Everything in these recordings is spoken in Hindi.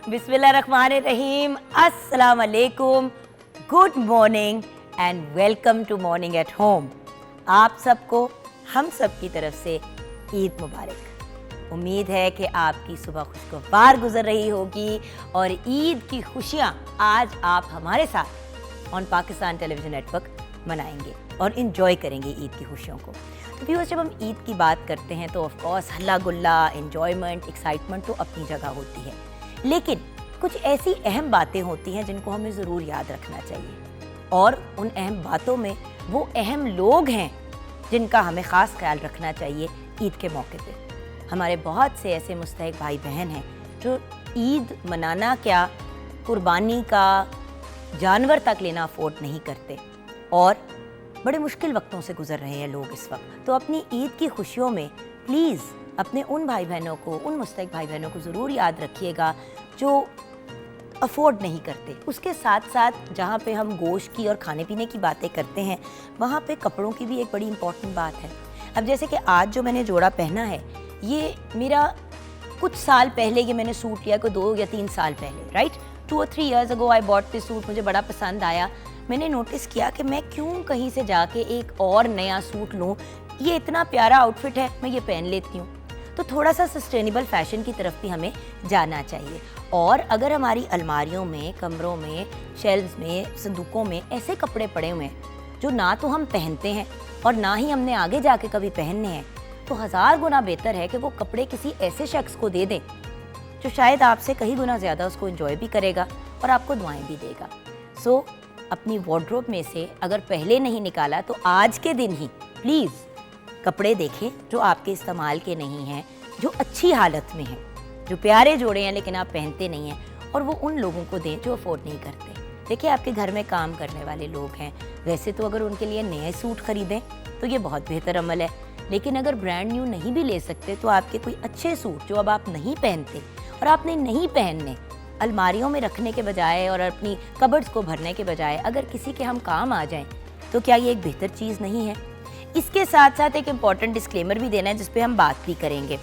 बिस्मिल्लाहिर्रहमानिर्रहीम, अस्सलाम वालेकुम, good morning and welcome to Morning at Home. आप सबको हम सब की तरफ से ईद मुबारक। उम्मीद है कि आपकी सुबह खुशगवार गुजर रही होगी और ईद की खुशियाँ आज आप हमारे साथ ऑन पाकिस्तान टेलीविज़न नेटवर्क मनाएंगे और इन्जॉय करेंगे ईद की खुशियों को। तो व्यूअर्स, जब हम ईद की बात करते हैं तो ऑफ कोर्स हल्ला गुल्ला, एन्जॉयमेंट, एक्साइटमेंट तो अपनी जगह होती है, लेकिन कुछ ऐसी अहम बातें होती हैं जिनको हमें ज़रूर याद रखना चाहिए और उन अहम बातों में वो अहम लोग हैं जिनका हमें ख़ास ख्याल रखना चाहिए ईद के मौके पे। हमारे बहुत से ऐसे मुस्तहिक भाई बहन हैं जो ईद मनाना क्या, कुर्बानी का जानवर तक लेना अफोर्ड नहीं करते और बड़े मुश्किल वक्तों से गुजर रहे हैं लोग इस वक्त। तो अपनी ईद की खुशियों में प्लीज़ अपने उन भाई बहनों को, उन मुस्तहिक भाई बहनों को ज़रूर याद रखिएगा जो अफोर्ड नहीं करते। उसके साथ साथ जहाँ पे हम गोश्त की और खाने पीने की बातें करते हैं, वहाँ पे कपड़ों की भी एक बड़ी इंपॉर्टेंट बात है। अब जैसे कि आज जो मैंने जोड़ा पहना है, ये मेरा कुछ साल पहले ये मैंने सूट लिया, कोई 2 या 3 साल पहले, right, 2 or 3 years ago I bought this suit. मुझे बड़ा पसंद आया। मैंने नोटिस किया कि मैं क्यों कहीं से जाके एक और नया सूट लूँ, ये इतना प्यारा आउटफिट है, मैं ये पहन लेती हूँ। तो थोड़ा सा सस्टेनेबल फैशन की तरफ भी हमें जाना चाहिए। और अगर हमारी अलमारियों में, कमरों में, शेल्व्स में, संदूकों में ऐसे कपड़े पड़े हुए हैं जो ना तो हम पहनते हैं और ना ही हमने आगे जाके कभी पहनने हैं, तो 1000 गुना बेहतर है कि वो कपड़े किसी ऐसे शख्स को दे दें जो शायद आपसे कहीं गुना ज़्यादा उसको एंजॉय भी करेगा और आपको दुआएं भी देगा। सो अपनी वार्डरोब में से अगर पहले नहीं निकाला तो आज के दिन ही प्लीज़ कपड़े देखें जो आपके इस्तेमाल के नहीं हैं, जो अच्छी हालत में हैं, जो प्यारे जोड़े हैं लेकिन आप पहनते नहीं हैं, और वो उन लोगों को दें जो अफोर्ड नहीं करते। देखिए, आपके घर में काम करने वाले लोग हैं, वैसे तो अगर उनके लिए नए सूट खरीदें तो ये बहुत बेहतर अमल है, लेकिन अगर ब्रांड न्यू नहीं भी ले सकते तो आपके कोई अच्छे सूट जो अब आप नहीं पहनते और आपने नहीं पहनने, अलमारियों में रखने के बजाय और अपनी कबर्ड्स को भरने के बजाय अगर किसी के हम काम आ जाएं, तो क्या ये एक बेहतर चीज़ नहीं है? इसके साथ साथ एक इम्पॉर्टेंट डिस्क्लेमर भी देना है जिस पे हम बात भी करेंगे।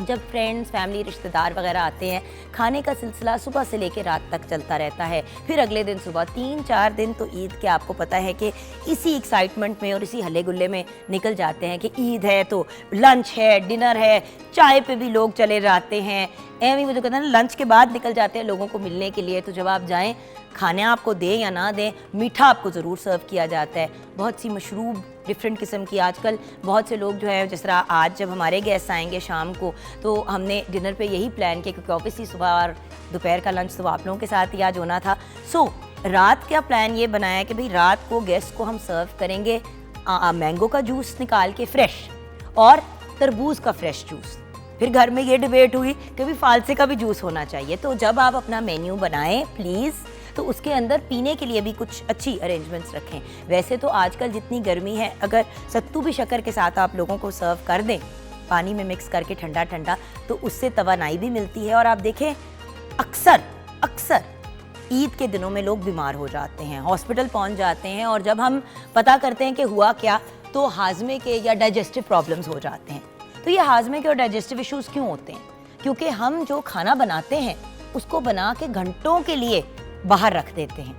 जब फ्रेंड्स, फैमिली, रिश्तेदार वगैरह आते हैं, खाने का सिलसिला सुबह से लेकर रात तक चलता रहता है। फिर अगले दिन सुबह 3-4 दिन तो ईद के आपको पता है कि इसी एक्साइटमेंट में और इसी हल्ले गुल्ले में निकल जाते हैं कि ईद है तो लंच है, डिनर है, चाय पे भी लोग चले जाते हैं। एवं वो जो कहते हैं ना, लंच के बाद निकल जाते हैं लोगों को मिलने के लिए। तो जब आप जाएँ, खाने आपको दें या ना दें, मीठा आपको ज़रूर सर्व किया जाता है। बहुत सी मशरूब डिफरेंट किस्म की आजकल बहुत से लोग जो है, जिस तरह आज जब हमारे गेस्ट आएंगे शाम को, तो हमने डिनर पे यही प्लान किया क्योंकि ऑब्वियसली सुबह और दोपहर का लंच तो आप लोगों के साथ ही आज होना था। सो रात का प्लान ये बनाया कि भाई रात को गेस्ट को हम सर्व करेंगे मैंगो का जूस निकाल के फ्रेश और तरबूज का फ्रेश जूस। फिर घर में ये डिबेट हुई कि भाई फालसे का भी जूस होना चाहिए। तो जब आप अपना मेन्यू बनाएं प्लीज़, तो उसके अंदर पीने के लिए भी कुछ अच्छी अरेंजमेंट्स रखें। वैसे तो आजकल जितनी गर्मी है, अगर सत्तू भी शक्कर के साथ आप लोगों को सर्व कर दें पानी में मिक्स करके ठंडा ठंडा, तो उससे तवानाई भी मिलती है। और आप देखें, अक्सर ईद के दिनों में लोग बीमार हो जाते हैं, हॉस्पिटल पहुंच जाते हैं, और जब हम पता करते हैं कि हुआ क्या, तो हाजमे के या डाइजेस्टिव प्रॉब्लम्स हो जाते हैं। तो ये हाजमे के और डाइजेस्टिव इश्यूज़ क्यों होते हैं? क्योंकि हम जो खाना बनाते हैं उसको बना के घंटों के लिए बाहर रख देते हैं।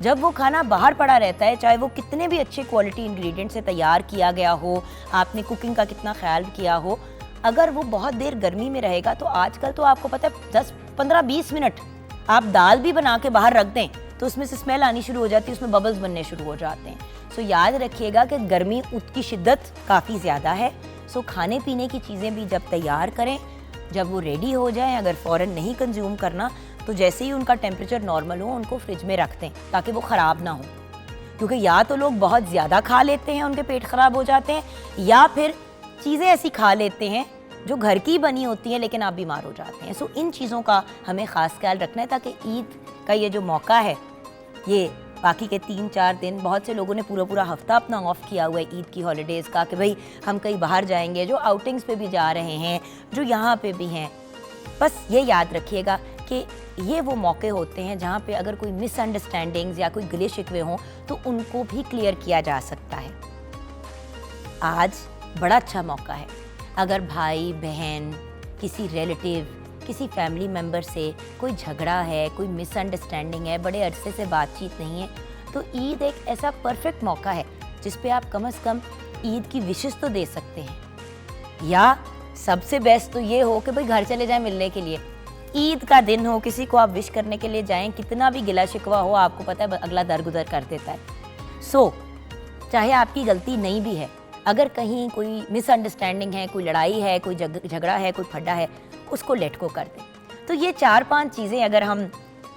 जब वो खाना बाहर पड़ा रहता है, चाहे वो कितने भी अच्छे क्वालिटी इंग्रेडिएंट से तैयार किया गया हो, आपने कुकिंग का कितना ख्याल किया हो, अगर वो बहुत देर गर्मी में रहेगा, तो आजकल तो आपको पता है 10, 15, 20 मिनट आप दाल भी बना के बाहर रख दें तो उसमें से स्मेल आनी शुरू हो जाती है, उसमें बबल्स बनने शुरू हो जाते हैं। सो याद रखिएगा कि गर्मी उसकी शिद्दत काफ़ी ज़्यादा है। सो खाने पीने की चीज़ें भी जब तैयार करें, जब वो रेडी हो जाएं, अगर फ़ौरन नहीं कंज्यूम करना तो जैसे ही उनका टेम्परेचर नॉर्मल हो उनको फ्रिज में रख दें ताकि वो ख़राब ना हो। क्योंकि या तो लोग बहुत ज़्यादा खा लेते हैं, उनके पेट ख़राब हो जाते हैं, या फिर चीज़ें ऐसी खा लेते हैं जो घर की बनी होती हैं लेकिन आप बीमार हो जाते हैं। सो इन चीज़ों का हमें ख़ास ख्याल रखना है ताकि ईद का ये जो मौका है, ये बाकी के 3-4 दिन, बहुत से लोगों ने पूरा हफ्ता अपना ऑफ किया हुआ है ईद की हॉलीडेज़ का कि भाई हम कहीं बाहर जाएंगे, जो आउटिंग्स पे भी जा रहे हैं, जो यहाँ पे भी हैं। बस ये याद रखिएगा कि ये वो मौके होते हैं जहाँ पे अगर कोई मिसअंडरस्टैंडिंग्स या कोई गिले शिकवे हों तो उनको भी क्लियर किया जा सकता है। आज बड़ा अच्छा मौका है, अगर भाई बहन, किसी रिलेटिव, किसी फैमिली मेम्बर से कोई झगड़ा है, कोई मिसअंडरस्टैंडिंग है, बड़े अरसे से बातचीत नहीं है, तो ईद एक ऐसा परफेक्ट मौका है जिस पे आप कम से कम ईद की विशेष तो दे सकते हैं। या सबसे बेस्ट तो ये हो कि भाई घर चले जाएं मिलने के लिए, ईद का दिन हो, किसी को आप विश करने के लिए जाएं, कितना भी गिला शिकवा हो आपको पता है अगला दरगुजर कर देता है। सो चाहे आपकी गलती नहीं भी है, अगर कहीं कोई मिसअंडरस्टैंडिंग है, कोई लड़ाई है, कोई झगड़ा है, कोई फड्डा है, उसको लेट को कर दें। तो ये 4-5 चीज़ें अगर हम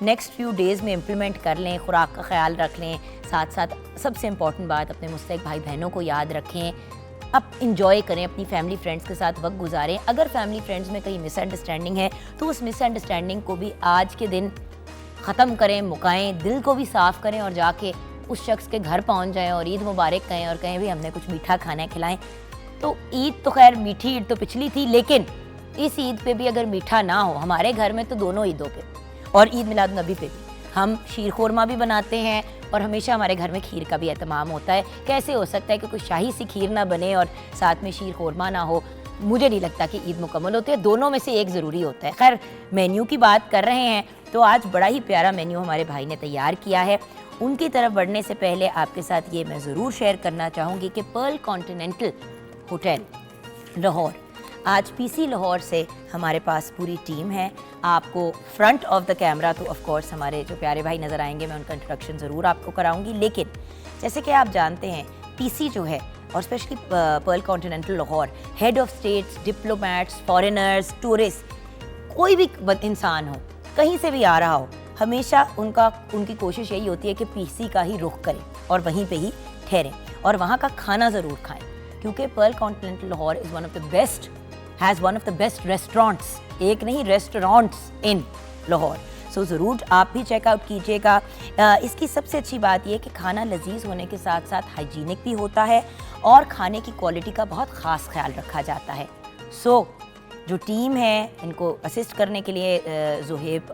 नेक्स्ट फ्यू डेज़ में इम्प्लीमेंट कर लें, खुराक का ख्याल रख लें, साथ साथ सबसे इम्पॉर्टेंट बात अपने मुस्तैक भाई बहनों को याद रखें, अब इंजॉय करें, अपनी फैमिली फ्रेंड्स के साथ वक्त गुजारें। अगर फैमिली फ्रेंड्स में कहीं मिसअंडरस्टैंडिंग है तो उस मिसअंडरस्टैंडिंग को भी आज के दिन ख़त्म करें, मुकाएं, दिल को भी साफ़ करें और जाके उस शख्स के घर पहुंच जाएं और ईद मुबारक कहें और कहें भी हमने कुछ मीठा खाना है, खिलाएं। तो ईद तो खैर मीठी ईद तो पिछली थी, लेकिन इस ईद पे भी अगर मीठा ना हो, हमारे घर में तो दोनों ईदों पे और ईद मिलाद नबी पे भी हम शीर खोरमा भी बनाते हैं और हमेशा हमारे घर में खीर का भी एहतमाम होता है। कैसे हो सकता है कि कोई शाही सी खीर ना बने और साथ में शीर खोरमा ना हो? मुझे नहीं लगता कि ईद मुकम्मल होती है, दोनों में से एक ज़रूरी होता है। खैर मेन्यू की बात कर रहे हैं तो आज बड़ा ही प्यारा मेन्यू हमारे भाई ने तैयार किया है। उनकी तरफ बढ़ने से पहले आपके साथ ये मैं ज़रूर शेयर करना चाहूँगी कि पर्ल कॉन्टिनेंटल होटल लाहौर, आज पीसी लाहौर से हमारे पास पूरी टीम है। आपको फ्रंट ऑफ द कैमरा तो ऑफ कोर्स हमारे जो प्यारे भाई नज़र आएंगे, मैं उनका इंट्रोडक्शन ज़रूर आपको कराऊंगी, लेकिन जैसे कि आप जानते हैं पीसी जो है और specially Perl continental Lahore, head of states, diplomats, foreigners, tourist, कोई भी इंसान हो, कहीं से भी आ रहा हो, हमेशा उनकी कोशिश यही होती है कि पीसी का ही रुख करें और वहीं पे ही ठहरें और वहाँ का खाना ज़रूर खाएं, क्योंकि Perl continental Lahore is has one of the best restaurants, एक नहीं रेस्टोरेंट्स इन लाहौर। सो ज़रूर आप भी चेकआउट कीजिएगा। इसकी सबसे अच्छी बात यह कि खाना लजीज होने के साथ साथ हाइजीनिक भी होता है और खाने की क्वालिटी का बहुत ख़ास ख्याल रखा जाता है। सो जो टीम है इनको असिस्ट करने के लिए ज़ुहैब,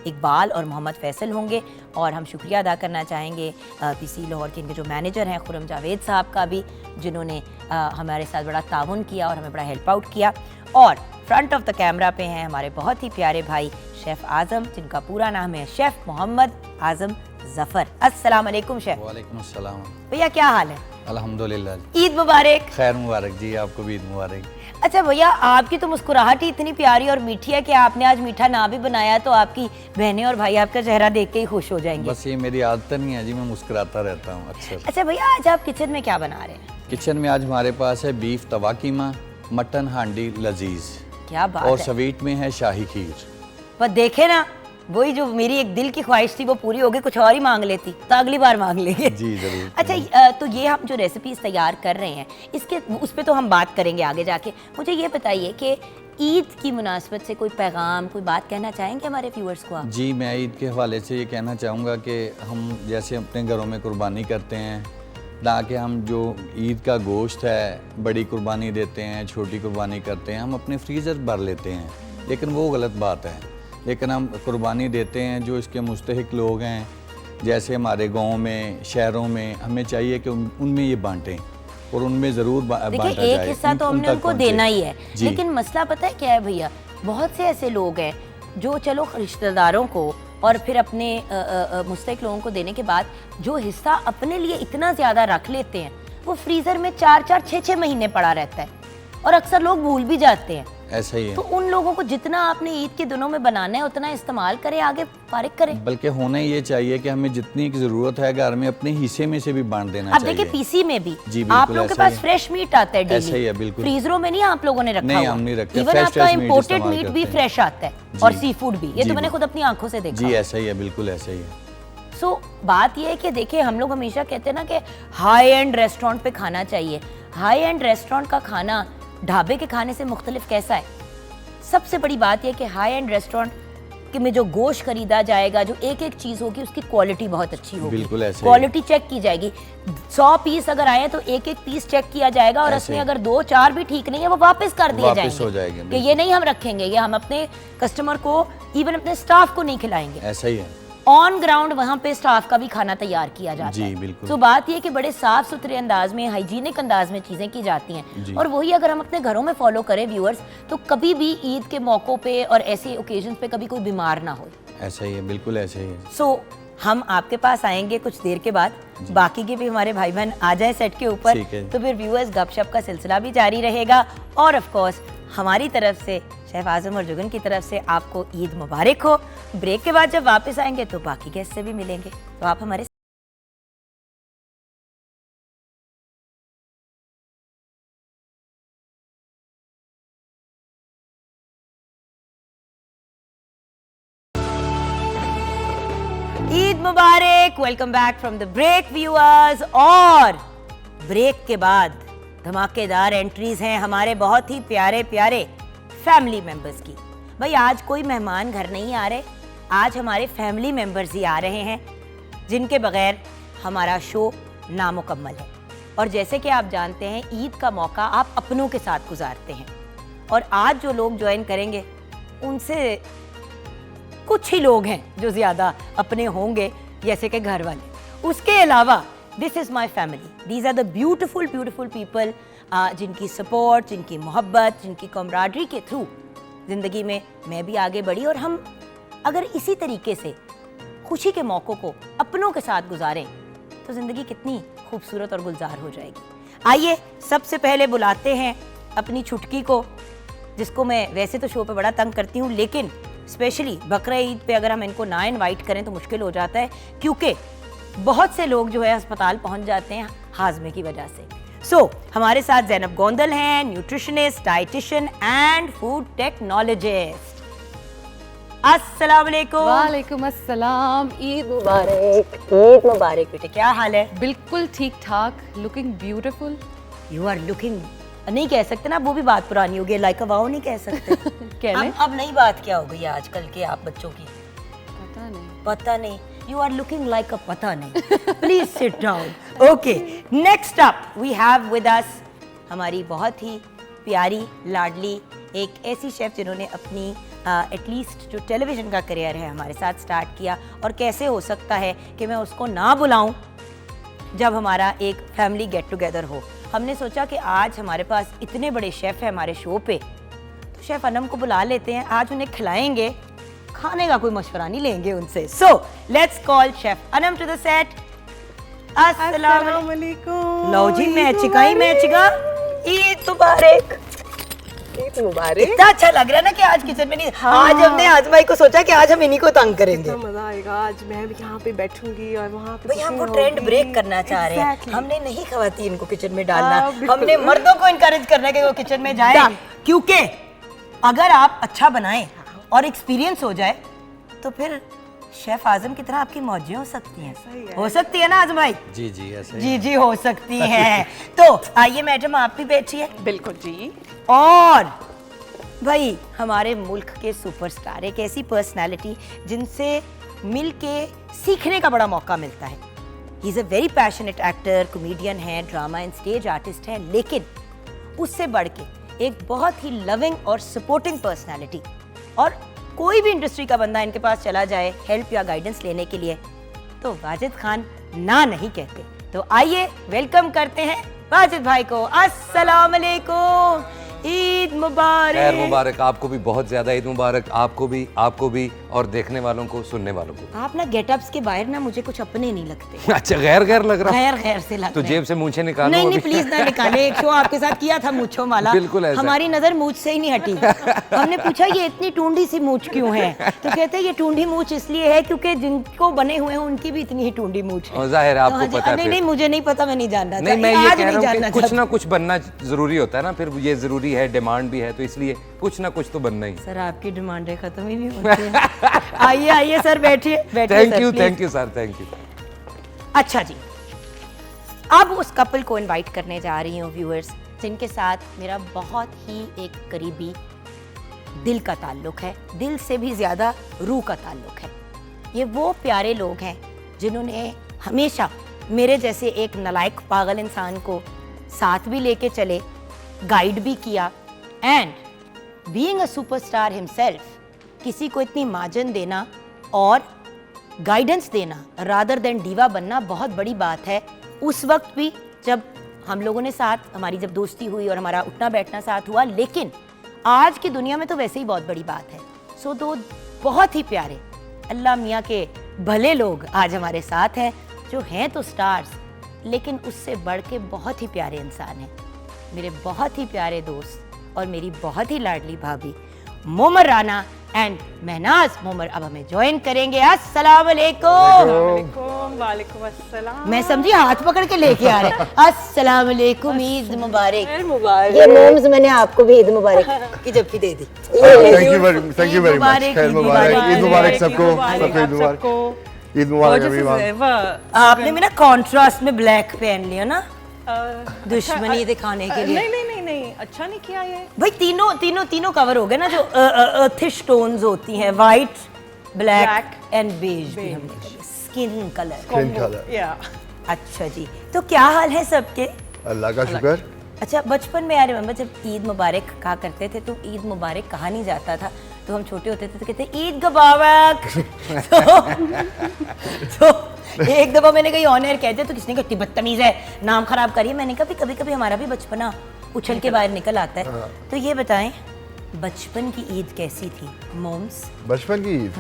इकबाल और मोहम्मद फैसल होंगे और हम शुक्रिया अदा करना चाहेंगे पीसी लाहौर के इनके जो मैनेजर हैं खुरम जावेद साहब का भी, जिन्होंने हमारे साथ बड़ा ताउन किया और हमें बड़ा हेल्प आउट किया। और फ्रंट ऑफ द कैमरा पे हैं हमारे बहुत ही प्यारे भाई शेफ़ आज़म, जिनका पूरा नाम है शेफ़ मोहम्मद आज़म ज़फ़र। अस्सलाम वालेकुम शेफ़। वालेकुम अस्सलाम। भैया क्या हाल है? अल्हम्दुलिल्लाह। ईद मुबारक। खैर मुबारक जी, आपको भी ईद मुबारक। अच्छा भैया, आपकी तो मुस्कुराहट ही इतनी प्यारी और मीठी है कि आपने आज मीठा ना भी बनाया तो आपकी बहनें और भाई आपका चेहरा देख के ही खुश हो जाएंगे। बस ये मेरी आदत नहीं है जी, मैं मुस्कुराता रहता हूँ अक्सर। अच्छा भैया, आज आप किचन में क्या बना रहे हैं? किचन में आज हमारे पास है बीफ तवा कीमा, मटन हांडी लजीज, क्या बात और है। स्वीट में है शाही खीर। पर देखे ना, वही जो मेरी एक दिल की ख्वाहिश थी वो पूरी हो गई, कुछ और ही मांग लेती तो अगली बार मांग लेंगे। जी जरूर। अच्छा, तो ये हम जो रेसिपीज तैयार कर रहे हैं इसके उस पर तो हम बात करेंगे आगे जाके। मुझे ये बताइए कि ईद की मुनासबत से कोई पैगाम, कोई बात कहना चाहेंगे हमारे व्यूअर्स को आप? जी, मैं ईद के हवाले से ये कहना चाहूँगा कि हम जैसे अपने घरों में कुर्बानी करते हैं, ताकि हम जो ईद का गोश्त है बड़ी कुर्बानी देते हैं, छोटी कुर्बानी करते हैं, हम अपने फ्रीज़र भर लेते हैं, लेकिन वो गलत बात है। लेकिन हम कुर्बानी देते हैं जो इसके मुस्तहिक लोग हैं, जैसे हमारे गांव में, शहरों में, हमें चाहिए कि उनमें ये बांटें और उनमें ज़रूर बांटा जाए। देखिए, एक हिस्सा तो हमने उनको देना ही है, लेकिन मसला पता है क्या है भैया, बहुत से ऐसे लोग हैं जो चलो रिश्तेदारों को और फिर अपने मुस्तहिक लोगों को देने के बाद जो हिस्सा अपने लिए इतना ज़्यादा रख लेते हैं वो फ्रीज़र में 4-4, 6-6 महीने पड़ा रहता है और अक्सर लोग भूल भी जाते हैं। ऐसा ही है। तो उन लोगों को जितना आपने ईद के दिनों में बनाना है उतना इस्तेमाल करें, आगे फारिग करें। बल्कि होना ये चाहिए कि हमें जितनी की ज़रूरत है घर में अपने हिस्से में से भी बांट देना अब चाहिए। देखिए पीसी में भी जी आप लोगों के पास फ्रेश मीट आता है डेली। ऐसा ही है, बिल्कुल। फ्रीजरों में नहीं आप लोगों ने रखा नहीं, हम नहीं रखते। इवन आपका इम्पोर्टेड मीट भी फ्रेश आता है और सी फूड भी, ये तो मैंने खुद अपनी आंखों से देखा। जी ऐसा ही है, बिल्कुल ऐसा ही है। सो बात ये है कि देखिए, हम लोग हमेशा कहते हैं ना कि हाई एंड रेस्टोरेंट पे खाना चाहिए। हाई एंड रेस्टोरेंट का खाना ढाबे के खाने से मुख्तलिफ कैसा है? सबसे बड़ी बात यह कि हाई एंड रेस्टोरेंट के में जो गोश्त खरीदा जाएगा, जो एक एक चीज़ होगी उसकी क्वालिटी बहुत अच्छी होगी। बिल्कुल ऐसे क्वालिटी चेक की जाएगी। 100 पीस अगर आए तो एक एक पीस चेक किया जाएगा और उसमें अगर 2-4 भी ठीक नहीं है वो वापस कर दिए जाएंगे कि ये नहीं हम रखेंगे, ये हम अपने कस्टमर को, इवन अपने स्टाफ को नहीं खिलाएंगे। ऐसा ही है। ऑन ग्राउंड वहाँ पे स्टाफ का भी खाना तैयार किया जाता जी, है। बिल्कुल। तो बात ये कि बड़े साफ सुथरे अंदाज में, हाइजीनिक अंदाज में चीज़ें की जाती हैं, और वही अगर हम अपने घरों में फॉलो करें व्यूअर्स, तो कभी भी ईद के मौक़ों पे और ऐसे ओकेजन पे कभी कोई बीमार ना हो। ऐसा ही है, बिल्कुल ऐसा ही है। सो हम आपके पास आएंगे कुछ देर के बाद, बाकी के भी हमारे भाई बहन आ जाए सेट के ऊपर, ठीक है। तो फिर व्यूअर्स गपशप का सिलसिला भी जारी रहेगा। और ऑफ कोर्स हमारी तरफ से, शेफ आजम और जुगन की तरफ से आपको ईद मुबारक हो। ब्रेक के बाद जब वापस आएंगे तो बाकी गेस्ट से भी मिलेंगे, तो आप हमारे ईद मुबारक। Welcome back from the break viewers. और ब्रेक के बाद धमाकेदार एंट्रीज हैं हमारे बहुत ही प्यारे प्यारे फैमिली मेंबर्स की। भाई आज कोई मेहमान घर नहीं आ रहे, आज हमारे फैमिली मेंबर्स ही आ रहे हैं, जिनके बगैर हमारा शो नामुकम्मल है। और जैसे कि आप जानते हैं, ईद का मौका आप अपनों के साथ गुजारते हैं, और आज जो लोग ज्वाइन करेंगे उनसे कुछ ही लोग हैं जो ज़्यादा अपने होंगे, जैसे कि घर वाले। उसके अलावा this is my family, these are the beautiful beautiful people, जिनकी सपोर्ट, जिनकी मोहब्बत, जिनकी कमराडरी के थ्रू ज़िंदगी में मैं भी आगे बढ़ी। और हम अगर इसी तरीके से खुशी के मौक़ों को अपनों के साथ गुजारें तो ज़िंदगी कितनी खूबसूरत और गुलजार हो जाएगी। आइए सबसे पहले बुलाते हैं अपनी छुटकी को, जिसको मैं वैसे तो शो पे बड़ा तंग करती हूँ, लेकिन स्पेशली बकरा ईद पे अगर हम इनको ना इनवाइट करें तो मुश्किल हो जाता है, क्योंकि बहुत से लोग जो है अस्पताल पहुंच जाते हैं हाजमे की वजह से। सो हमारे साथ ज़ैनब गोंदल हैं, nutritionist, dietitian and food technologist. अस्सलाम वालेकुम। वालेकुम अस्सलाम। ईद मुबारक। ईद मुबारक बेटे, क्या हाल है? बिल्कुल ठीक ठाक, looking beautiful. You are looking, नहीं कह सकते ना, वो भी बात पुरानी हो गई, लाइक अ वाओ नहीं कह सकते। कह लें? अब नई बात क्या हो गई है आजकल के आप बच्चों की? पता नहीं। You are looking like a पता नहीं। Please sit down. Okay. Next up we have with us हमारी बहुत ही प्यारी लाडली एक ऐसी शेफ जिन्होंने अपनी एटलीस्ट जो टेलीविज़न का करियर है हमारे साथ स्टार्ट किया, और कैसे हो सकता है कि मैं उसको ना बुलाऊं जब हमारा एक फैमिली गेट टुगेदर हो। हमने सोचा कि आज हमारे पास इतने बड़े शेफ़ हैं हमारे शो पे, तो शेफ़ अनम को बुला लेते हैं, आज उन्हें खिलाएंगे, खाने का कोई मशवरा नहीं लेंगे उनसे। So let's call chef Anam to the set. अस्सलाम वालेकुम। लो जी, मैचिका ही मैचिका। ईद मुबारक। ईद मुबारक। इतना अच्छा लग रहा है ना कि आज किचन में नहीं, आज हमने आजमाई को सोचा कि आज हम इन्हीं को तंग करेंगे। कितना मजा आएगा, आज मैं भी यहाँ पे बैठूंगी और वहाँ पे भाई हम वो cooking ट्रेंड होगी। ब्रेक करना चाह रहे हैं। Exactly. हमने नहीं खवातीन को किचन में डालना, हाँ, बिल्कुल। हमने मर्दों को इनकरेज करना है कि वो किचन में जाएं, Done. क्योंकि अगर आप अच्छा बनाएं और एक्सपीरियंस हो जाए तो फिर शेफ आजम की तरह आपकी मौजें हो सकती हैं। सही है। हो सकती है ना आजम भाई? जी जी ऐसा ही जी है। जी हो सकती है। तो आइए मैडम आप भी बैठिए। बिल्कुल जी। और भाई हमारे मुल्क के सुपरस्टार, एक ऐसी पर्सनालिटी जिनसे मिल के सीखने का बड़ा मौका मिलता है। He is a very passionate actor, comedian है, ड्रामा एंड स्टेज आर्टिस्ट है, लेकिन उससे बढ़ के एक बहुत ही लविंग और सपोर्टिंग पर्सनालिटी। और कोई भी इंडस्ट्री का बंदा इनके पास चला जाए हेल्प या गाइडेंस लेने के लिए तो वाजिद खान ना नहीं कहते। तो आइए वेलकम करते हैं वाजिद भाई को। अस्सलाम वालेकुम, ईद मुबारक। खैर मुबारक, आपको भी बहुत ज्यादा ईद मुबारक, आपको भी और देखने वालों को, सुनने वालों को। आप ना गेटअप्स के बाहर ना मुझे कुछ अपने नहीं लगते, अच्छा गैर गैर लग रहा खैर खैर से लगते तो हैं। जेब से मूछें निकालो नहीं नहीं अभी। प्लीज ना निकाले, एक शो आपके साथ किया था मूछों वाला, बिल्कुल ऐसा। हमारी नजर मूछ से ही नहीं हटी। हमने पूछा ये इतनी टूंडी सी मूछ क्यों है, तो कहते हैं ये टूंडी मूछ इसलिए है क्योंकि जिनको बने हुए हैं उनकी भी इतनी ही टूंडी मूछ है। और जाहिर है तो आपको हाँ जी, पता है नहीं फिर। नहीं मुझे नहीं पता, मैं नहीं जानना नहीं मैं ये आज कह नहीं रहा हूँ जानना कि कुछ चाहती। ना कुछ बनना जरूरी होता है ना, फिर ये जरूरी है, डिमांड भी है, तो इसलिए कुछ ना कुछ तो बनना ही। सर आपकी डिमांडें खत्म ही नहीं होती हैं। आइए आइए सर बैठिए बैठिए thank sir, you please। Sir, thank you. अच्छा जी, अब उस कपल को इनवाइट करने जा रही हूँ व्यूअर्स, जिनके साथ मेरा बहुत ही एक करीबी दिल का ताल्लुक है, दिल से भी ज़्यादा रूह का ताल्लुक है। ये वो प्यारे लोग हैं जिन्होंने हमेशा मेरे जैसे एक नालायक पागल इंसान को साथ भी लेके चले, गाइड भी किया, and being a superstar himself किसी को इतनी माजन देना और गाइडेंस देना रादर देन डीवा बनना बहुत बड़ी बात है। उस वक्त भी जब हम लोगों ने साथ, हमारी जब दोस्ती हुई और हमारा उठना बैठना साथ हुआ, लेकिन आज की दुनिया में तो वैसे ही बहुत बड़ी बात है। सो दो बहुत ही प्यारे अल्लाह मियाँ के भले लोग आज हमारे साथ हैं, जो हैं तो स्टार्स, लेकिन उससे बढ़ के बहुत ही प्यारे इंसान हैं। मेरे बहुत ही प्यारे दोस्त और मेरी बहुत ही लाडली भाभी मोमर राना एंड महनाज मोमर अब हमें ज्वाइन करेंगे। अस्सलाम वालेकुम। वालेकुम अस्सलाम। मैं समझी हाथ पकड़ के लेके आ रहे। अस्सलाम वालेकुम, ईद मुबारक। ईद मुबारक। ये मोम्स मैंने आपको भी ईद मुबारक की जफ्फी दे दी। Thank you very much. खैर मुबारक, ईद मुबारक सबको, सबको ईद मुबारक, ईद मुबारक एवरीवन। आपने भी ना कॉन्ट्रास्ट में ब्लैक पहन लिया ना, दुश्मनी दिखाने के लिए। नहीं, अच्छा नहीं किया ये। भाई तीनों कवर हो गए ना, जो अर्थिश टोन्स होती हैं, वाइट, ब्लैक एंड बेज भी हमने करी, स्किन कलर। या अच्छा जी, तो क्या हाल है सबके? अल्लाह का शुक्र। अच्छा, बचपन में यार रिमेंबर जब ईद मुबारक कहा करते थे, तो ईद मुबारक कहा नहीं जाता था, तो हम छोटे होते थे तो कहते ईद मुबारक। तो एक दफा मैंने कहीं ऑन एयर कहते तो किसने कहा इतनी बदतमीज है, नाम खराब करिए। मैंने कहा कभी कभी हमारा भी बचपना उछल के बाहर निकल आता है। तो ये बताएं, बचपन की ईद कैसी थी मोम्स? बचपन की ईद,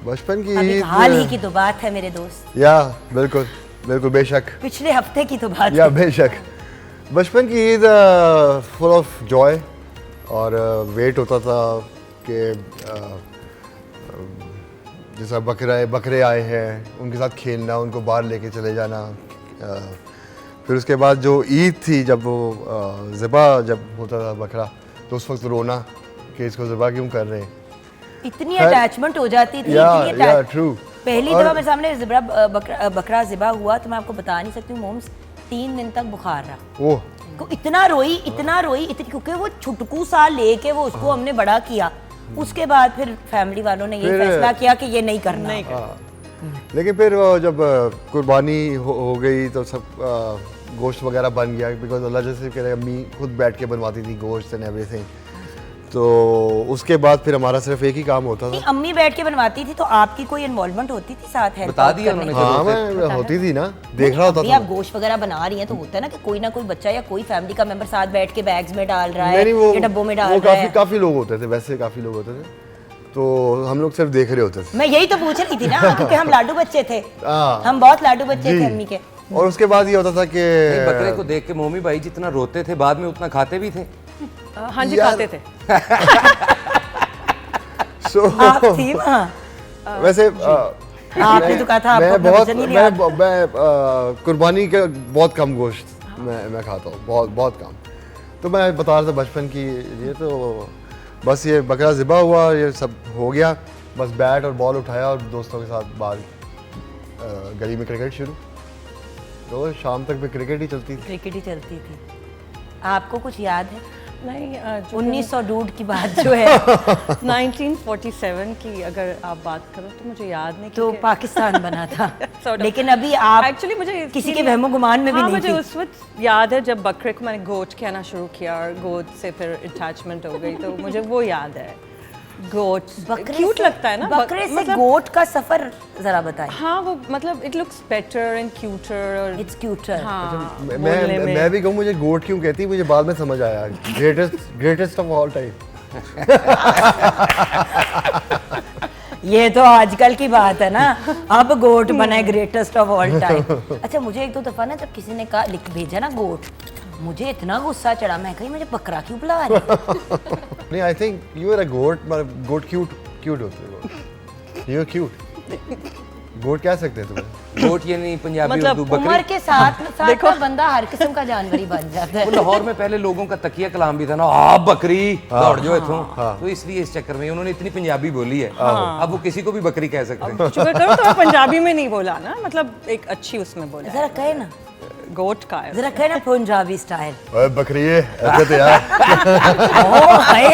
बचपन की अभी ईद हाल ही की तो बात है मेरे दोस्त, या बिल्कुल बिल्कुल बेशक, पिछले हफ्ते की तो बात या है। बेशक। बचपन की ईद फुल ऑफ जॉय, और वेट होता था कि जैसा बकरे आए हैं उनके साथ खेलना, उनको बाहर लेके चले जाना। फिर उसके बाद जो ईद थी, जब वो ज़िबा जब होता था बकरा, तो उस वक्त रोना कि इसको ज़िबा क्यों कर रहे हैं। इतनी अटैचमेंट हो जाती थी, या इतनी attach- ट्रू। पहली दफा मेरे सामने बकरा ज़िबा हुआ तो मैं आपको बता नहीं सकती हूँ मोम्स, 3 दिन तक बुखार रहा। ओह, इतना रोई क्योंकि वो छुटकू सा लेके वो उसको हमने बड़ा किया। उसके बाद फिर फैमिली वालों ने ये फिर- फैसला किया कि ये नहीं करना। लेकिन फिर वो जब कुर्बानी हो गई तो सब गोश्त वगैरह बन गया, बिकॉज अल्लाह जैसे कह रहे अम्मी खुद बैठ के बनवाती थी गोश्त एंड एवरीथिंग। तो उसके बाद फिर हमारा सिर्फ एक ही काम होता नहीं, था। अम्मी बैठ के बनवाती थी तो आपकी कोई इन्वॉल्वमेंट होती थी साथ? हेल्प बता दिया उन्होंने हाँ, मैं होती थी ना, देख रहा होता अभी था। आप गोश्त वगैरह बना रही हैं तो होता है ना कि कोई ना कोई बच्चा या कोई फैमिली का मेंबर साथ बैठ के बैग्स में डाल रहा है नहीं, वो या डब्बों में डाल वो रहा है। काफी लोग होते थे, वैसे काफी लोग होते थे, तो हम लोग सिर्फ देख रहे होते थे। मैं यही तो पूछ रही थी ना, क्योंकि हम लाडू बच्चे थे, हाँ। हम बहुत लाडू बच्चे जी। थे अम्मी के। और उसके बाद ये होता था कि बकरे को देख के मोमी भाई जितना रोते थे, बाद में उतना खाते भी थे। हाँ जी, यार- खाते थे। आप थी वहाँ? वैसे आपने तो कहा था आपको मैं अपना बहुत वजन ही नहीं आता। मैं कुर्बानी का बहुत कम गोश्त मैं खाता हूँ, बहुत कम। तो मैं बता रहा था बचपन की ये, तो बस ये बकरा ज़िबा हुआ, ये सब हो गया, बस बैट और बॉल उठाया और दोस्तों के साथ बाहर गली में क्रिकेट शुरू। तो शाम तक भी क्रिकेट ही चलती थी। क्रिकेट ही चलती थी। आपको कुछ याद है? नहीं, 1900 डूड की बात जो है 1947 की अगर आप बात करो तो मुझे याद नहीं, तो क्योंकि- पाकिस्तान बना था। Sort of. लेकिन अभी आप Actually मुझे किसी के इसलिए- वहमो गुमान में भी हाँ, नहीं मुझे थी। उस वक्त याद है जब बकरे को मैंने गोट कहना शुरू किया और गोट से फिर अटैचमेंट हो गई, तो मुझे वो याद है। गोट क्यूट लगता है ना, बकरे से मतलब- गोट का सफर जरा बताएं। हाँ, वो मतलब it looks better and cuter और इट्स क्यूटर। हाँ, मैं भी कहूँ मुझे गोट क्यों कहती, मुझे बाद में समझ आया। Greatest of all time. ये तो आजकल की बात है ना, अब गोट बना है ग्रेटेस्ट ऑफ ऑल टाइम। अच्छा, मुझे एक दो दफा ना जब किसी ने कहा लिख भेजा ना गोट, मुझे इतना गुस्सा चढ़ा, मैं कही मुझे बकरा क्यों बुला रहे? नहीं, I think you are a goat, मतलब गोट क्यूट होते हो, यू आर क्यूट। गोट कह सकते हैं तुम्हें। गोट ये नहीं पंजाबी मतलब उर्दू उम्र बकरी। के साथ ना बंदा हर किस्म का जानवर ही बन जाता वो है। लाहौर में पहले लोगों का तकिया कलाम भी था ना, आ बकरी दौड़ जाओ इथों, तो इसलिए इस चक्कर में उन्होंने इतनी पंजाबी बोली है, अब वो किसी को भी बकरी कह सकते हैं। शुक्र करो तो पंजाबी में नहीं बोला ना, मतलब एक अच्छी उसमें बोला जरा कहे ना, गोट का है। जरा कहे ना पंजाबी स्टाइल। ओए बकरिए, ऐसे तो यार। ओ हाय।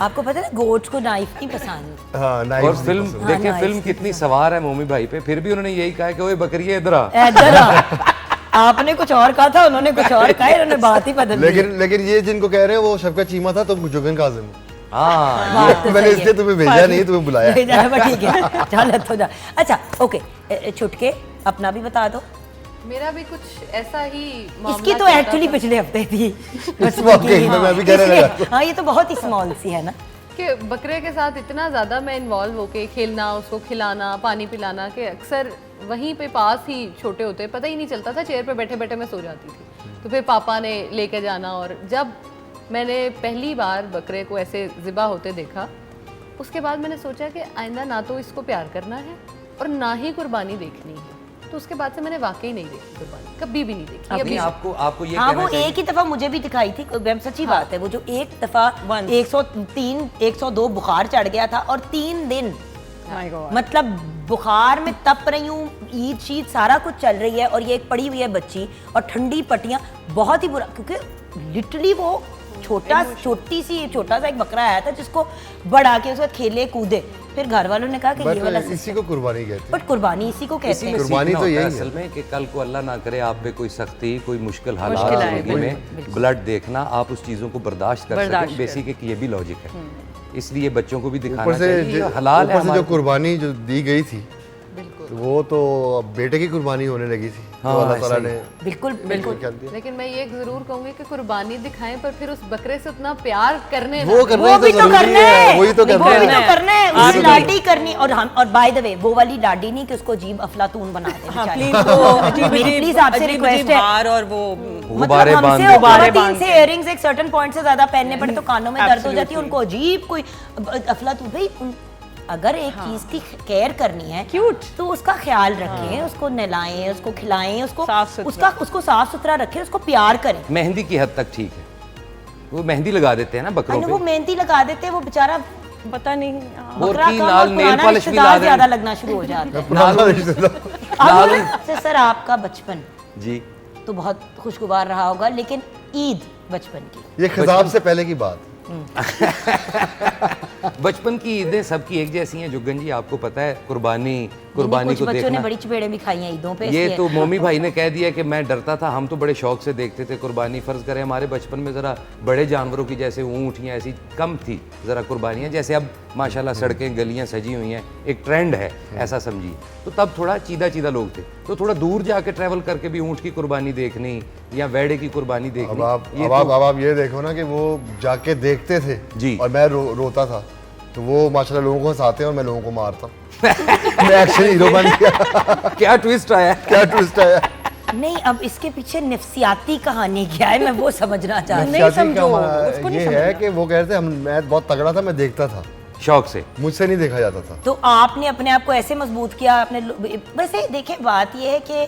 आपको पता है गोट को नाइफ नहीं पसंद। हाँ, और नाइस। फिल्म देखें, nice, फिल्म कितनी सवार है मोमी भाई पे, फिर भी उन्होंने यही कहा कि ओए बकरी इधर आ। इधर आ। आपने कुछ और कहा था, उन्होंने कुछ और कहा, इन्होंने बात ही बदल दी। लेकिन ये जिनको कह रहे हैं वो शफकत चीमा था, तो जुगन काजिम। हाँ बात तो मैंने सही है। इसलिए तुम्हें भेजा नहीं, तुम्हें बुलाया। भेजा है, पर ठीक है चल तो जा। अच्छा ओके, छुटके अपना भी बता दो। मेरा भी कुछ ऐसा ही मामला इसकी तो चलता एक्चुअली था पिछले हफ्ते थी वाकई में मैं भी कहने इसलिए- लगा। हाँ ये तो बहुत ही स्मॉल सी है ना। कि बकरे के साथ इतना ज़्यादा मैं इन्वॉल्व होके खेलना, उसको खिलाना, पानी पिलाना, कि अक्सर वहीं पे पास ही छोटे होते पता ही नहीं चलता था, चेयर पे बैठे बैठे मैं सो जाती थी। तो फिर पापा ने लेके जाना, और जब मैंने पहली बार बकरे को ऐसे ज़िबा होते देखा, उसके बाद मैंने सोचा कि आइंदा ना तो इसको प्यार करना है और ना ही कुर्बानी देखनी है। तो उसके बाद से मैंने वाकई नहीं देखी कुर्बानी, कभी भी नहीं देखी अभी अभी। आपको ये हाँ कहना वो चाहिए एक ही दफा मुझे भी दिखाई थी, मैम सच्ची बात है, वो जो एक दफा 103 102 बुखार चढ़ गया था और 3 दिन माय गॉड मतलब बुखार में तप रही हूँ, ईद शीद सारा कुछ चल रही है, और ये एक पड़ी हुई है बच्ची और ठंडी पट्टियाँ, बहुत ही बुरा, क्योंकि लिटरली वो छोटा सा एक बकरा आया था जिसको बढ़ा के उसका खेले कूदे, फिर घर वालों ने कहा कि ये वाला बट इसी को कुर्बानी कहते हैं। बट कुर्बानी इसी को कहते इसी हैं। में कुर्बानी सीखना तो होता है यही है। असल में कि कल को अल्लाह ना करे आप पे कोई सख्ती, कोई मुश्किल हालात मुश्किल आए, जिंदगी में, ब्लड देखना, आप उस चीज़ों को बर्दाश्त कर बर्दाश्त सकें, कर। बेसिक एक ये भी लॉजिक है। इसलिए बच्चों को भी दिखाना ऊपर से चाहिए ये हलाल है ऊपर से जो हमारे। कुर्बानी जो दी गई थी वो तो अब बेटे की कुर्बानी होने लगी थी, तो हाँ, अल्लाह ताला ऐसे ने बिल्कुल बिल्कुल क्या दिया। लेकिन मैं ये जरूर कहूंगी कि कुर्बानी दिखाएं, पर फिर उस बकरे से उतना प्यार करने ना वो दें। करना वो ही भी तो तो जरूरी करना है, है, वही तो वो करना भी है। तो करना है, आप उसकी भी। लाडी करनी, और बाय द वे वो वाली लाडी नहीं कि उसको अजीब अफलातून बना दे हाँ बेचारे। प्लीज वो अजीब मेरी अजीब प्लीज आपसे अजीब रिक्वेस्ट अजीब है, हार और वो गुब्बारे मतलब बांध हमसे दो। गुब्बारे औरतें बांध से के। इयरिंग्स एक सर्टेन पॉइंट से ज्यादा पहनने पड़े तो कानों में दर्द हो जाती है, Absolutely. उनको अजीब कोई अफलातून। भाई अगर एक चीज की केयर करनी है Cute. तो उसका ख्याल रखें, उसको नहलाएं, उसको खिलाएं, उसको साफ सुथरा। उसको साफ सुथरा रखें, उसको प्यार करें। मेहंदी की हद तक ठीक है, वो मेहंदी लगा देते हैं ना बकरों अरे वो पे, मेहंदी लगा देते हैं, वो बेचारा पता नहीं और बकरा की कम लाल और नेल पुराना पॉलिश भी रिश्तेदार ला दें। ज्यादा लगना शुरू हो जाता है। पुराना रिश्तेदार। अब सर आपका बचपन जी तो बहुत खुशगवार रहा होगा, लेकिन ईद बचपन की ये खिताब से पहले की बात। बचपन की ईदें सबकी एक जैसी हैं जुग्गन जी, आपको पता है कुर्बानी कुर्बानी कुछ को बच्चों ने देखना। बड़ी चपेड़े भी खाई हैं ईदों पे, ये इसलिए। तो मोमी भाई ने कह दिया कि मैं डरता था, हम तो बड़े शौक से देखते थे कुर्बानी। फर्ज करें हमारे बचपन में ज़रा बड़े जानवरों की जैसे ऊँट या ऐसी कम थी ज़रा कुर्बानियाँ, जैसे अब माशाल्लाह सड़कें गलियाँ सजी हुई हैं, एक ट्रेंड है ऐसा समझिए। तो तब थोड़ा चीदा चीदा लोग थे, तो थोड़ा दूर जाके ट्रैवल करके भी ऊँट की कुर्बानी देखनी या वेड़े की कुर्बानी अब देखनी, आप ये अब तो- आप अब आप ये देखो ना कि वो जाके देखते थे जी। और मैं रोता था, तो वो माशाल्लाह लोगों को हंसाते हैं और मैं लोगों को मारता मैं एक्शन हीरो बन गया। क्या ट्विस्ट आया। क्या ट्विस्ट आया। नहीं, अब इसके पीछे नफ्सियाती कहानी क्या है, मैं वो समझना चाहती हूँ। नहीं शादी का समझो, हमारा उसको नहीं ये है कि वो कहते हैं मैं बहुत तगड़ा था, मैं देखता था, शौक से मुझसे नहीं देखा जाता था। तो आपने अपने आप को ऐसे मजबूत किया, आपने वैसे देखें बात यह है कि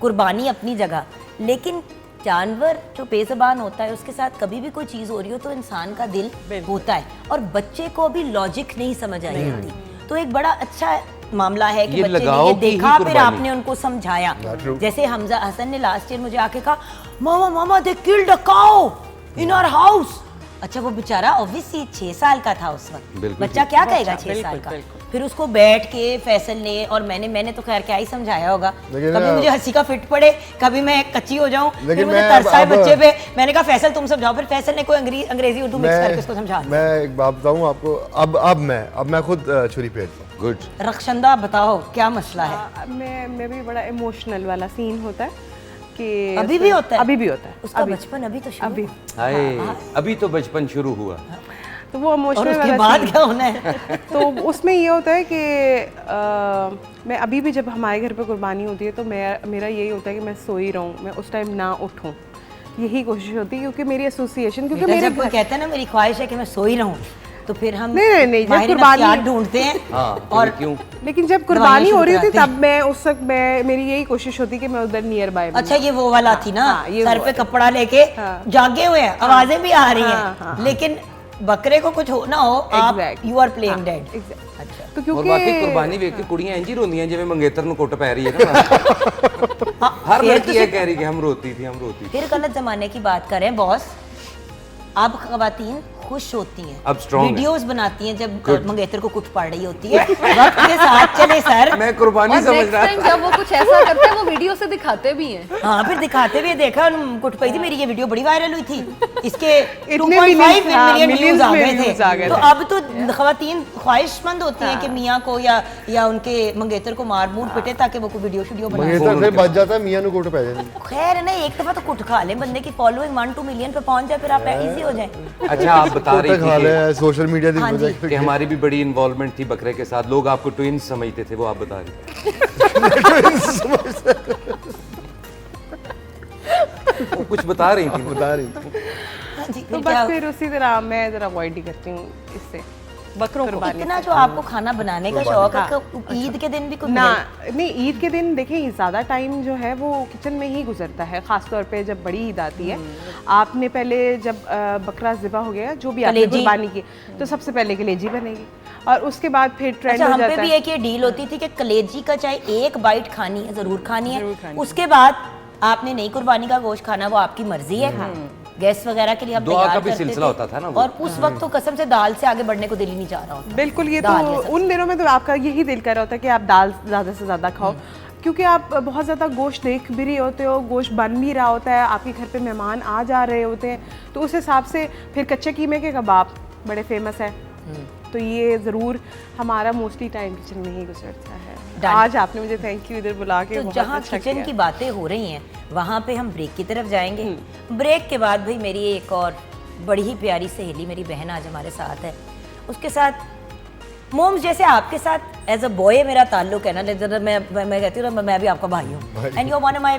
कुर्बानी अपनी जगह, लेकिन जानवर जो बेज़बान होता है उसके साथ कभी भी कोई चीज़ हो रही हो तो इंसान का दिल होता है, और बच्चे को अभी लॉजिक नहीं समझ आई होती, तो एक बड़ा अच्छा मामला है कि ये बच्चे ने लगाव ये की ही देखा, फिर कुर्बानी। आपने उनको समझाया। true. जैसे हमजा हसन ने लास्ट ईयर मुझे आके कहा, mama mama they killed a cow in our house. अच्छा वो बेचारा ऑब्वियसली 6 साल का था उस वक्त, बिल्कुल बच्चा ठीक। क्या कहेगा बच्चा, 6 साल बिल्कुल, का। बिल्कुल। फिर उसको बैठ के फैसल ने, और मैंने तो खैर क्या ही समझाया होगा, लेकिन कभी मुझे हंसी का फिट पड़े, कभी मैं कच्ची हो जाऊं, फिर लेकिन मुझे मैं तरस आए अब- बच्चे पे, मैंने कहा फैसल तुम समझाओ, फिर फैसल ने कोई अंग्रेजी उर्दू मिक्स करके उसको समझा दिया। मैं एक बात बताऊं आपको, अब मैं खुद छुरी फेरता हूं। गुड। रक्षंदा बताओ क्या मसला है। मैं भी बड़ा इमोशनल वाला सीन होता है कि अभी भी होता है? अभी भी होता है उसका बचपन अभी तो शुरू अभी हुआ। हाय अभी तो बचपन शुरू हुआ। तो वो और इमोशनल उसके वाला बाद scene- क्या होना है। तो उसमें ये होता है कि मैं अभी भी जब हमारे घर पे कुर्बानी होती है तो मेरा यही होता है कि मैं सोई रहूं, मैं उस टाइम ना उठूं, यही कोशिश होती है, क्योंकि मेरी एसोसिएशन, क्योंकि बेटा, मेरे जब कोई कहता है ना मेरी ख्वाहिश है कि मैं सोई रहूं, तो फिर हम नहीं, जब माहिर कुर्बानी- नफ्सियात ढूंढते हैं। हाँ और क्यों। लेकिन जब दवाइयाँ कुर्बानी हो शुरू रही होती कराते तब मैं उस वक्त मेरी यही कोशिश होती कि मैं उधर नियर बाय अच्छा ये वो वाला थी ना, हाँ, ये सर वो पे वाला। कपड़ा लेके हाँ। जागे हुए हैं, आवाजें भी आ रही हाँ, हैं, लेकिन बकरे को कुछ हो ना हो, आप Exact. You are playing dead. Exact. तो और क्योंकि बाकी कुर्बानी ਵੇਖ ਕੇ ਕੁੜੀਆਂ ਇੰਜ ਹੀ ਰੋਂਦੀਆਂ ਜਿਵੇਂ ਮੰਗੇਤਰ ਨੂੰ ਕੁੱਟ ਪੈ ਰਹੀ ਹੈ ਨਾ। हर फिर लड़की तो ये कह रही कि हम रोती थी। फिर गलत जमाने की बात करें बॉस, अब खवातीन खुश होती हैं, अब strong है। वीडियोस बनाती हैं जब मंगेतर को कुछ पड़ रही होती है। वक्त के साथ चले सर। मैं कुर्बानी और समझ नेक्स्ट रहा टाइम जब वो कुछ ऐसा करते हैं वो वीडियो से दिखाते भी हैं। हाँ फिर दिखाते भी है, देखा कुट पई थी मेरी ये वीडियो बड़ी वायरल हुई थी, इसके इतने 2.5 millions, हाँ, मिलियन व्यूज आ millions गए views आ थे। गए तो थे। अब तो खवातीन ख्वाहिशमंद होती हैं कि मियाँ को या उनके मंगेतर को मार मूर पिटे ताकि वो कोई वीडियो शीडियो बनाए। मंगेतर फिर बच जाता है, मियां नु कोट पै जाती। खैर है ना, एक दफा तो कुट खा ले, बंदे की फॉलोइंग 1-2 मिलियन पे पहुंच जाए, फिर आप इजी हो जाए। अच्छा आप बता रही खा ले थी सोशल मीडिया की हाँ जी। वजह कि हमारी भी बड़ी इन्वॉल्वमेंट थी बकरे के साथ, लोग आपको ट्विंस समझते थे, वो आप बता रही वो कुछ बता रही थी। बता रही थी। हाँ जी, तो फिर क्या बस फिर उसी तरह मैं ज़रा अवॉइड ही करती हूँ इससे। बकरों को इतना जो आपको खाना बनाने का शौक है, तो ईद के दिन भी कुछ ना नहीं, ईद के दिन देखिए ज़्यादा टाइम जो है वो किचन में ही गुजरता है, ख़ास तौर पे जब बड़ी ईद आती है। आपने पहले जब बकरा ज़िबा हो गया, जो भी आपने कलेजी। कुर्बानी की, तो सबसे पहले कलेजी बनेगी और उसके बाद फिर ट्रेंड अच्छा, हो हम पे जाता भी है। एक ये डील होती थी कि कलेजी का चाहे एक बाइट खानी है, जरूर खानी है। उसके बाद आपने नहीं कुर्बानी का गोश्त खाना, वो आपकी मर्जी है। गैस वगैरह के लिए हम दुआ तैयार का भी करते सिलसिला थे। होता था ना वो। और उस वक्त तो कसम से दाल से आगे बढ़ने को दिल ही नहीं चाह रहा होता। बिल्कुल, ये तो दाल ये सब। उन दिनों में तो आपका यही दिल कर रहा होता है कि आप दाल ज़्यादा से ज़्यादा खाओ, क्योंकि आप बहुत ज़्यादा गोश्त देख भी रहे होते हो, गोश्त बन भी रहा होता है, आपके घर पे मेहमान आ जा रहे होते हैं, तो उस हिसाब से फिर कच्चे कीमे के कबाब बड़े फेमस है। तो ये ज़रूर हमारा मोस्टली टाइम किचन में ही गुजरता है। Done. आज आपने मुझे थैंक यू इधर बुला के तो बहुत जहाँ अच्छा किचन किया। की बातें हो रही हैं, वहाँ पे हम ब्रेक की तरफ जाएंगे। ब्रेक के बाद भाई मेरी एक और बड़ी ही प्यारी सहेली, मेरी बहन आज हमारे साथ है। उसके साथ मोम्स जैसे आपके साथ एज अ बॉय मेरा ताल्लुक है ना, जब मैं कहती हूँ ना मैं भी आपका भाई हूँ, and you are one of my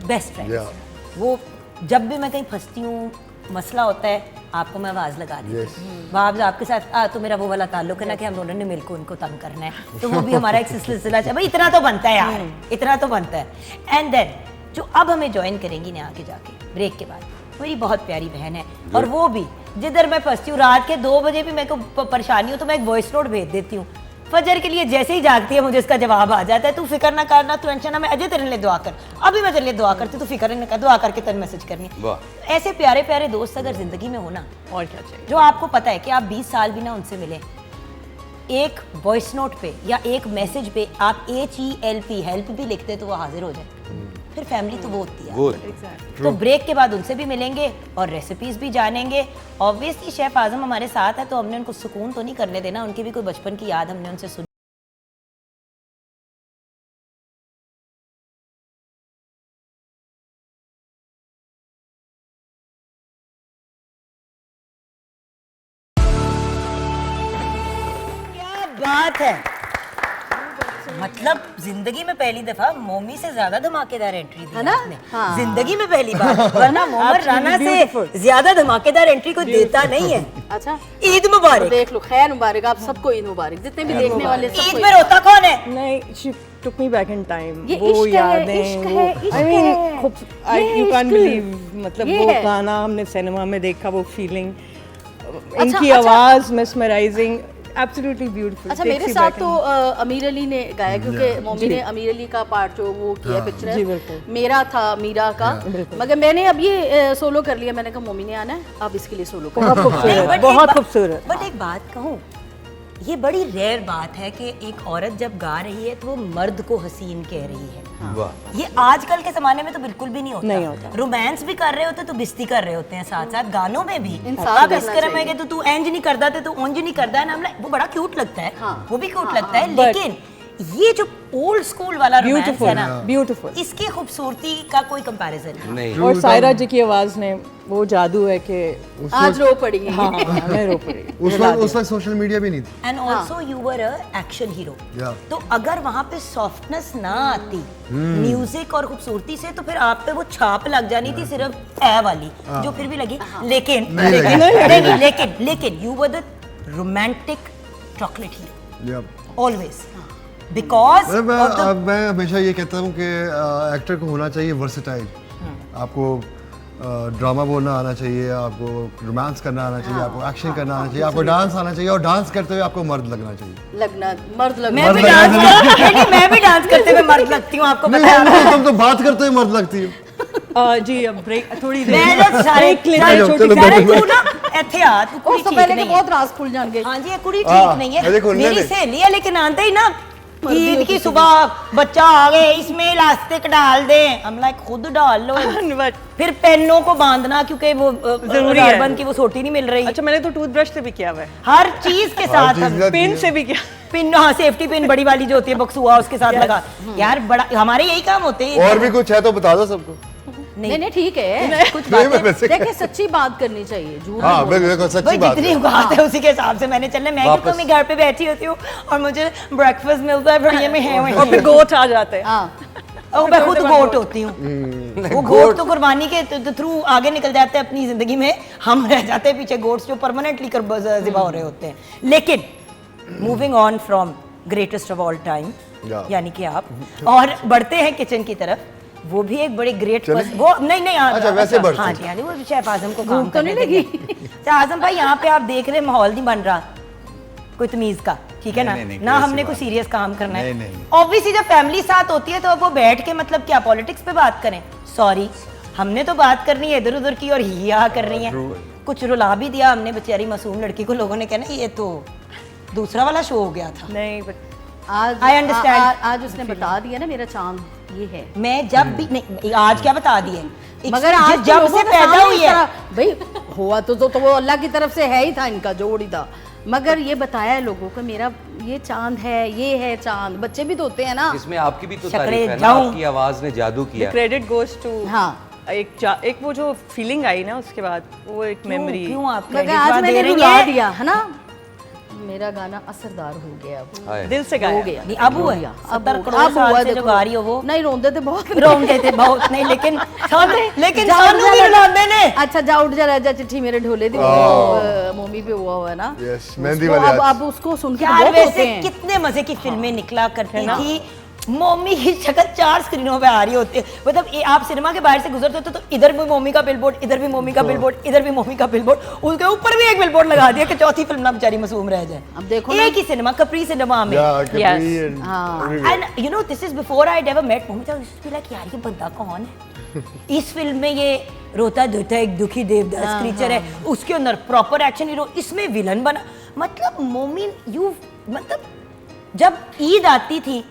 best friends. वो जब भी मैं कहीं फंसती हूँ, मसला होता है, आपको मैं आवाज़ लगा दी। बाब आपके साथ तो मेरा वो वाला ताल्लुक है ना कि हम दोनों ने मिलकर उनको तंग करना है, तो वो भी हमारा एक सिलसिला है। भाई इतना तो बनता है यार, इतना तो बनता है। एंड देन जो अब हमें ज्वाइन करेंगी ना आगे जाके ब्रेक के बाद, मेरी बहुत प्यारी बहन है, और वो भी जिधर मैं फंसती हूँ, रात के 2 बजे भी मेरे को परेशानी हो तो मैं एक वॉइस नोट भेज देती हूँ। फजर के लिए जैसे ही जागती है मुझे इसका जवाब आ जाता है, तू फिक्र ना करना, तू टेंशन ना, मैं अजय तेरे लिए दुआ कर, अभी मैं तेरे लिए दुआ करती, तू फिक्र ना कर, दुआ करके तेरे मैसेज करनी। वाह। ऐसे प्यारे प्यारे दोस्त अगर जिंदगी में हो ना, और क्या चाहिए। जो आपको पता है कि आप 20 साल भी ना उनसे मिले, एक वॉइस नोट पे या एक मैसेज पे आप हेल्प भी लिखते तो वो हाजिर हो जाए, फिर फैमिली तो वो होती है। वो तो ब्रेक के बाद उनसे भी मिलेंगे और रेसिपीज भी जानेंगे। ऑब्वियसली शेफ आजम हमारे साथ है, तो हमने उनको सुकून तो नहीं करने देना, उनकी भी कोई बचपन की याद हमने उनसे सुनी। क्या बात है, मतलब जिंदगी में पहली दफा मोमी से ज्यादा धमाकेदार एंट्री दी है ना आपने। जिंदगी में पहली बार, वरना मोहम्मद राना से ज्यादा धमाकेदार एंट्री कोई देता नहीं है। अच्छा, ईद मुबारक। देख लो, खैर मुबारक आप सबको, ईद मुबारक, जितने भी देखने वाले ईद सबको में रोता कौन है? नहीं, she took me back in time. ये वो इश्क है, यादें, इश्क वो है, इश्क I mean, है। ये you can't इश्क। believe, मतलब ये वो है। गाना हमने सिनेमा में देखा, वो फीलिंग, अच्छा, इनकी अच्छा। आवाज mesmerizing, absolutely beautiful. अच्छा, Takes मेरे you साथ back तो in- अमीर अली ने गाया, क्योंकि मम्मी ने अमीर अली का पार्ट जो वो किया जी, पिक्चर, बिल्कुल। मेरा था मीरा का, मगर मैंने अब ये सोलो कर लिया। मैंने कहा मम्मी ने आना है, अब इसके लिए सोलो कर। बहुत खूबसूरत, बहुत खूबसूरत। बट एक बात कहूँ, ये बड़ी रेयर बात है कि एक औरत जब गा रही है तो वो मर्द को हसीन कह रही है। वाह। ये आजकल के जमाने में तो बिल्कुल भी नहीं होता। नहीं होता। रोमांस भी कर रहे होते तो बिस्ती कर रहे होते हैं साथ साथ, गानों में भी। इंसाफ अब करना इस क्रम है चाहिए। कि तू एंज नहीं करता थे, तू उंज नहीं करता है ना, वो बड़ा क्यूट लगता है। हाँ। वो भी क्यूट लगता है, लेकिन ये जो ओल्ड स्कूल वाला रोमांस है Beautiful, ना, beautiful. इसकी खूबसूरती का कोई कंपैरिजन नहीं। नहीं और सायरा जी की आवाज ने वो जादू है कि आज रो पड़ी। हाँ, मैं रो पड़ी। उस वक्त सोशल मीडिया भी नहीं थी। And also you were a action hero, Yeah. तो अगर वहाँ पे सॉफ्टनेस ना आती म्यूजिक और खूबसूरती से, तो फिर आप पे वो छाप लग जानी थी सिर्फ ए वाली, जो फिर भी लगी। लेकिन लेकिन you were the romantic chocolate hero always, because मैं हमेशा ये कहता हूँ कि एक्टर को होना चाहिए वर्सेटाइल। आपको ड्रामा बोलना आना चाहिए, आपको रोमांस करना आना चाहिए, आपको एक्शन करना आना चाहिए, आपको डांस आना चाहिए, और डांस करते हुए आपको मर्द लगना चाहिए। लगना, मर्द लगना। मैं भी डांस मैं भी डांस करते हुए मर्द लगती हूँ, आपको पता है। तुम तो बात करते हुए मर्द लगती हो। जी, अब ब्रेक थोड़ी देर मैं जब सारे break लेते सारे हैं, चलो, छोटी चलो, सारे बैठो, तू ना ਇੱਥੇ ਆ ਤੂੰ ਕੁੜੀ ਉਸ ਤੋਂ ਠੀਕ ਪਹਿਲੇ ਕਿ ਨਹੀਂ ਬਹੁਤ ਹੈ ਰਾਜ਼ खुल जाएंगे। हाँ जी ये कुड़ी हाँ, ठीक नहीं ये है देखो, मेरी नहीं। सहेली है लेकिन आते ही ना ईद की सुबह बच्चा आ गए इसमें इलास्टिक डाल दे हम लाइक खुद डाल लो But फिर पेनों को बांधना क्योंकि वो जरूरी है। कार्बन की वो सोटी नहीं मिल रही अच्छा मैंने तो टूथब्रश से भी किया हुआ है, हर चीज के साथ हम पेन से भी किया। पिन हाँ सेफ्टी पिन बड़ी वाली जो होती है बक्सुआ उसके साथ लगा यार बड़ा हमारे यही काम होते हैं और भी कुछ है तो बता दो सबको। नहीं नहीं ठीक है, कुछ नहीं, मैं बातें वैसे देखिए सच्ची बात करनी चाहिए, झूठ हाँ नहीं बोलना। बिल्कुल सच्ची भाई बात जितनी है। औकात है उसी के हिसाब से मैंने चलना मैं क्योंकि मैं घर पे बैठी होती हूँ और मुझे ब्रेकफास्ट मिलता है बढ़िया में है और फिर गोट आ जाते हैं। हाँ और मैं खुद गोट होती हूँ वो गोट तो कुर्बानी के थ्रू आगे निकल जाते हैं अपनी जिंदगी में हम रह जाते हैं पीछे गोट्स जो परमानेंटली ज़िबा हो रहे होते हैं लेकिन moving on from greatest of all time यानी कि आप और बढ़ते हैं किचन की तरफ वो भी एक बड़ी ग्रेट वो नहीं अच्छा, वैसे बढ़ते हाँ हैं। जी हाँ जी वो शेफ आजम को काम तो करने नहीं लगी? देंगे। तो आजम भाई यहाँ पे आप देख रहे हैं माहौल नहीं बन रहा कोई तमीज का ठीक है ना नहीं, ना कोई हमने ऐसी कोई बात सीरियस काम करना है नहीं। ऑब्वियसली जब फैमिली साथ होती है तो अब वो बैठ के मतलब क्या पॉलिटिक्स पे बात करें सॉरी हमने तो बात करनी है इधर उधर की और ही यहाँ कर रही है कुछ रुला भी दिया हमने बेचारी मासूम लड़की को लोगों ने कहना ये तो दूसरा वाला शो हो गया था नहीं बट आज I understand. आज उसने बता दिया ना मेरा चांद ये है, मैं जब भी नहीं आज क्या बता दिए मगर आज जब लोगों से के पैदा सामने हुई इस है तरह- भाई हुआ तो वो अल्लाह की तरफ से है ही था, इनका जोड़ ही था, मगर ये बताया है लोगों को मेरा ये चांद है, ये है चांद, बच्चे भी तो होते हैं ना। इसमें आपकी भी तो शक्लें तारीफ है ना, जाऊं। आपकी आवाज ने जादू किया। क्रेडिट गोज टू हाँ एक वो जो फीलिंग आई ना उसके बाद वो एक मेमोरी। क्यों आप मगर credit आज बात दे मैंने रही रुला हैं? दिया है ना, मेरा गाना असरदार हो गया अब, हाय। दिल से हो गाया। गया नहीं, अब हुआ है। 70 करोड़ अब साल हुआ, से जो देखो। गा रही हो वो। नहीं रोंदे थे बहुत, रोंदे थे बहुत नहीं लेकिन लेकिन जा सानू उठ भी जा रुलांदे ने अच्छा जा उठ जा रह जा चिट्ठी मेरे ढोले दी मोमी पे हुआ हुआ है ना। Yes, मेहंदी उसको वाले अब उसको सुन के तो यार बहुत होते वैसे हैं। कितने मजे की फिल्में निकला करती थी मम्मी की शक्ल 4 स्क्रीनों पे आ रही होती है मतलब आप सिनेमा के बाहर से गुजरते होते तो इधर भी मम्मी का बिलबोर्ड इधर भी मम्मी का बिलबोर्ड इधर भी मम्मी का बिलबोर्ड उसके ऊपर भी एक बिलबोर्ड लगा दिया कि चौथी फिल्म ना बेचारी मासूम रह जाए अब देखो ना। एक ही सिनेमा कपरी सिनेमा में and you know this is before I ever met mummy तो लाइक यार ये बंदा कौन है इस फिल्म में ये रोता धोता एक दुखी देवदास क्रीचर है उसके अंदर प्रॉपर एक्शन हीरो इसमें विलन बना मतलब मोमिन यू मतलब जब ईद आती थी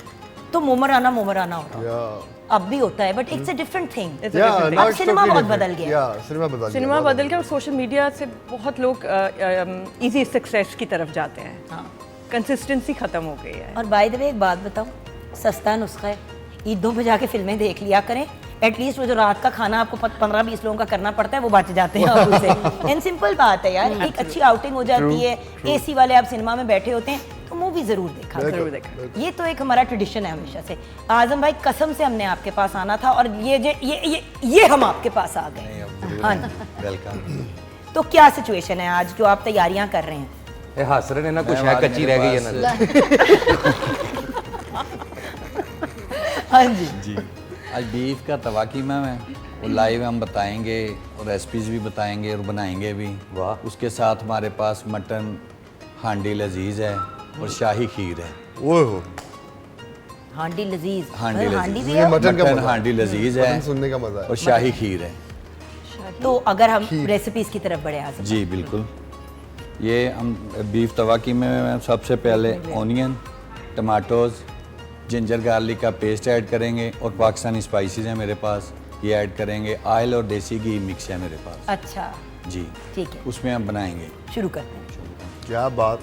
तो मोमराना मोमराना होता था। अब भी होता है but it's a different thing अब सिनेमा बहुत बदल गया सिनेमा बदल गया और सोशल मीडिया से बहुत लोग इजी सक्सेस की तरफ जाते हैं, कंसिस्टेंसी खत्म हो गई है। और बाय द वे एक बात बताऊं सस्ता नुस्खा है ईदों पे जाके फिल्में देख लिया करें एटलीस्ट वो जो रात का खाना आपको 15-20 लोगों का करना पड़ता है वो बच जाते हैं आप उसे एंड सिंपल बात है यार एक अच्छी आउटिंग हो जाती है एसी वाले आप सिनेमा में बैठे होते हैं तो मूवी जरूर देखा जरूर देखा। ये तो एक हमारा ट्रेडिशन है हमेशा से आजम भाई कसम से हमने आपके पास आना था और ये हम आपके पास आ गए हाँ जी वेलकम। तो क्या सिचुएशन है आज जो आप तैयारियां कर रहे हैं ए हंस रहे हैं ना, कुछ है कच्ची रह गई है ना। हाँ जी जी आज बीफ का तवा कीमा है वो लाइव हम बताएंगे और रेसिपीज भी बताएंगे और बनाएंगे भी। वाह। उसके साथ हमारे पास मटन हांडी लजीज है और शाही खीर है। ओए हो हांडी लजीज हांडी हांडी लजीज भी है मटन का मटन मजा हांडी लजीज है सुनने का मजा है। और शाही खीर है। तो अगर हम रेसिपीज की तरफ बढ़े आजम जी बिल्कुल। ये हम बीफ तवा कीमे में सबसे पहले ऑनियन टमाटोज जिंजर गार्लिक का पेस्ट ऐड करेंगे और पाकिस्तानी स्पाइसेस हैं मेरे पास ये ऐड करेंगे ऑयल और देसी घी मिक्स है मेरे पास अच्छा जी ठीक है उसमें हम बनाएंगे। शुरू करते हैं क्या बात।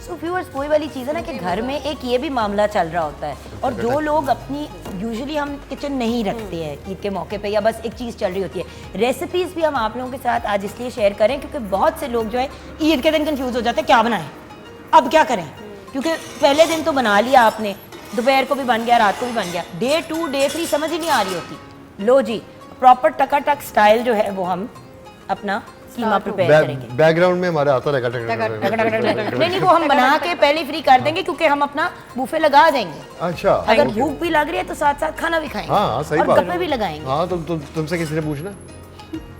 सो व्यूअर्स वही वाली चीज़ है ना कि घर में एक ये भी मामला चल रहा होता है और जो लोग अपनी यूजुअली हम किचन नहीं रखते हैं ईद के मौके पे या बस एक चीज़ चल रही होती है रेसिपीज़ भी हम आप लोगों के साथ आज इसलिए शेयर करें क्योंकि बहुत से लोग जो है ईद के दिन कंफ्यूज हो जाते हैं क्या बनाएं अब क्या करें क्योंकि पहले दिन तो बना लिया आपने दोपहर को भी बन गया रात को भी बन गया डे 2 डे 3 समझ ही नहीं आ रही होती लो जी प्रॉपर टकाटक स्टाइल जो है वो हम अपना कीमा प्रिपेयर करेंगे बैकग्राउंड में हमारे आता रहेगा नहीं वो हम बना के पहले फ्री कर देंगे क्योंकि हम अपना बुफे लगा देंगे अच्छा अगर भूख भी लग रही है तो साथ साथ खाना भी खाएंगे हाँ सही और बात गप्पे भी लगाएंगे हाँ तुमसे किसी ने पूछना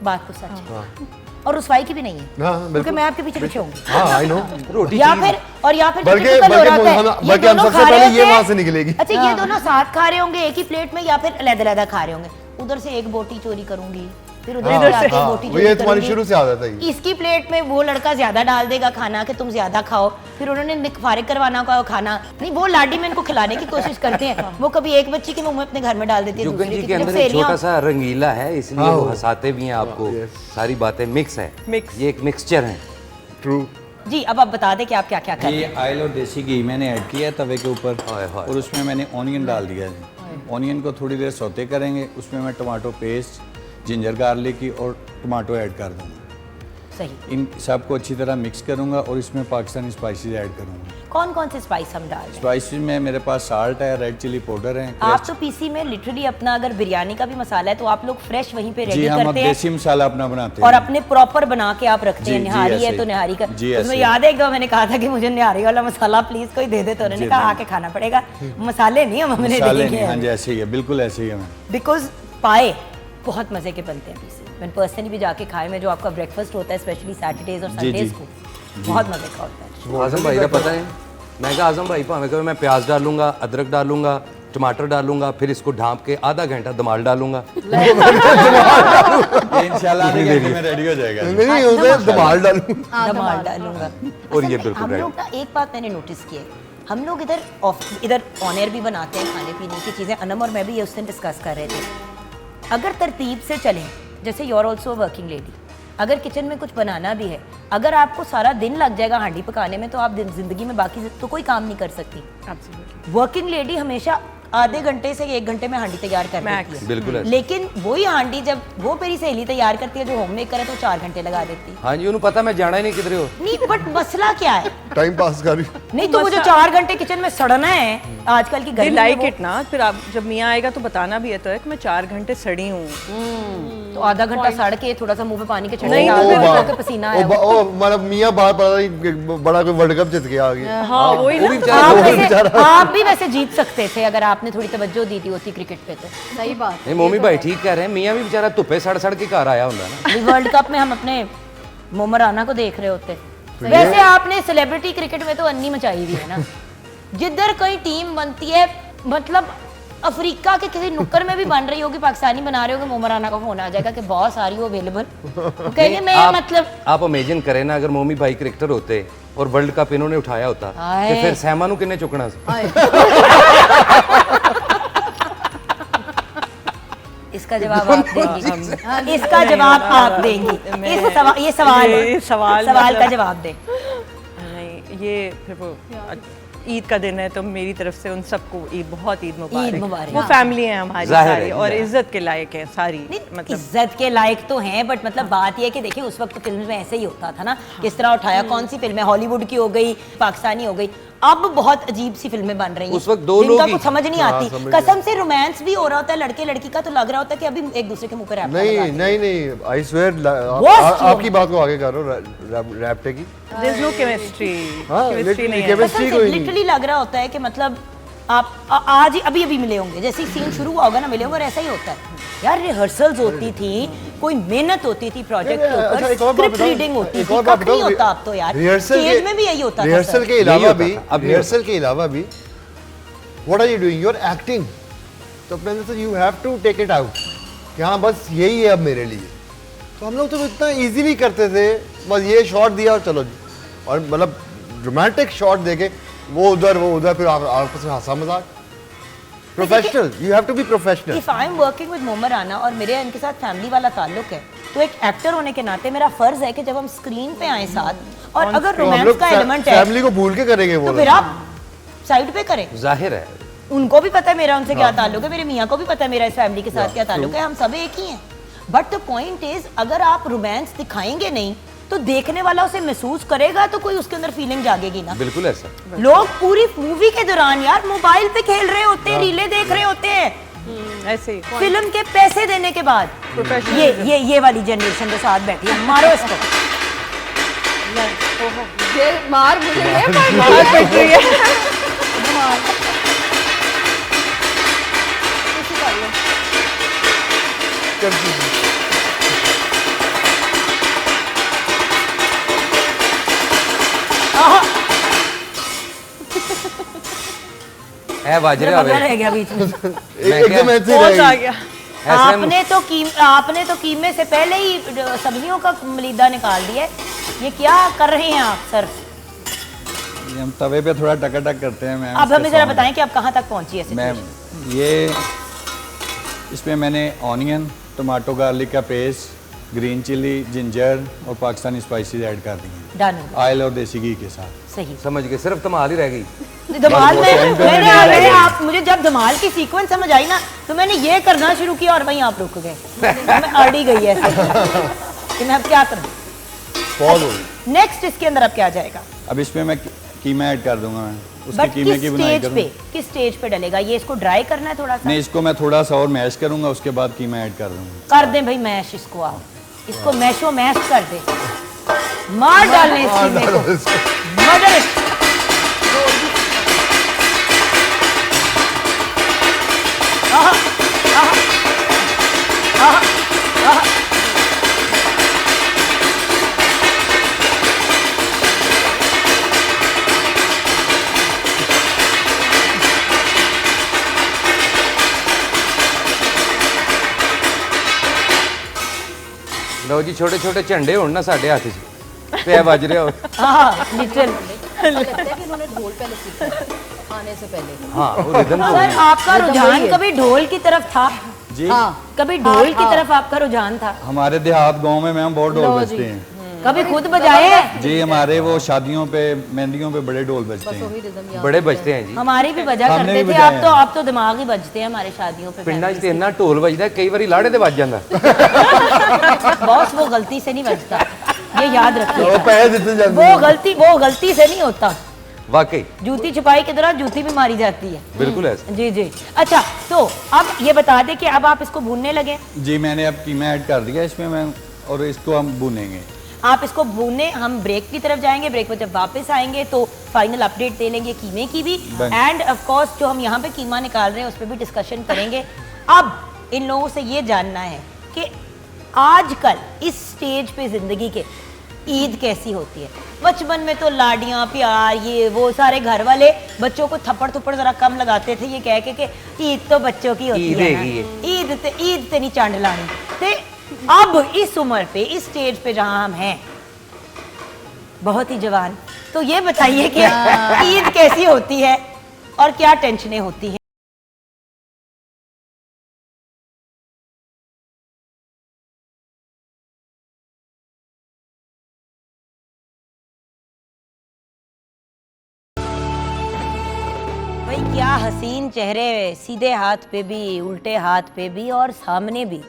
बात तो सच है और रुसवाई की भी नहीं है हाँ क्योंकि बिल्कुल मैं आपके पीछे पीछे होंगी हाँ आई नो या फिर जो बल्कि typical हो रहा बल्कि है, हम ये बल्कि हम दोनों सबसे खा रहे पहले ये होते हैं। वहाँ से निकलेगी अच्छा ये दोनों साथ खा रहे होंगे एक ही प्लेट में या फिर अलग-अलग खा रहे होंगे उधर से एक बोटी चोरी करूंगी फिर उधर जाके हाँ, बोटी वो ये चोरी तुम्हारी करूंगी। शुरू से आदत है ये। इसकी प्लेट में वो लड़का ज्यादा डाल देगा खाना कि तुम ज्यादा खाओ, फिर उन्होंने फारिग करवाना का खाना नहीं, वो लाडी में इनको खिलाने की कोशिश करते हैं, वो कभी एक बच्ची के मुंह में अपने घर में डाल देती है, जुगन दूसरी जी की के जब अंदर एक सहेलियां छोटा सा रंगीला है, इसलिए हाँ, वो वो। हंसाते भी हैं आपको। सारी बातें मिक्स है, Mix। ये एक मिक्सचर है। ट्रू। जी अब आप बता दें कि आप क्या क्या कर रहे हैं। ये ऑयल और देसी घी मैंने ऐड किया है तवे के ऊपर, हाय हाय। और उसमें मैंने ऑनियन डाल दिया है। ऑनियन को थोड़ी देर सौते करेंगे, उसमें मैं टमाटो पेस्ट, जिंजर गार्लिक की और टमाटो ऐड कर दूँगा। सही। इन सबको अच्छी तरह मिक्स करूँगा और इसमें पाकिस्तानी स्पाइसेस ऐड करूँगा। कौन कौन से स्पाइस हम डाल रहे हैं? स्पाइसेस में मेरे पास साल्ट है, रेड चिली पाउडर है, आप तो पीसी में लिटरली अपना अगर बिरयानी का भी मसाला है तो आप लोग फ्रेश वहीं पे जी रेडी हम अब करते हैं देसी मसाला अपना बनाते और हैं। अपने प्रॉपर बना के आप रखते हैं। जी, जी, निहारी है ऐसे तो ही। निहारी का जी, उसमें ऐसे याद है एक दो मैंने कहा था कि मुझे निहारी वाला मसाला प्लीज कोई दे दे, तो उन्होंने जी, कहा जी। आके खाना पड़ेगा। मसाले नहीं हम हमने मसाले देखे नहीं, हाँ हैं जी ऐसे ही है, बिल्कुल ऐसे ही है मैम। बिकॉज पाए बहुत मजे के बनते हैं पीसी। मैंने पर्सनली भी जाके खाए में, जो आपका ब्रेकफास्ट होता है स्पेशली सैटरडेज और जी, संडेज जी। को, बहुत मजे का होता है। आजम भाई का पता है, मैं कहा आजम भाई भावे कभी मैं प्याज डालूंगा, अदरक डालूंगा, टमाटर डालूंगा, फिर इसको ढाँप के आधा घंटा दमाल डालूंगा। ये इंशाल्लाह आधे घंटे में रेडी हो जाएगा। नहीं होता है दमाल डालूं। दमाल डालूंगा। और ये असल में बिल्कुल हम right। लोग ना एक बात मैंने नोटिस की है, हम लोग इधर ऑन एयर भी बनाते हैं खाने पीने की चीज़ें। अनम और मैं भी ये उस दिन डिस्कस कर रहे थे, अगर तरतीब से चलें, जैसे you are also working lady, अगर किचन में कुछ बनाना भी है, अगर आपको सारा दिन लग जाएगा हांडी पकाने में तो आप जिंदगी में बाकी तो कोई काम नहीं कर सकती। वर्किंग लेडी हमेशा आधे घंटे से 1 घंटे में हांडी तैयार कर देती है, बिल्कुल ऐसे। लेकिन वही हांडी जब वो मेरी सहेली तैयार करती है जो होम मेकर है तो 4 घंटे लगा देती है। हाँ जी, उन्हें पता मैं जाना ही नहीं किधर हो। नहीं बट मसला क्या है? टाइम पास कर रही। नहीं तो मुझे 4 घंटे किचन में सड़ना है आजकल की दे गर्मी लाइक में इट ना, फिर आप जब मियाँ आएगा तो बताना भी है तो है कि मैं 4 घंटे सड़ी हूँ। तो आधा घंटा सड़ के थोड़ा सा मुंह पे पानी के छींटे नहीं, डाल तो के फिर- मुंह के पसीना आया। मतलब मियाँ बाहर पता नहीं बड़ा कोई वर्ल्ड कप जीत के आ गया। हाँ वही वो भी ना। आप भी वैसे जीत सकते थे अगर आपने थोड़ी तवज्जो दी थी होती क्रिकेट पे तो। सही बात नहीं मोमी भाई ठीक कह रहे हैं, मियाँ भी बेचारा धुप्पे सड़ सड़ के घर आया होता ना। वर्ल्ड कप में हम अपने मोमर राना को देख रहे होते। वैसे आपने सेलिब्रिटी क्रिकेट में तो अन्नी मचाई हुई है ना, जिधर कोई टीम बनती है, मतलब अफ्रीका के किसी नुक्कड़ में भी बन रही होगी, पाकिस्तानी बना रहे होगे, मोमर राना का फोन आ जाएगा कि बहुत सारी हो अवेलेबल, कहेंगे मैं मतलब आप इमेजिन करें ना, अगर मोमी भाई क्रिकेटर होते और वर्ल्ड कप इन्होंने उठाया होता हाय। तो फिर सहमा नू किन्ने चुकना सी? इसका जवाब आप देंगी, इसका जवाब आप देंगी। ये सवाल का जवाब दें। नहीं ये फिर वो ईद का दिन है तो मेरी तरफ से उन सबको बहुत ईद मुबारक। ईद मुबारक। वो फैमिली है हमारी जाहिर है, सारी और जाहिर। इज्जत के लायक है सारी। नहीं, मतलब इज्जत के लायक तो हैं बट मतलब बात ये है कि देखिए उस वक्त तो फिल्म में ऐसे ही होता था ना, किस तरह उठाया, कौन सी फिल्में हॉलीवुड की हो गई, पाकिस्तानी हो गई, अब बहुत अजीब सी फिल्में बन रही हैं उस वक्त दो जिनका लोग ही- कुछ समझ नहीं आती। कसम से रोमांस भी हो रहा होता है लड़के लड़की का, तो लग रहा होता है कि अभी एक दूसरे के मुंह पे रैप नहीं नहीं नहीं, आई स्वेयर Worst आपकी बात को आगे करो रैप्टे की। देयर इज नो केमिस्ट्री, हाँ, केमिस्ट्री नहीं है। chemistry कोई नहीं। लिटरली लग रहा होता है कि मतलब आप आज ही अभी मिले होंगे, जैसे ही सीन शुरू हुआ होगा ना मिले होंगे, और ऐसा ही होता है यार। रिहर्सल्स होती थी, कोई मेहनत होती थी प्रोजेक्ट के ऊपर, अच्छा, एक और बात स्क्रिप्ट बताऊं? रीडिंग होती एक थी, और बात कख नहीं बताऊं? होता अब तो यार। रिहर्सल स्टेज में भी यही होता था रिहर्सल सर। के अलावा होता भी था, अब नहीं रिहर्सल के अलावा भी what are you doing, you are acting. तो अपने अंदर से you have to take it out कि हाँ बस यही है अब मेरे लिए। तो हम लोग तो इतना इजीली करते थे, बस ये शॉट दिया और चलो जी, और मतलब रोमांटिक शॉट देके वो उधर फिर आपस में हंसा मजाक। Professional, you have to be professional. If I am working with मोमर राना और मेरे इनके साथ फैमिली वाला ताल्लुक है, तो एक एक्टर होने के नाते मेरा फर्ज है कि जब हम स्क्रीन पे आए साथ और अगर तो हम रोमांस लोग का एलिमेंट है फैमिली को भूल के करेंगे वो तो लोग। फिर आप साइड पे करें। जाहिर है। उनको भी पता है मेरा उनसे क्या ताल्लुक है, मेरे मियाँ को भी पता है मेरा इस फैमिली के साथ क्या ताल्लुक है, हम सब एक ही हैं। बट द पॉइंट इज, अगर आप रोमांस दिखाएंगे नहीं तो देखने वाला उसे महसूस करेगा तो कोई उसके अंदर फीलिंग जागेगी ना। बिल्कुल ऐसा। लोग पूरी मूवी के दौरान यार मोबाइल पे खेल रहे होते हैं, रीलें देख रहे होते हैं ऐसे ही फिल्म के पैसे देने के बाद। ये वाली जनरेशन के साथ बैठी है, मारो इसको। ये मार मुझे ये पड़ मार पड़ रही है। है वाजरे पता हवे। रह गया बीच में। एकदम ऐसे ही बहुत आ रहेगी। गया। आपने तो कीमे से पहले ही सब्जियों का मलीदा निकाल दिया है। ये क्या कर रहे हैं आप सर? ये हम तवे पे थोड़ा टकाटक करते हैं मैम। अब हमें जरा बताएं कि आप कहाँ तक पहुंची है मैम situation? ये इसमें मैंने ऑनियन, टमाटो गार्लिक का पेस्ट, ग्रीन चिली, जिंजर और पाकिस्तानी स्पाइसेस ऐड कर दी हैं डन ऑयल और देसी घी के साथ। सही। समझ गए, सिर्फ धमाल ही रह गई। धमाल बस वो में time पे मैंने मैंने मैंने आप मुझे जब धमाल की सीक्वेंस समझ आई ना तो मैंने ये करना शुरू किया और वहीं आप रुक गए। मैं अड़ी गई ऐसे कि मैं अब क्या करूं। पॉज हो गई। नेक्स्ट इसके अंदर अब क्या जाएगा? अब इसमें मैं कीमा ऐड कर दूंगा मैं। उसके बट कीमे किस की बुनाई स्टेज करूंगा। पे, किस स्टेज पे डलेगा ये? इसको ड्राई करना है थोड़ा सा? नहीं, इसको मैं थोड़ा सा और मैश करूंगा, उसके बाद कीमा ऐड कर दूंगा। कर दें भाई मैश इसको, आप इसको मैशो मैश कर दे, मार डालने इस कीमे को, मदर। आहा, आहा, आहा, आहा। ਲਓ ਜੀ, ਛੋਟੇ ਛੋਟੇ ਝੰਡੇ ਹੋਣ ਨਾ ਸਾਡੇ ਹੱਥ 'ਚ ਤੇ ਇਹ ਵੱਜ ਰਿਹਾ ਹੋ। हाँ लिटिल। लगता है कि उन्होंने ढोल पहले सीखा है, आने से पहले। हाँ, वो रिदम तो सर आपका रुझान कभी ढोल की तरफ था? जी कभी ढोल की तरफ आपका रुझान था? हमारे देहात गांव में मैम बहुत ढोल बजते हैं। कभी खुद बजाए हैं? जी हमारे वो शादियों पे, मेहंदियों पे बड़े ढोल बजते हैं। बड़े बजते हैं जी। हमारी भी बजा हमने करते भी थे। बजाया आप तो दिमाग ही बजते हैं हमारे शादियों पे। ਪਿੰਡਾਂ 'ਚ ਤੇ ਇੰਨਾ ਢੋਲ ਵੱਜਦਾ ਕਈ ਵਾਰੀ ਲਾੜੇ ਤੇ ਵੱਜ ਜਾਂਦਾ। बॉस वो गलती से नहीं बजता, ये याद रखिए। वो पैसे देते जाते वो गलती से नहीं होता। वाकई जूती छुपाई के दौरान जूती भी मारी जाती है। बिल्कुल ऐसा। जी जी। अच्छा, तो अब ये बता दें कि अब आप इसको भूनने लगे। जी मैंने अब कीमा ऐड कर दिया इसमें मैम, और इसको हम भूनेंगे। आप इसको भूनने, हम ब्रेक की तरफ जाएंगे। ब्रेक पर जब वापस आएंगे तो फाइनल अपडेट दे लेंगे कीमे की भी, एंड ऑफ कोर्स जो हम यहाँ पे कीमा निकाल रहे हैं उस पर भी डिस्कशन करेंगे। अब इन लोगों से ये जानना है कि आजकल इस स्टेज पे ज़िंदगी के ईद कैसी होती है? बचपन में तो लाडियाँ प्यार ये वो सारे घर वाले बच्चों को थप्पड़ थप्पड़ जरा कम लगाते थे ये कह के ईद तो बच्चों की होती ईद है हैगी ना, ईद ते नहीं चांड लानी। ते अब इस उम्र पे, इस स्टेज पे जहाँ हम हैं, बहुत ही जवान, तो ये बताइए कि ईद कैसी होती है और क्या टेंशनें होती हैं? भाई क्या हसीन चेहरे, सीधे हाथ पे भी, उल्टे हाथ पे भी और सामने भी।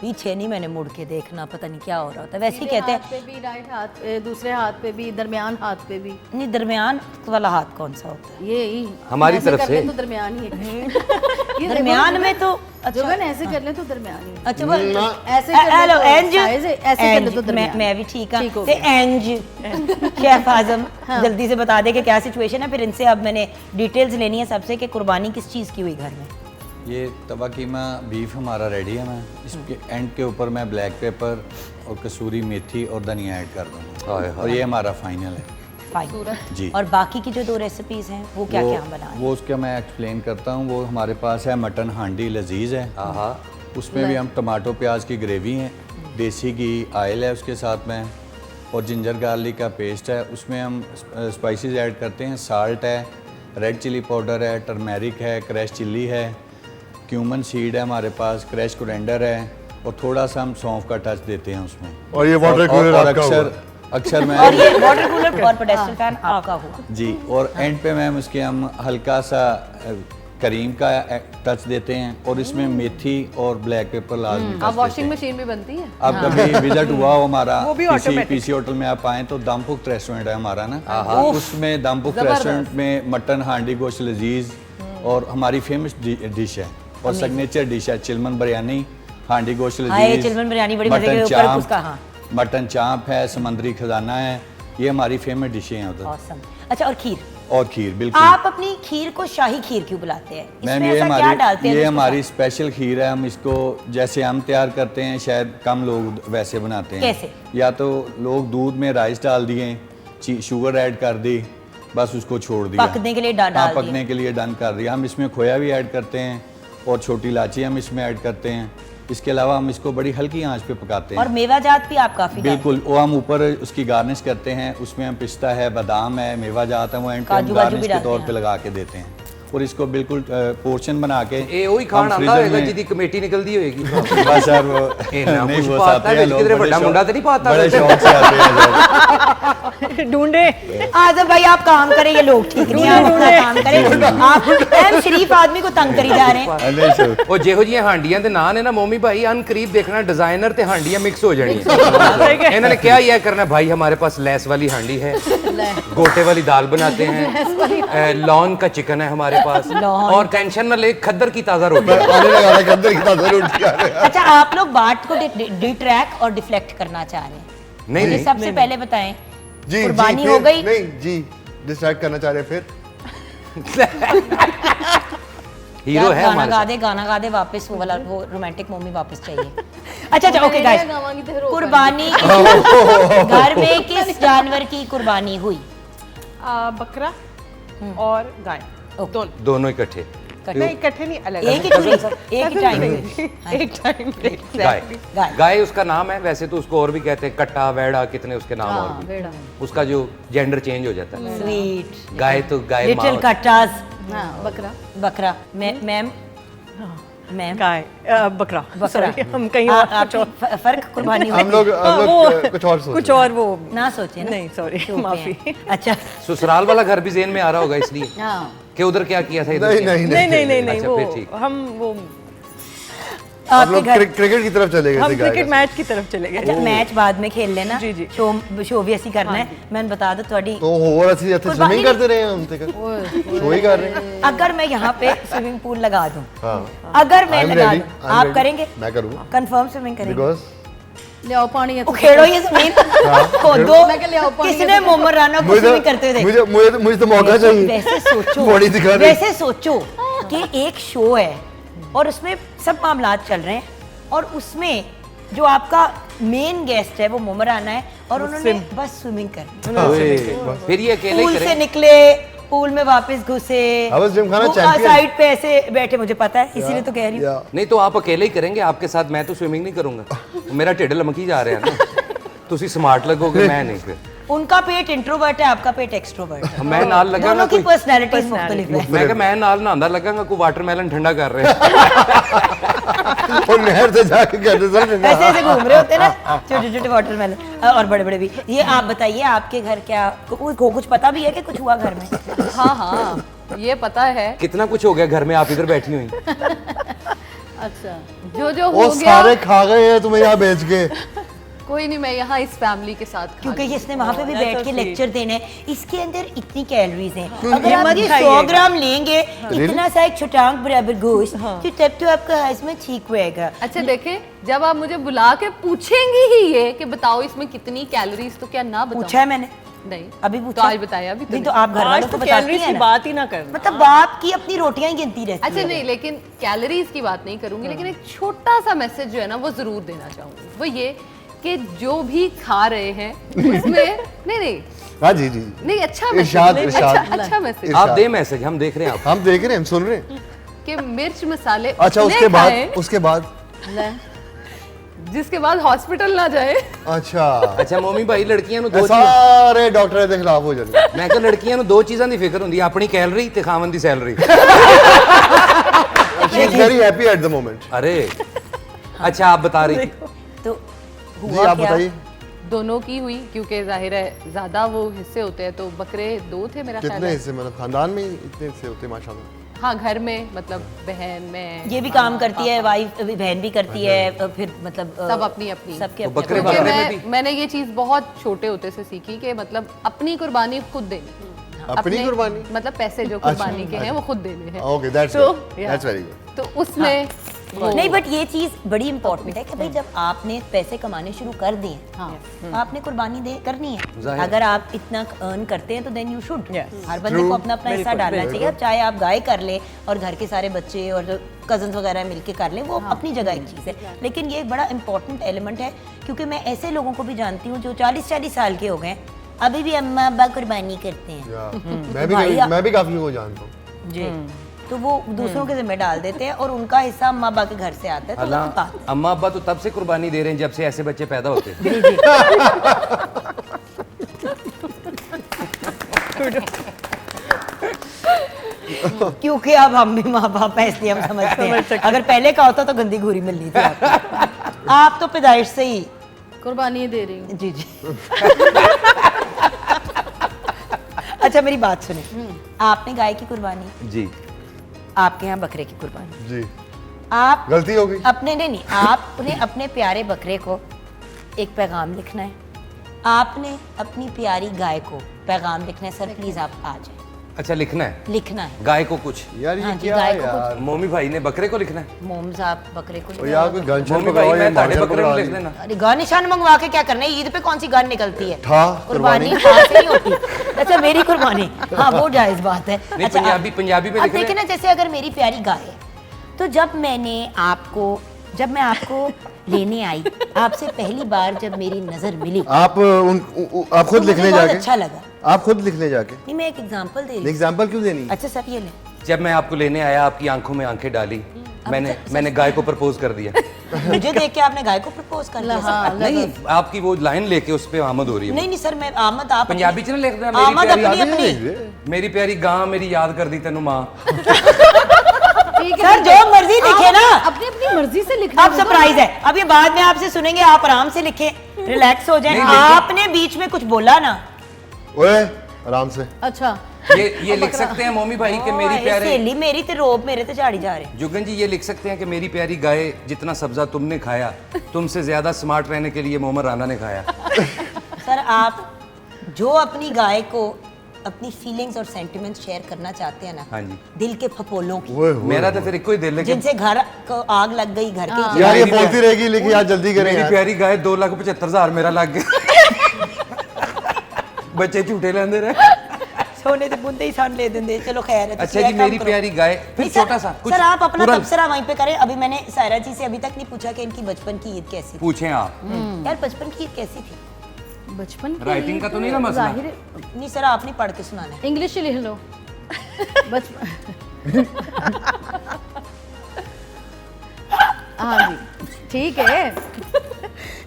पीछे नहीं मैंने मुड़ के देखना, पता नहीं क्या हो रहा होता है। वैसे ही कहते हैं हाथ पे भी, राइट हाथ पे, दूसरे हाथ पे भी, दरमियान हाथ पे भी। नहीं, दरमियान वाला हाथ कौन सा होता है? ये ही हमारी ऐसे तरफ कर ले से। तो दरमियान ही है। दरमियान में तो जो है ना ऐसे कर ले तो दरमियान ही है। अच्छा वो ऐसे कर ले हेलो तो एंज, साइज है, ऐसे कर ले तो दरमियान। मैं भी ठीक ठीक हो हूँ। एंज शेफ आजम जल्दी से बता दे कि क्या सिचुएशन है, फिर इनसे अब मैंने डिटेल्स लेनी है सबसे कि कुर्बानी किस चीज़ की हुई घर में। ये तवा कीमा बीफ हमारा रेडी है मैम। इसके एंड के ऊपर मैं ब्लैक पेपर और कसूरी मेथी और धनिया ऐड कर दूँगा, और ये हमारा फाइनल है। फाइन जी। और बाकी की जो 2 रेसिपीज हैं वो क्या क्या हम बना रहे हैं? वो उसका मैं एक्सप्लेन करता हूँ। वो हमारे पास है मटन हांडी लजीज है। आहा, उसमें भी हम टमाटो प्याज की ग्रेवी है, देसी घी ऑयल है उसके साथ में, और जिंजर गार्लिक का पेस्ट है। उसमें हम स्पाइसेस ऐड करते हैं, साल्ट है, रेड चिली पाउडर है, टर्मेरिक है, क्रैश चिल्ली है, क्यूमन सीड है हमारे पास, क्रैश कोरिएंडर है, और थोड़ा सा हम सौंफ का टच देते हैं उसमें। और ये वाटर कूलर और आपका अक्सर मैं और ये वाटर कूलर और पेडेस्टल फैन आपका हुआ। जी, और एंड पे मैम उसके हम हल्का सा करीम का टच देते हैं, और इसमें मेथी और ब्लैक पेपर लाजमी आप वॉशिंग मशीन भी बनती है? आप कभी विजिट हुआ हो हमारा वो भी पीसी होटल में आप आए तो दमपुख्त रेस्टोरेंट है हमारा ना, उसमें दमपुख्त रेस्टोरेंट में मटन हांडी गोश्त लजीज और हमारी फेमस डिश है और सिग्नेचर डिश है चिलमन बिरयानी, हांडी गोश्त लजीज, चिलमन बिरयानी बड़ी मजे के ऊपर उसका। हाँ, मटन चाप है, समंदरी खजाना है, ये हमारी फेमस डिशें हैं उधर। ऑसम। अच्छा, और खीर? और खीर बिल्कुल। आप अपनी खीर को शाही खीर क्यों बुलाते हैं? मैम इसमें ये ऐसा क्या डालते हमारी हैं ये जिसको हमारी स्पेशल खीर है। हम इसको जैसे हम तैयार करते हैं शायद कम लोग वैसे बनाते हैं। कैसे? या तो लोग दूध में राइस डाल दिए, शुगर ऐड कर दी, बस उसको छोड़ दिया, पकने के लिए डाल पकने के लिए डन कर दिया। हम इसमें खोया भी ऐड करते हैं और छोटी इलायची हम इसमें ऐड करते हैं इसके अलावा हम इसको बड़ी हल्की आंच पे पकाते और हैं। मेवाजात भी आप काफी डालते हैं। बिल्कुल, वो हम ऊपर उसकी गार्निश करते हैं, उसमें हम पिस्ता है, बादाम है, मेवा जात है, वो एंड काजू वाजू भी गार्निश के डालते तौर हैं। पे लगा के देते हैं और इसको बिल्कुल पोर्शन बना के ਇਹ ਉਹੀ ਖਾਣ हम ਆਂਦਾ freezer ਹੋਏਗਾ में- ਜਿਹਦੀ ਕਮੇਟੀ ਨਿਕਲਦੀ ਹੋਏਗੀ बस यार वो इतना नहीं कुछ वो पाता आते है, हैं लोग किधरे बड़े बड़ा शौक- मुंडा तो नहीं पाता बड़े वैसे। शौक से आते हैं लोग। ढूंढे आजम भाई आप काम करें, ये लोग ठीक नहीं है, आप अपना काम करें। आप एम शरीफ आदमी को तंग करी जा रहे हैं। नहीं सर, ਉਹ ਜਿਹੋ ਜਿਹੀਆਂ ਹਾਂਡੀਆਂ ਦੇ ਨਾਂ ਨੇ ਨਾ ਮੋਮੀ ਭਾਈ ਅਨਕਰੀਬ ਦੇਖਣਾ डिजाइनर ਤੇ ਹਾਂਡੀਆਂ ਮਿਕਸ ਹੋ ਜਾਣੀਆਂ ਇਹਨਾਂ ਨੇ क्या यह करना भाई हमारे पास लेस वाली हांडी है, गोटे वाली दाल बनाते हैं, लॉन का चिकन है हमारे पास और टेंशन न ले खद्दर की ताज़ा रोटी आने लगा रहा है, अंदर की ताज़ा रोटी आ रही है। अच्छा, आप लोग बात को डिट्रैक्ट और डिफ्लेक्ट करना चाह रहे हैं। नहीं मुझे नहीं सबसे पहले बताएं, जी कुर्बानी जी, हो फिर- गई? नहीं जी, डिस्ट्रैक्ट करना चाह रहे हैं फिर। हीरो यार, है गाना हमारे गा साथ। दे, गाना गा दे, वापस वो वाला वो रोमांटिक मोमी वापस चाहिए। अच्छा, ओके गाइस, गावांगी तो फिर वो कुर्बानी घर में किस जानवर की कुर्बानी हुई? बकरा और गाय दोनों। दोनों इकट्ठे नहीं इकट्ठे नहीं, अलग एक ही अलग। हुई, एक ही टाइम हुई। एक टाइम पे गाय गाय। गाय उसका नाम है, वैसे तो उसको और भी कहते हैं कट्टा वेड़ा, कितने उसके नाम और भी वेड़ा। उसका जो जेंडर चेंज हो जाता है। स्वीट गाय तो गाय माँ लिटिल होती है। कट्टास, हाँ बकरा। बकरा। मैम गाय बकरा बकरा। Sorry, हम कहीं हाँ, और कुछ और आपकी फर्क कुर्बानी हम हुई। लोग वो- कुछ और सोच कुछ रहे हैं। और वो ना सोचे ना, नहीं सॉरी चुप हैं। माफी अच्छा, ससुराल वाला घर भी जेन में आ रहा होगा इसलिए हाँ कि उधर क्या किया था इधर नहीं क्या? नहीं नहीं नहीं नहीं नहीं अच्छा, फिर वो ठीक। हम वो आप आपके लोग घर क्रिकेट की तरफ चले गए हम थे गाय क्रिकेट का। मैच की तरफ चले अच्छा, गए मैच बाद में खेल लेना। जी, जी। शो भी ऐसी करना है। मैंने बता दो थोड़ी, तो और अच्छी अच्छी कुर्बानी स्विमिंग करते रहे हैं हम तक शो ही कर रहे हैं। अगर मैं यहाँ पे स्विमिंग पूल लगा दूं, हाँ अगर मैं I'm लगा ready, दूं, I'm आप ready. करेंगे? मैं करूँगा कंफर्म स्विमिंग करेंगे? बिकॉज ले आओ पानी है तो। उखेड़ो ये जमीन, खोदो। मैं क्या ले आओ पानी किसने मोहम्मद राना को स्विमिंग करते हुए देखा? मुझे तो मौका चाहिए। वैसे सोचो, बॉडी दिखा दे। वैसे सोचो कि एक शो है और उसमें सब मामलात चल रहे हैं और उसमें जो आपका मेन गेस्ट है वो मोहम्मद राना है और उन्होंने बस स्विमिंग कर ओए, फिर ये अकेले पूल ही से करें निकले, पूल में वापस घुसे, I was Gymkhana champion. Side पे ऐसे बैठे, मुझे पता है इसीलिए तो कह रही हूँ। या नहीं तो आप अकेले ही करेंगे, आपके साथ मैं तो स्विमिंग नहीं करूंगा, मेरा ਢਿੱਡ ਲਮਕੀ ਜਾ ਰਿਹਾ ਨਾ ਤੁਸੀਂ स्मार्ट लगोगे मैं नहीं फिर उनका पेट इंट्रोवर्ट है, आपका पेट एक्सट्रोवर्ट है। मैं नाल दोनों लगांगा की कोई पर्सनैलिटीज मुख्तलिफ है। मैं क्या मैं नाल नहांदा लगांगा कोई वाटरमेलन ठंडा कर रहे हैं और नहर से जाके कहते सर ऐसे ऐसे घूम रहे होते हैं ना छोटे छोटे वाटरमेलन और बड़े बड़े भी। ये आप बताइए, आपके घर क्या को कुछ पता भी है कि कुछ हुआ घर में? हाँ हाँ ये पता है। कितना कुछ हो गया घर में, आप इधर बैठी हुई अच्छा जो वो हो गया सारे खा गए हैं तुम्हें यहाँ बेच के। कोई नहीं, मैं यहाँ इस फैमिली के साथ खा क्योंकि लूंगी। इसने वहां पे भी that's बैठ so के sweet. लेक्चर देने हैं। इसके अंदर इतनी कैलोरीज हैं, अगर आप मत ये 100 खाइएगा। ग्राम लेंगे इतना सा एक छोटांग बराबर गोश्त, तो तब तो आपका हजम ठीक रहेगा। अच्छा देखें, जब आप मुझे बुला के पूछेंगी ही ये कि बताओ इसमें कितनी कैलोरीज, तो क्या ना बताऊं? पूछा है मैंने नहीं अभी तो पूछा? आज बताया अभी तो नहीं नहीं। तो आप घर आज वालों तो को बताती कैलोरीज हैं की ना, बात ही ना करना मतलब बाप की अपनी रोटियां ही गिनती रहती अच्छा है। नहीं, लेकिन कैलोरीज की बात नहीं करूंगी, लेकिन एक छोटा सा मैसेज जो है ना वो जरूर देना चाहूंगी, वो ये कि जो भी खा रहे हैं उसमें नहीं हाँ जी जी नहीं अच्छा इरशाद, मैसेज, इरशाद। अच्छा मैसेज आप दे मैसेज, हम देख रहे हैं आप हम देख रहे हैं, हम सुन रहे हैं। कि मिर्च मसाले अच्छा उतने उसके खाएं बाद उसके बाद जिसके बाद हॉस्पिटल ना जाए। अच्छा अच्छा मोमी भाई लड़कियां ਨੂੰ ਇਹ ਦੋ ਚੀਜ਼ਾਂ ਸਾਰੇ ਡਾਕਟਰਾਂ ਦੇ ਖਿਲਾਫ ਹੋ ਜਾਣਗੇ। ਮੈਂ ਕਿਹਾ ਲੜਕੀਆਂ ਨੂੰ ਦੋ ਚੀਜ਼ਾਂ ਦੀ ਫਿਕਰ ਹੁੰਦੀ ਹੈ, ਆਪਣੀ ਕੈਲਰੀ ਤੇ ਖਾਵਨ ਦੀ salary she is very happy at the moment. अरे अच्छा आप बता रही थी तो जी हुआ आप क्या? बताइए दोनों की हुई, क्योंकि जाहिर है ज्यादा वो हिस्से होते हैं, तो बकरे 2 थे मेरा ख्याल कितने है। हिस्से मतलब खानदान में ही इतने हिस्से होते हैं माशाल्लाह। हाँ घर में मतलब बहन में ये भी काम करती है, वाइफ बहन भी करती है, फिर मतलब सब अपनी अपनी। सबके तो अपने बकरे अपने- बकरे में भी मैंने ये चीज बहुत छोटे होते से सीखी कि मतलब अपनी कुर्बानी खुद देनी। अपनी कुर्बानी? मतलब पैसे जो कुर्बानी के हैं वो खुद देने हैं। ओके दैट्स तो दैट्स वेरी गुड। तो उसमें नहीं, बट ये चीज बड़ी इंपॉर्टेंट है कि भाई जब आपने पैसे कमाने शुरू कर दिए, आपने कुर्बानी दे करनी है। जाहिर। अगर आप इतना अर्न करते हैं तो देन यू शुड। Yes. हर बंदे को अपना अपना हिस्सा डालना चाहिए। अब चाहे आप गाय कर ले और घर के सारे बच्चे और कजन्स वगैरह मिलके कर लें, वो अपनी जगह एक चीज़ है, लेकिन ये एक बड़ा इंपॉर्टेंट एलिमेंट है। क्योंकि मैं ऐसे लोगों को भी जानती हूँ जो 40-40 साल के हो गए, अभी भी अम्मा अब्बा कुर्बानी करते हैं। या भाई, मैं भी काफी को जानता हूँ। जी। तो वो दूसरों के जिम्मे डाल देते हैं और उनका हिस्सा अम्मा अब्बा के घर से आता है, तो अल्लाह, वो बात अम्मा अब्बा तो तब से कुर्बानी दे रहे हैं जब से ऐसे बच्चे पैदा होते हैं। जी जी क्योंकि अब हम भी माँ बाप हैं इसलिए हम समझते हैं, अगर पहले का होता तो गंदी घूरी मिलनी थी आपको। आप तो पैदाइश से ही कुर्बानी दे रही हूँ। जी जी अच्छा मेरी बात सुने, आपने गाय की कुर्बानी, जी आपके यहाँ बकरे की कुर्बानी, जी आप गलती हो गई। अपने नहीं नहीं आपने अपने प्यारे बकरे को एक पैगाम लिखना है, आपने अपनी प्यारी गाय को पैगाम लिखना है, सर प्लीज आप आ जाए, अच्छा लिखना है लिखना है। गाय को कुछ, यार हाँ ये जी, क्या गाय है को यार? मोमी भाई ने बकरे को लिखना है। मोम साहब बकरे को ओ यार कोई गन मोमी शन भाई पकड़ाओ, ये मैं ताड़े मार्शल बकरे को पकड़ा लिख दी। लेना। अरे गाय निशान मंगवा के क्या करना है, ईद पे कौन सी गान निकलती है? था कुर्बानी कुर्बानी। था से नहीं होती। अच्छा मेरी कुर्बानी, हाँ वो जायज बात है। नहीं, अच्छा, पंजाबी में अब लिख रहे देखिए ना, जैसे अगर मेरी प्यारी गाय है तो जब मैं आपको लेने आई, आपसे पहली बार जब मेरी नजर मिली आप आप खुद तो लिखने मुझे बहुत जाके, अच्छा लगा। आप खुद लिखने जाके नहीं मैं एक एग्जांपल दे रही हूँ। एग्जांपल क्यों देनी? अच्छा सर ये ले, जब मैं आपको लेने आया आपकी आंखों में आंखें डाली, मैंने गाय को प्रपोज कर दिया। मुझे देख के आपने गाय को प्रपोज कर दिया सर? नहीं आपकी वो लाइन लेके उस पे आमद हो रही है। नहीं नहीं सर, मैं आमद आप पंजाबी च ना लिख देना, आमद अपनी याद ही अपनी नहीं है। मेरी प्यारी गां मेरी याद कर दी तेनू मां। ठीक है, सर जो मर्जी लिखे ना, अपनी अपनी मर्जी से लिखना। अब सरप्राइज है, अब ये बाद में आपसे सुनेंगे, आप आराम से लिखें, रिलैक्स हो जाएं। नहीं, लेकिन- आपने बीच में कुछ बोला ना, ओए आराम से। अच्छा ये लिख सकते हैं मोमी भाई कि मेरी ओए, प्यारे सहेली मेरी ते रोब मेरे ते झाड़ी जा रहे। जुगन जी, ये लिख सकते हैं कि मेरी प्यारी गाय जितना सब्जा तुमने खाया, तुमसे ज्यादा स्मार्ट रहने के लिए मोहम्मद राना ने खाया। सर आप जो अपनी गाय को अपनी फीलिंग्स और सेंटिमेंट्स शेयर करना चाहते हैं ना, हाँ जी। दिल के फपोलों की, ओए होए। मेरा तो फिर एक ही दिल है कि जिनसे घर को आग लग गई, घर के यार ये मेरी बोलती रहेगी लेकिन यार जल्दी करें मेरी यार। प्यारी गाय 2,75,000 मेरा लग गया। बच्चे झूठे लेंदे रहे। सोने ते बुंदे ही सान ले देंगे। चलो खैर है, अच्छा जी, मेरी प्यारी गाय, फिर नहीं, सर- छोटा सा कुछ सर आप अपना पूरा तबसरा वहीं पे करें। अभी मैंने सायरा जी से अभी तक नहीं पूछा कि इनकी बचपन की ईद कैसी थी। पूछें आप। यार बचपन की ईद कैसी थी? बचपन की राइटिंग का तो नहीं ना ईद मसला? जाहिर है, नहीं सर आप नहीं पढ़ के सुनाना है। इंग्लिश ही लिख लो। बचपन हाँ जी ठीक है।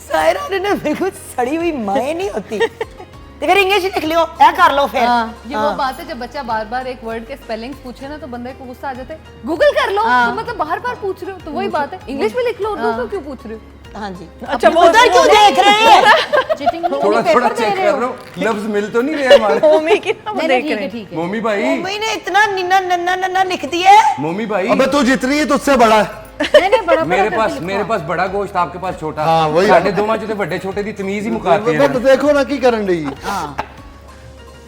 सायरा ने ना बिल्कुल सड़ी हुई माए नहीं होती, तो फिर इंग्लिश लिख लियो, क्या कर लो फिर। हाँ, ये वो बात है जब बच्चा बार बार एक वर्ड के स्पेलिंग्स पूछे ना तो बंदे को गुस्सा आ जाता है, गूगल कर लो। तो मतलब बार बार पूछ रहे हो, तो वही बात है, इंग्लिश में लिख लो, उर्दू में क्यों पूछ रहे हो? हाँ जी, अच्छा वो उधर क्यों देख रहे हैं? चीटिंग थोड़ा थोड़ा चेक कर रहा हूँ, लफ्ज मिल तो नहीं रहे हमारे। मोमी की ना वो नहीं देख ठीक रहे है हैं। ठीक है। मोमी भाई, मुंबई ने इतना निन्ना नन्ना नन्ना लिख दिया है। मोमी भाई, अबे तू जितनी है तुझसे बड़ा है। नहीं नहीं बड़ा मेरे पास बड़ा गोश्त, आपके पास छोटा। हाँ, वही साढ़े दो माह जो बड़े छोटे दी तमीज ही मुकाती है। बट देखो ना की करन रही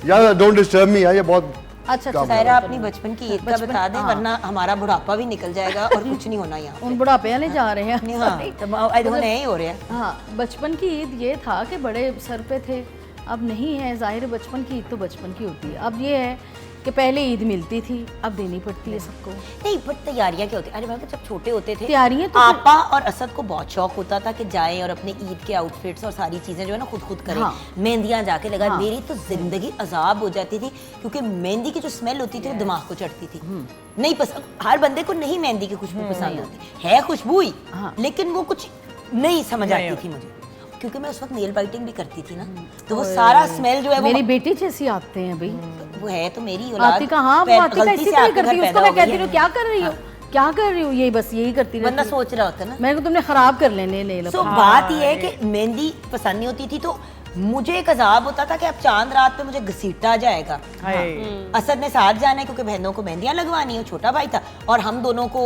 यार, डोंट डिस्टर्ब मी यार, ये बहुत अच्छा अच्छा सायरा अपनी बचपन की ईद का बता दें, वरना हमारा बुढ़ापा भी निकल जाएगा और कुछ नहीं होना यहाँ। उन बुढ़ापे वाले जा रहे हैं। हाँ तो होने ही हो रहे हैं। हाँ बचपन की ईद ये था कि बड़े सर पे थे, अब नहीं है। जाहिर है बचपन की ईद तो बचपन की होती है। अब ये है कि पहले ईद मिलती थी, अब देनी पड़ती है सबको। नहीं बट तैयारियां क्या होती है? अरे बाबा जब छोटे होते थे, तैयारियां तो आपा और असद को बहुत शौक होता था कि जाएं और अपने ईद के आउटफिट्स और सारी चीजें जो है ना खुद करें, हाँ। मेहंदियां जाके लगाएं। हाँ। मेरी तो जिंदगी अजाब हो जाती थी, क्योंकि मेहंदी की जो स्मेल होती थी वो दिमाग को चढ़ती थी। नहीं पसंद, हर बंदे को नहीं मेहंदी की खुशबू पसंद आती है, खुशबू ही, हाँ। लेकिन वो कुछ नहीं समझ आती थी मुझे, क्योंकि मैं उस वक्त नेल बाइटिंग भी करती थी ना, तो वो सारा स्मेल जो है वो मेरी बेटी जैसी आते हैं भाई। वो है तो मेरी औलाद। आतिका हाँ वो पैर- आतिका गलती इसी से तरह आपके घर करती है। पैदा उसको मैं हो गई कहती है। हूँ क्या कर रही हो, क्या कर रही हो, ये बस यही करती बंदा रहती है। सोच रहा होता है ना। मेरे को तुमने खराब कर लेने ले सो बात ये है कि मेहंदी पसंद नहीं होती थी, तो मुझे एक अजाब होता था कि अब चांद रात पे मुझे घसीटा जाएगा। असद ने साथ जाना है क्योंकि बहनों को मेहंदियां लगवानी है, छोटा भाई था, और हम दोनों को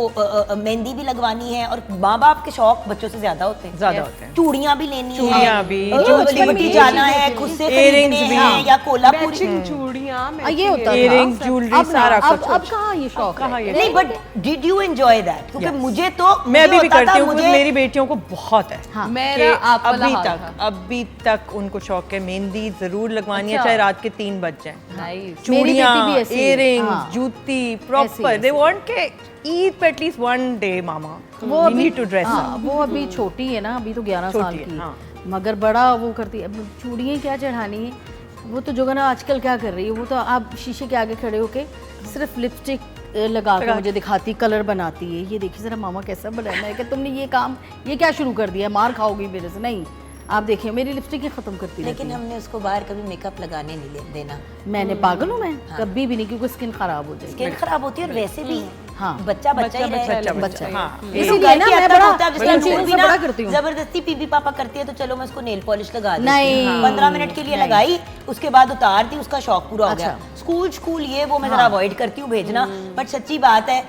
मेहंदी भी लगवानी है, और माँ बाप के शौक बच्चों से ज्यादा होते हैं। ज्यादा होते हैं। चूड़ियां भी लेनी है, चूड़ियां भी, जूती जाना है, खुद से Earrings खरीदने भी। हैं, या कोल्हापुरी। मैचिंग चूड़ियां, ये होता था। Earrings, jewelry, अब ना, सारा अब कुछ। अब कहाँ ये शौक कहाँ है? ये नहीं but did you enjoy that? क्योंकि मुझे तो मैं अभी भी होता था, करती हूँ, क्योंकि मुझे मेरी बेटियों को बहुत है। हाँ। मेरा कि आप वाला अभी हाल तक था। अभी तक उनको शौक है, मेहंदी जरूर लगवानी है, अच्छा। चाहे रात के 3 बज जाए। Nice. चूड़ियां, बेटी भी ऐसी है। इयररिंग्स, हाँ। जूती, ऐसी, प्रॉपर दे ऐसी। वांट के ईद पे एटलीस्ट वन डे मामा वो वी अभी नीड टू ड्रेस हाँ, वो अभी छोटी है ना, अभी तो 11 साल छोटी है, की हाँ। मगर बड़ा वो करती है। अब चूड़ियाँ क्या चढ़ानी है, वो तो जो ना आजकल क्या कर रही है, वो तो आप शीशे के आगे खड़े होके सिर्फ लिपस्टिक लगा के मुझे दिखाती, कलर बनाती है, ये देखिए ज़रा मामा कैसा बनाना है कि तुमने ये काम ये क्या शुरू कर दिया, मार खाओगी मेरे से। नहीं, आप देखिए मेरी लिपस्टिक ही ख़त्म करती रहती लेकिन है। हमने उसको बाहर कभी मेकअप लगाने नहीं देना। मैंने पागल हूँ मैं, कभी भी नहीं, क्योंकि स्किन खराब हो जाएगी। स्किन खराब होती है और वैसे भी हाँ। बच्चा बच्चा ही रहे। बच्चा है। हाँ। इसीलिए ना मैं बड़ा जबरदस्ती से बड़ा करती हूँ। जबरदस्ती पीपी पापा करती है तो चलो मैं उसको नेल पॉलिश लगा दी। नहीं। 15 मिनट के लिए लगाई, उसके बाद उतार दी, उसका शौक पूरा हो गया। स्कूल ये वो मैं जरा अवॉइड करती हूँ भेजना, बट सच्ची बात है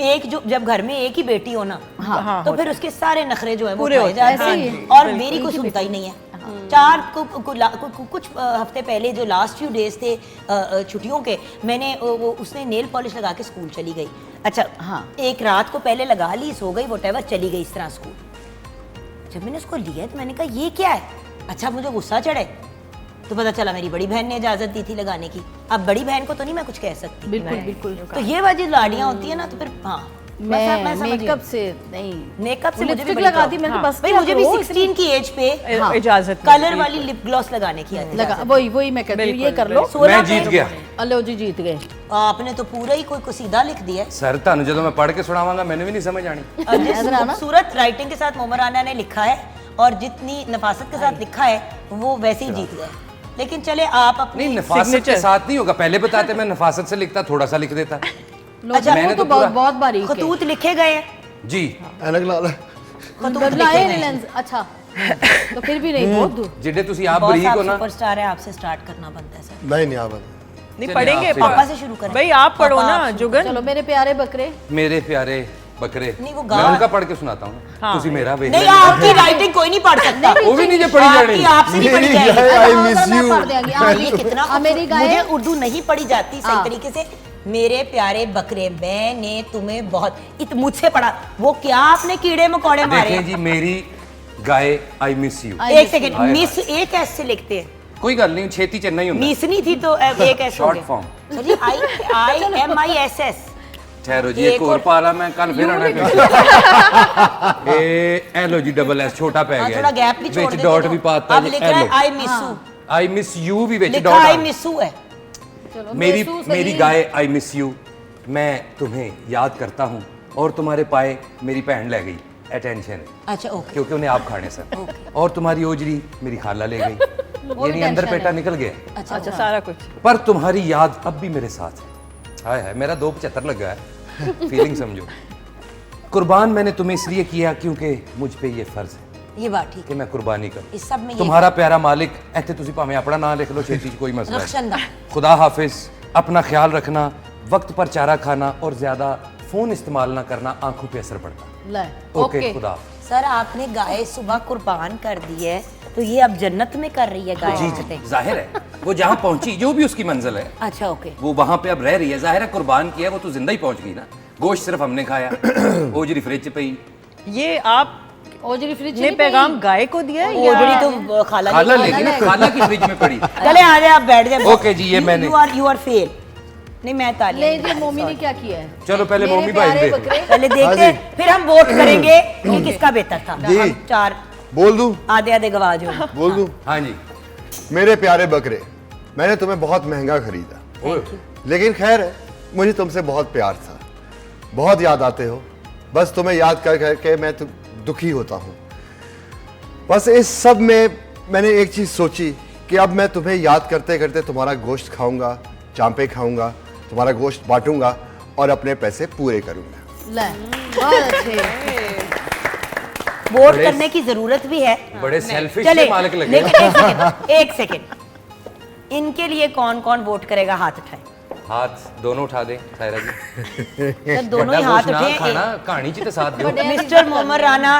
एक जो जब घर में एक ही बेटी हो ना, तो फिर उसके सारे नखरे जो है वो खाए जाते हैं और मेरी कोई सुनता ही नहीं है। कुछ हफ्ते पहले जो लास्ट फ्यू डेज थे छुट्टियों के, मैंने उसने नेल पॉलिश लगा के स्कूल चली गई। अच्छा हाँ, एक रात को पहले लगा ली, सो गई, व्हाटएवर, चली गई इस तरह स्कूल। जब मैंने उसको लिया तो मैंने कहा ये क्या है। अच्छा मुझे गुस्सा चढ़े तो पता चला मेरी बड़ी बहन ने इजाजत दी थी लगाने की। अब बड़ी बहन को तो नहीं मैं कुछ कह सकती। बिल्कुल बिल्कुल। तो ये वजह लाड़ियाँ होती है ना, तो फिर हाँ मैं समझ गई। मेकअप से नहीं, मेकअप से मुझे भी लिपस्टिक बड़ी लगा दी प्रॉब्लम। मैंने तो बस भाई मुझे भी 16 की एज पे इजाजत कलर वाली लिप ग्लॉस लगाने की आदत लगा, वही मैं कहती हूँ, ये कर लो। मैं जीत गया। अलो जी जीत गए। आपने तो पूरा ही कोई सीधा लिख दिया है। सर तानू जो मैं पढ़ के सुनावांगा मैंने भी नहीं समझ आनी। और जिस खूबसूरत राइटिंग के साथ मोमर राना ने लिखा है और जितनी नफासत के साथ लिखा है वो वैसे ही जीत गए। लेकिन चले आप अपनी नहीं, नफासत के साथ नहीं होगा, पहले बताते मैं नफासत से लिखता, थोड़ा सा लिख देता। अच्छा मैंने तो तो पूरा बहुत बारीक है। खतूत लिखे गए हैं। जी ਐਨਕ ਲਾ ਲੈ बदलाए नहीं लेंस। अच्छा तो फिर भी नहीं, बहुत दूर। जिडे तुसी आप बॉस बरीक आप हो ना, सुपरस्टार है, आपसे स्टार्ट करना बनता है सर। नहीं नहीं आप नहीं चलिए, पढ़ेंगे आपसे पापा से शुरू करें। भाई आप पढ़ो पापा, ना आप जुगन। चलो मेरे प्यारे बकरे। मेरे प्यारे बकरे, नहीं, वो मैं गा- उनका पढ़ के सुनाता हूँ ना, तुसी मेरा वेख नहीं, लेना। आपकी राइटिंग कोई नहीं पढ़ सकता। वो भी नहीं पढ़ी आपकी जानी। आपसे नहीं पढ़ी मेरी जाएगी। गाय, I हाँ, miss मैं you। पढ़ देंगी। हाँ, ये कितना हाँ, मेरी गाय मुझे उर्दू नहीं पढ़ी जाती सही हाँ। तरीके से। मेरे प्यारे बकरे, मैंने तुम्हें बहुत मुझसे पढ़ा। वो क्या आपने कीड़े मकोड़े मारे। देखें जी, मेरी गाय आई मिस यू। एक सेकंड, हाय, मिस एक एस से लिखते हैं, कोई गल नहीं, छेती चन्ना ही होंदा। मिसनी थी तो एक एस हो शॉर्ट गया। फॉर्म। सर जी IMISS। ठहरो जी, एक एक और और पाला मैं कल फिर आना ए लो जी, डबल एस छोटा पै हाँ, गया, थोड़ा गैप भी छोड़ विच देते डॉट हो। भी पाता अब लिख रहा है I miss you, I miss you भी विच लिखा डॉट आई मिस यू है। चलो मेरी महसूस मेरी नहीं। गाय आई मिस यू, मैं तुम्हें याद करता हूँ और तुम्हारे पाए मेरी बहन ले गई, अटेंशन, अच्छा ओके। क्योंकि उन्हें आप खाने सर, और तुम्हारी ओजरी मेरी खाला ले गई, यानी अंदर टेंशन पेटा है। निकल गया, अच्छा अच्छा सारा कुछ। पर तुम्हारी याद अब भी मेरे साथ है। हाय हाय, मेरा 275 लग गया है, फीलिंग समझो। कुर्बान मैंने तुम्हें इसलिए किया क्योंकि मुझ पे ये फर्ज है ये बात ठीक कि मैं कुर्बानी करूं। इस सब में ये तुम्हारा प्यारा मालिक, ऐसे तुसी भावें अपना नाम लिख लो, छेती कोई मसला रखशंदा। नहीं। खुदा हाफिज, अपना ख्याल रखना, वक्त पर चारा खाना और ज्यादा फोन इस्तेमाल ना करना, आंखों पे असर पड़ता। ले ओके, खुदा। सर आपने गाय सुबह कुर्बान कर दी है तो ये अब जन्नत में कर रही है गाय जी हरकतें। जाहिर है, वो जहाँ पहुंची, जो भी उसकी मंजिल है, अच्छा ओके। वो वहां पे अब रह रही है। जाहिर है कुर्बान किया, वो तो जिंदा ही पहुंच गई ना, गोश्त सिर्फ हमने खाया, ओजरी फ्रिज पे ही। ये आप ओजरी फ्रिज ने पैगाम गाय को दिया है ओजड़ी या तो खाला खाला लेगी ना, खाला की फ्रिज में पड़ी। चले आ जाए आप बैठ जाए। ओके जी, ये मैंने- यू आर फेल। नहीं मैं ताली ले जी, मोमी ने क्या किया है? चलो पहले मेरे मोमी भाई प्यारे देखो। बकरे। पहले देखते हैं, फिर हम वोट करेंगे कि किसका बेहतर था। जी। हम चार बोल दूं आधे आधे गवाह जो हैं। बोल दूं हाँ जी, मेरे प्यारे बकरे, मैंने तुम्हें बहुत महंगा खरीदा, लेकिन खैर है, मुझे तुमसे बहुत प्यार था, बहुत याद आते हो, बस तुम्हें याद कर करके मैं दुखी होता हूँ। बस इस सब में मैंने एक चीज़ सोची कि अब मैं तुम्हें याद करते करते तुम्हारा गोश्त खाऊंगा, चांपे खाऊंगा, तुम्हारा गोश्त बांटूंगा और अपने पैसे पूरे करूंगा। ले बहुत अच्छे। वोट करने की जरूरत भी है। बड़े सेल्फिश चले के मालिक लगे। लेकिन एक सेकंड, इनके लिए कौन कौन वोट करेगा हाथ उठाए। हाथ दोनों उठा दे सायरा जी। जब दोनों ही हाथ ना उठे खाना, कहानी ची तो साथ दो। मिस्टर मोहम्मद राना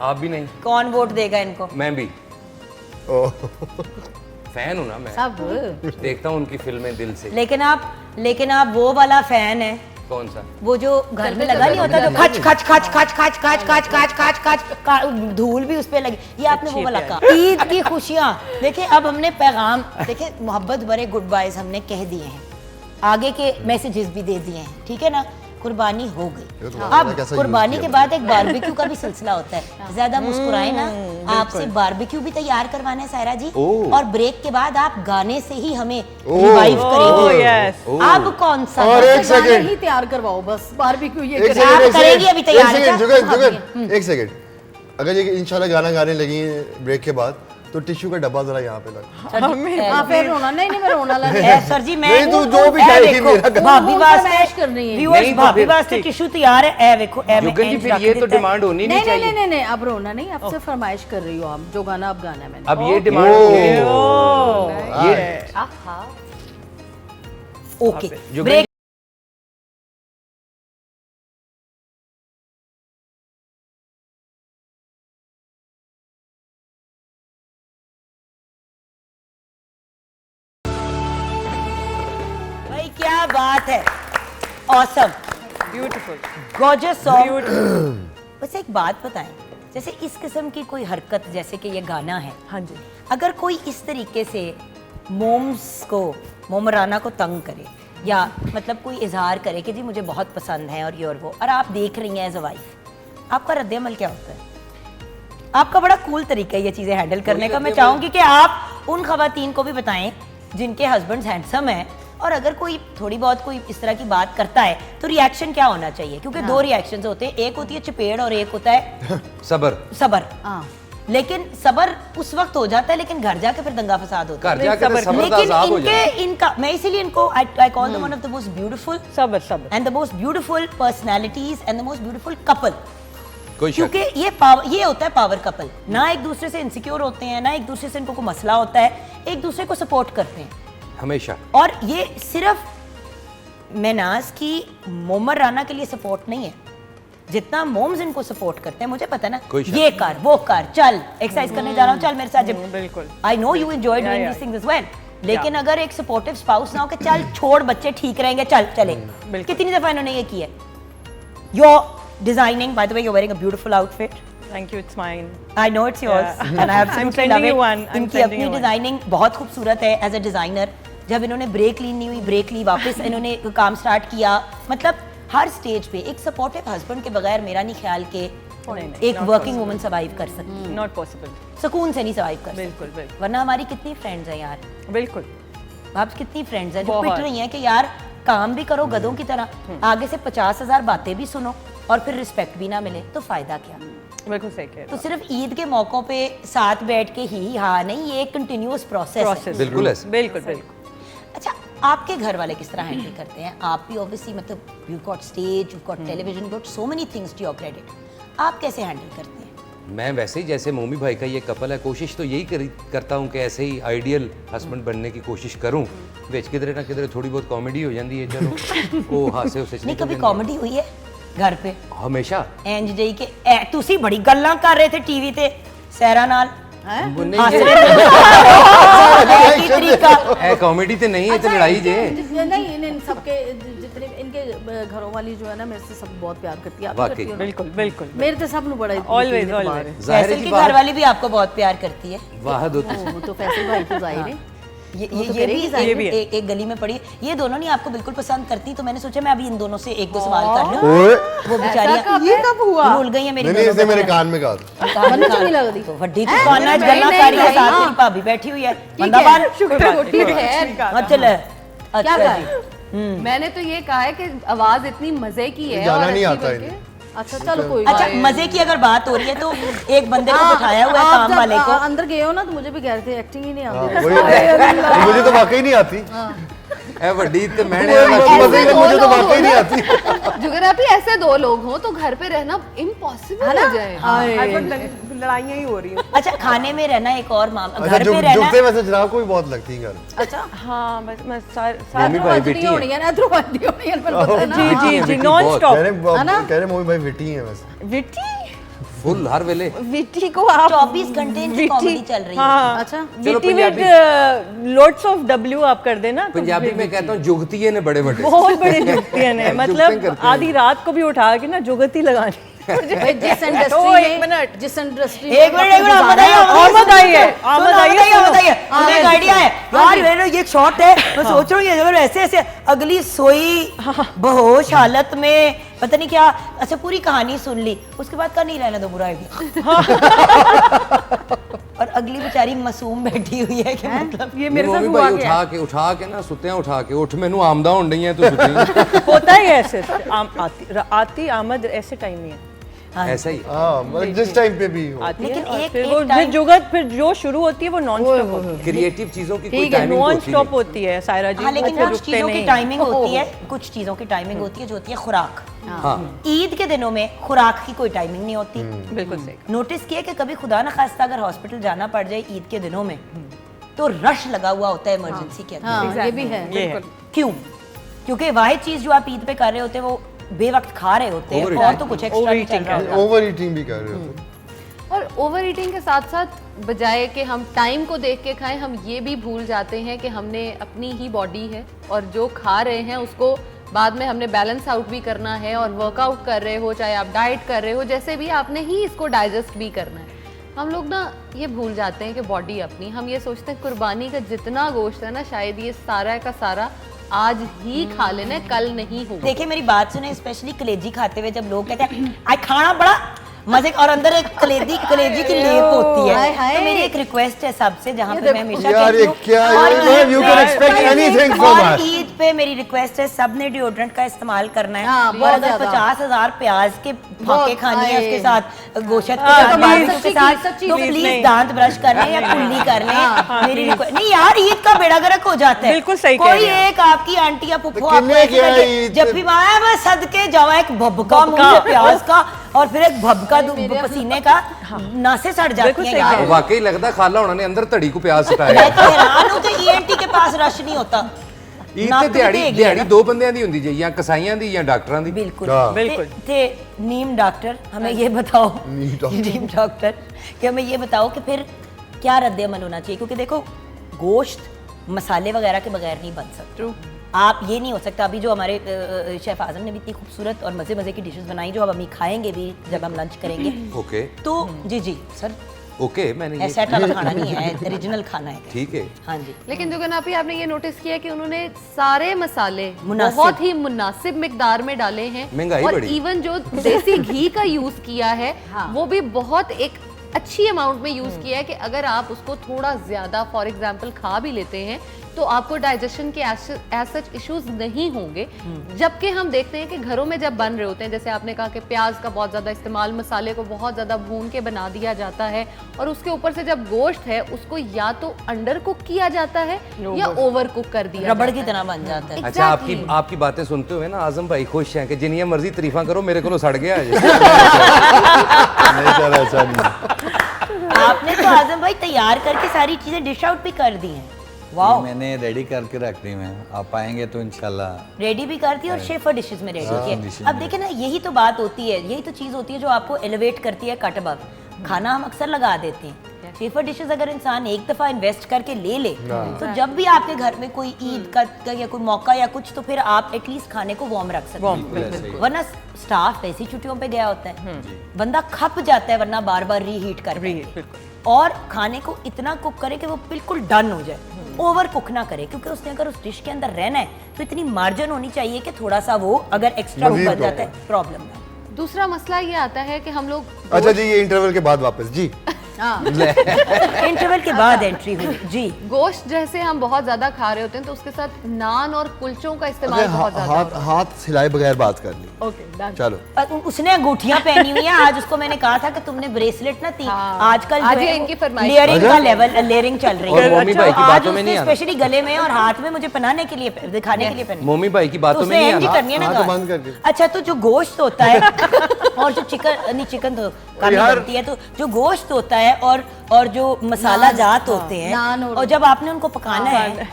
आप भी नहीं, कौन वोट देगा इनको। मैं भी ओह, फैन हूँ ना मैं, सब देखता हूँ उनकी फिल्में दिल से। लेकिन आप वो वाला फैन है, कौन सा? वो जो घर में लगा नहीं होता, जो खच खच खच खच खच खच खच खच खच खच धूल भी उस पे लगी, ये आपने वो वाला कहा। ईद की खुशियाँ देखिए, अब हमने पैगाम देखिए, मोहब्बत भरे गुड बाइज हमने कह दिए हैं, आगे के मैसेजेस भी दे दिए हैं, ठीक है ना। कुर्बानी हो गई। ये तो अब कैसा यूज कुर्बानी किया के बाद एक बारबेक्यू का भी सिलसिला होता है। ज्यादा मुस्कुराए ना, आपसे बारबेक्यू भी तैयार करवाना है सायरा जी, और ब्रेक के बाद आप गाने से ही हमें रिवाइव करेंगे। yes. अब कौन सा और गाना? एक सेकंड, ही तैयार करवाओ बस, बारबेक्यू ये एक करें। सेकंड, आप करेंगी अभी तैयार है क्या? जुगन एक सेकंड, अगर ये इंशाल्लाह गाना गाने लगी ब्रेक के बाद तो टिश्यू का डब्बा जरा यहाँ पे लगा। हाँ फिर रोना नहीं, मैं रोना लगा ए, सर जी मैं नहीं, तू जो भी कहेगी मेरा भाभी फरमाइश वास्ते करनी है। व्यूअर्स नहीं तो भाभी फिर वास्ते टिश्यू तैयार है। ए देखो ए जुगन जी, फिर ये तो डिमांड होनी नहीं नहीं नहीं चाहिए। नहीं, अब रोना नहीं, आपसे फरमाइश कर रही हो आप, जो गाना अब गाना है मैंने। अब ये डिमांड ओके जुगन ब्रेक। भाई क्या बात है, ऑसम, ब्यूटीफुल। Gorgeous song. बस एक बात बताएं, जैसे इस किस्म की कोई हरकत जैसे कि ये गाना है, हाँ जी, अगर कोई इस तरीके से मोम्स को, मोमराना को तंग करे या मतलब कोई इजहार करे कि जी मुझे बहुत पसंद है और ये और वो, और आप देख रही हैं एज अ वाइफ, आपका रद्द-ए-अमल क्या होता है? आपका बड़ा कूल तरीका है ये चीज़ें हैंडल करने का। मैं चाहूँगी कि आप उन खवातीन को भी बताएं जिनके हस्बैंड्स हैंडसम हैं, और अगर कोई थोड़ी बहुत कोई इस तरह की बात करता है तो रिएक्शन क्या होना चाहिए? क्योंकि दो रिएक्शंस होते हैं, एक होती है चपेड़ और एक होता है सबर। हाँ लेकिन सबर उस वक्त हो जाता है, लेकिन घर जाके फिर दंगा फसाद होता है। घर जाके तो सब्र का लेकिन अजाब हो जाए। इनका मैं इसीलिए इनको I call the one of the most beautiful सबर सबर। And the most beautiful personalities and the most beautiful couple. कोई शक क्योंकि ये होता है पावर कपल, ना एक दूसरे से इनसिक्योर होते हैं, ना एक दूसरे से इनको कोई मसला होता है, एक दूसरे को सपोर्ट करते हैं हमेशा। और ये सिर्फ महनाज की मोमर राना के लिए सपोर्ट नहीं है, जितना मोम्स इनको सपोर्ट करते हैं। मुझे पता है कोई ना, शक ये कर वो कर, चल एक्सरसाइज करने जा रहा हूँ, चल मेरे साथ जिम। बिल्कुल। I know you enjoy doing this things as well, लेकिन अगर एक सपोर्टिव स्पाउस ना हो कि चल छोड़ बच्चे ठीक रहेंगे, चल चले। कितनी दफा इन्होंने ये किया? Your designing, by the way, you are wearing a beautiful outfit. Thank you, it's mine. I know it's yours Yeah. and I absolutely I'm love sending you it. one. I'm इनकी sending अपनी you one. डिजाइनिंग बहुत खूबसूरत है एज अ डिजाइनर। जब इन्होंने ब्रेक ली नहीं हुई, ब्रेक ली, वापस इन्होंने काम स्टार्ट किया। मतलब हर स्टेज पे एक सपोर्टिव हस्बैंड के बगैर मेरा नहीं ख्याल के एक वर्किंग वुमन सर्वाइव कर सकती, Not possible. सुकून से नहीं सर्वाइव कर बिल्कुल, सकती। बिल्कुल। वरना हमारी कितनी फ्रेंड्स हैं यार, बिल्कुल। आप कितनी फ्रेंड्स हैं जो बहुत। पिट रही हैं कि यार काम भी करो गधों की तरह, आगे से 50,000 बातें भी सुनो और फिर रिस्पेक्ट भी ना मिले, तो फायदा क्या? बिल्कुल सही कह रहे तो सिर्फ ईद के मौकों पे साथ बैठ के ही हाँ नहीं, ये एक कंटिन्यूअस प्रोसेस है। बिल्कुल ऐसे। बिल्कुल बिल्कुल। अच्छा, आपके घर वाले किस तरह हैंडल करते हैं? आप भी ऑब्वियसली मतलब you got stage, you got television, got so many things to your credit, आप कैसे हैंडल करते हैं? मैं वैसे ही जैसे मोमी भाई का ये कपल है, कोशिश तो यही करता हूँ कि ऐसे ही आइडियल हस्बैंड बनने की कोशिश करूँ। बेच किधरे ना किधरे थोड़ी बहुत कॉमेडी हो जाती है, चलो वो हासे उसे नहीं कभी कॉमेडी हुई है घर पे? हमेशा ਇੰਜ ਜਈ ਕਿ ਐ ਤੁਸੀਂ ਬੜੀ ਗੱਲਾਂ ਕਰ ਰਹੇ थे टीवी ਤੇ ਸਹਿਰਾ ਨਾਲ नहीं, ਹੱਸ ये- ਰਹੇ थे ਕੀ ਤਰੀका? ए कॉमेडी तो नहीं है, तो लड़ाई जे नहीं, इन सबके जितने इनके घरों वाली जो है ना, मेरे से सब बहुत प्यार करती है। आप भी वाकई। करती हो ना? बिल्कुल बिल्कुल। मेरे तो सब नु बड़ा Always, always. जाहिर है फैसल जी की घर वाली भी आपको बहुत प्यार करती है। वाहद होती है। वो तो फैसल भाई तो जाहिर है। ये वो तो भी करेगी जाहिर। एक गली में पड़ी। ये दोनों नहीं आपको बिल्कुल पसंद करती, तो मैंने सोचा मैं अभी इन दोनों से एक दो सवाल कर लूं। ओए वो बेचारियां ये कब हुआ? भूल गई है मेरी नहीं नहीं, इसने दोनों मेरे बहनें। कान में कहा था। मन्नत नहीं लगती। तो वड्डी दुकाना च गल्ला कर रही है, साथ मेरी भाभी बैठी हुई है। बंदा बाहर शुक्र रोटी खैर। चल अच्छा क्या जी। मैंने तो ये कहा है कि आवाज इतनी मजे की है गाना और नहीं अच्छी आता बन के। इन्हें। अच्छा चलो कोई अच्छा, मजे की अगर बात हो रही है तो एक बंदे को बिठाया हुआ है काम वाले को। अंदर गए हो ना तो मुझे भी कह रहे थे एक्टिंग ही नहीं आती। वही मुझे तो वाकई नहीं आती। ए वड्डी ते मैंने मुझे तो वाकई नहीं आती। जुगरापी ऐसे दो लोग हों तो घर पे रहना इम्पॉसिबल हो जाए। लड़ाइयाँ ही हो रही हैं। अच्छा, खाने में रहना एक और मामला, अच्छा, घर पे रहना। जुगते वैसे जनाब को भी बहुत लगती है घर। अच्छा हाँ बस मैं मोमी भाई बेटी होनी है ना, ध्रुवंती होनी है, पर पता है ना। जी जी जी बेटी नॉन बहुत। स्टॉप। कह रहे मोमी भाई विटी है वैसे। विटी फुल हर वेले विटी को आप 24 घंटे इनकी कॉमेडी चल रही है। हाँ अच्छा। Witty with loads of W आप कर देना तो पंजाबी में कहता हूँ जुगतिये ने बड़े बड़े बहुत बड़े जुगतियां ने, जुगतियां मतलब करते हैं। आधी रात को भी उठा के ना जुगती लगानी। भाई जिस तो इंडस्ट्री एक में मिनट। जिस इंडस्ट्री एक मिनट आमद आई आमद आई है, आमद आई है, आमद आई है मुझे एक आइडिया है यार मेरे ये शॉट है मैं सोच रहा हूँ ये अगर ऐसे ऐसे अगली सोई बेहोश हालत में पता नहीं क्या अच्छा पूरी कहानी सुन ली उसके बाद का नहीं रहना दो बुरा आइडिया और अगली बेचारी मासूम बैठी हुई है कि मतलब ये मेरे साथ मम्मी हुआ भाई क्या उठा के ना सुत्तियां उठा के उठ मैनू आमदा होन डई है तू सुत्ती होता ही है ऐसे आती आमद ऐसे टाइम ही है ऐसा ही हाँ मतलब जिस टाइम पे भी हो आती लेकिन है और एक- फिर एक वो time- जुगत फिर जो शुरू होती है वो नॉन स्टॉप होती है क्रिएटिव चीजों की कोई ठीक है टाइमिंग नॉन होती स्टॉप नहीं होती है सायरा जी हाँ लेकिन वो फिर कुछ रुकते चीजों की नहीं। टाइमिंग होती है कुछ चीजों की टाइमिंग होती है जो होती है खुराक हाँ ईद के दिनों में खुराक की कोई टाइमिंग नहीं होती बिल्कुल सही नोटिस किया कि कभी खुदा न खास्ता अगर हॉस्पिटल जाना पड़ जाए ईद के दिनों में तो रश लगा हुआ होता है इमरजेंसी के अंदर हाँ ये भी है ये है क्यों क्योंकि वाहिद चीज जो आप ईद पे कर रहे होते हैं वो बेवक्त खा रहे होते हैं और तो कुछ एक्स्ट्रा नहीं चल रहा होता ओवर ईटिंग भी कर रहे होते और ओवर ईटिंग के साथ साथ बजाय कि हम टाइम को देख के खाएं हम ये भी भूल जाते हैं कि हमने अपनी ही बॉडी है और जो खा रहे हैं उसको बाद में हमने बैलेंस आउट भी करना है और वर्कआउट कर रहे हो चाहे आप डाइट कर रहे हो जैसे भी आपने ही इसको डाइजेस्ट भी करना है हम लोग ना ये भूल जाते हैं कि बॉडी अपनी हम ये सोचते हैं कुर्बानी का जितना गोश्त है ना शायद ये सारा का सारा आज ही खा लेना कल नहीं होगा देखिए मेरी बात सुने स्पेशली कलेजी खाते हुए जब लोग कहते हैं आज खाना बड़ा मजे और अंदर एक कलेजी की लेप होती हाय, है हाय। तो मेरी एक रिक्वेस्ट है सबसे जहाँ पे मैं हमेशा यार कहती ये हूँ क्या और है you can expect anything from और अस ईद पे मेरी रिक्वेस्ट है सबने डिओड्रेंट का इस्तेमाल करना है हाँ, और बहुत अगर ज्यादा। 50,000 प्याज के फाके खानी है उसके साथ गोश्त के हाँ, साथ तो बाजू सच्ची के चीज, साथ सच्ची तो चीज प्लीज नहीं। दांत ब्रश करने या कुल्ली करने मेरी रिक्वेस्ट नहीं यार ईद का बेड़ा गर्क हो जाता है बिल्कुल सही कह कोई रहे हैं एक आपकी आंटी या पुप्पो तो आपको किन्ने ऐसे किया करके ईद? जब भी माया मैं सदके जावा एक भबका मुंह से प्याज का और फिर एक भबका पसीने का नासे सड़ बिल्कुल जाती सही है कह यार रहे वाकई लगता खाला होना ने अंदर तड़ी को प्याज मैं सटाया तो हैरान हूं कि ईएनटी के पास रश नहीं होता ईद नੱਕ ਤੇ ਵੀ ਦਿਹਾੜੀ ਭੇਗ ਲਿਆ ਦਿਹਾੜੀ ਨਾ। ਦੋ ਬੰਦਿਆਂ ਦੀ ਹੁੰਦੀ ਜੇ ਜਾਂ ਕਸਾਈਆਂ ਦੀ ਜਾਂ ਡਾਕਟਰਾਂ ਦੀ बिल्कुल हाँ। बिल्कुल। थे नीम डॉक्टर हमें ये बताओ नीम डॉक्टर। नीम डॉक्टर कि हमें ये बताओ कि फिर क्या रद्द अमल होना चाहिए क्योंकि देखो गोश्त मसाले वगैरह के बगैर नहीं बन सकता आप ये नहीं हो सकता अभी जो हमारे शेफ आजम ने भी इतनी खूबसूरत और मज़े मज़े की डिशेस बनाई जो अब हम खाएंगे भी जब हम लंच करेंगे ओके तो जी जी सर ओके मैंने ये ऐसा वाला खाना नहीं है ओरिजिनल खाना है ठीक है हाँ जी लेकिन जुगनापी आपने ये नोटिस किया कि उन्होंने सारे मसाले मुनासिब। बहुत ही मुनासिब मिकदार में डाले हैं महंगाई और बढ़ी। इवन जो देसी घी का यूज किया है वो भी बहुत एक अच्छी अमाउंट में यूज किया है कि अगर आप उसको थोड़ा ज्यादा फॉर एग्जांपल खा भी लेते हैं तो आपको डाइजेशन के एज सच इश्यूज नहीं होंगे जबकि हम देखते हैं कि घरों में जब बन रहे होते हैं जैसे आपने कहा कि प्याज का बहुत ज्यादा इस्तेमाल मसाले को बहुत ज्यादा भून के बना दिया जाता है और उसके ऊपर से जब गोश्त है उसको या तो अंडर कुक किया जाता है या ओवर कुक कर दिया रबड़ जाता की तरह बन जाता है अच्छा आपकी आपकी बातें सुनते हुए ना आजम भाई खुश हैं कि जिन्नियां मर्जी तारीफा करो मेरे को सड़ गया है नहीं सर ऐसा नहीं आपने तो आजम भाई तैयार करके सारी चीजें डिश आउट भी कर दी हैं वाओ मैंने रेडी करके रख दी मैं आप आएंगे तो इंशाल्लाह रेडी भी कर दी और शेफर डिशेस में रेडी किया dishes अब में देखिए ना यही तो बात होती है यही तो चीज होती है जो आपको एलिवेट करती है कट अबव खाना हम अक्सर लगा देते हैं शेफर डिशेस अगर इंसान एक दफा इन्वेस्ट करके ले ले तो जब भी आपके घर में कोई ईद का या कोई मौका या कुछ तो फिर आप एटलीस्ट खाने को वार्म रख सकते हैं वरना स्टाफ ऐसी छुट्टियों पे गया होता है बंदा खप जाता है वरना बार बार रीहीट कर और खाने को इतना कुक करे कि वो बिल्कुल डन हो जाए ओवर कुक ना करे क्योंकि उसने अगर उस डिश के अंदर रहना है तो इतनी मार्जिन होनी चाहिए कि थोड़ा सा वो अगर एक्स्ट्रा मज़ीद बन जाता है प्रॉब्लम ना दूसरा मसला ये आता है कि हम लोग अच्छा जी ये इंटरवल के बाद वापस जी इंटरवल के बाद एंट्री हुई जी गोश्त जैसे हम बहुत ज्यादा खा रहे होते हैं तो उसके साथ नान और कुलचों का इस्तेमाल अरे बहुत ज्यादा हाथ हाथ हिलाए बगैर बात कर ली ओके चलो उसने अंगूठियां पहनी हुई हैं आज उसको मैंने कहा था कि तुमने ब्रेसलेट ना थी आजकल आज ये इनकी फरमाइश लेयरिंग का लेवल लेयरिंग चल रही और है मोमी भाई की आज बातों में नहीं उसने आना स्पेशली गले में और हाथ में मुझे पहनाने के लिए दिखाने के लिए पहनी मोमी भाई की तो बातों में उसने नहीं इंज ही आना करनी है ना हाँ, तो गाल। बंद कर दी। अच्छा तो जो गोश्त होता है और जो चिकन नहीं चिकन तो कम ही यार। बनती है तो जो गोश्त होता है और जो मसाला जात होते हैं नान और- और जब आपने उनको पकाना है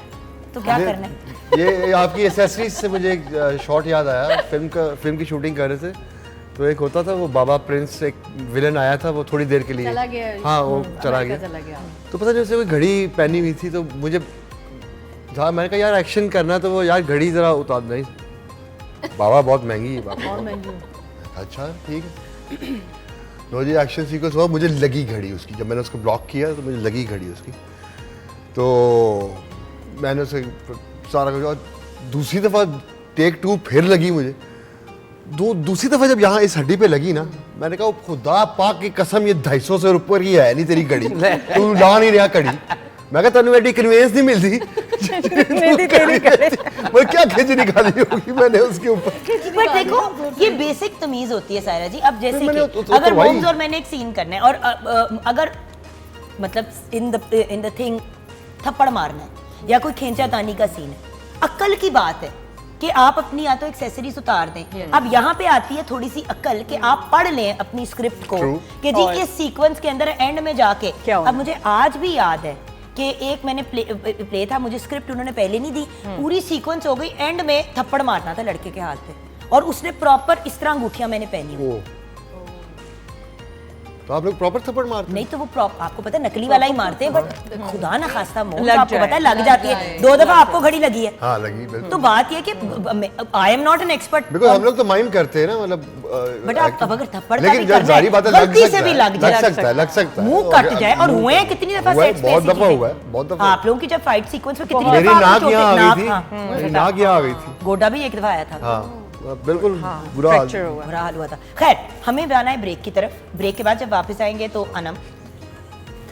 तो क्या करना है ये आपकी एसेसरीज से मुझे एक शॉट याद आया फिल्म की शूटिंग कर रहे थे तो एक होता था वो बाबा प्रिंस एक विलन आया था वो थोड़ी देर के लिए चला गया हाँ वो चला गया तो पता नहीं उसे कोई घड़ी पहनी हुई थी तो मुझे जहाँ मैंने कहा यार एक्शन करना तो वो यार घड़ी जरा उतार नहीं बाबा बहुत महंगी है बाबा अच्छा ठीक है नो जी एक्शन सीक्वेंस हुआ, मुझे लगी घड़ी उसकी, जब मैंने उसको ब्लॉक किया तो मुझे लगी घड़ी उसकी, तो मैंने उसे सारा कुछ, और दूसरी दफ़ा टेक 2 फिर लगी मुझे, दूसरी दफ़ा जब यहाँ इस हड्डी पे लगी ना, मैंने कहा खुदा पाक की कसम ये 250 से ऊपर ही है नहीं तेरी घड़ी, तू ला नहीं रहा घड़ी। मैं कहा तेन एडी कन्वेंस नहीं मिलती मैं क्या खिंच निकाली होगी मैंने उसके ऊपर। बट देखो ये बेसिक तमीज होती है सायरा जी। अब जैसे मैंने कि तो अगर करवाई। मोम्स और मैंने एक सीन करना है और अगर मतलब इन द थिंग थप्पड़ मारना है या कोई खींचातानी का सीन है, अक्ल की बात है कि आप अपनी या तो एक्सेसरीज उतार दें। अब यहाँ पे आती है थोड़ी सी अक्ल कि आप पढ़ लें अपनी स्क्रिप्ट को True. कि जी इस सीक्वेंस के अंदर एंड में जाके क्या होना? अब मुझे आज भी याद है कि एक मैंने प्ले था, मुझे स्क्रिप्ट उन्होंने पहले नहीं दी, पूरी सीक्वेंस हो गई, एंड में थप्पड़ मारना था लड़के के हाथ पे और उसने प्रॉपर इस तरह अंगूठियां मैंने पहनी हुई। ओ, तो आप लोग प्रॉपर थप्पड़ मारते नहीं तो वो आपको पता है नकली वाला ही मारते हैं, बट खुदा ना खास्ता मोह लग आपको पता है जाए। लग जाती है। 2 दफा आपको घड़ी लगी है हाँ लगी बिल्कुल। तो बात ये कि I am not an expert, because हम लोग तो माइंड करते हैं ना, मतलब बट आप अब अगर थप्पड़ का लेकिन भी जब करना जारी है, बात है, लग गलती से सकता भी है, लग जाए, लग सकता है मुंह कट जाए। और हुए हैं कितनी दफा हुआ है, सेट्स पे बहुत ऐसी दफा चीजें। हुआ है, बहुत दफा। आप लोगों की जब फाइट सीक्वेंस में कितनी मेरी दफा नाक आपको यहाँ चोटें- आ गई थी, नाक, हाँ। मेरी नाक यहाँ आ गई थी। गोडा भी एक दफा आया था। हाँ बिल्कुल बुरा हाल। फ्रैक्चर हुआ। बुरा हाल हुआ था। खैर हमें जाना है ब्रेक की तरफ। ब्रेक के बाद जब वापस आएंगे तो अनम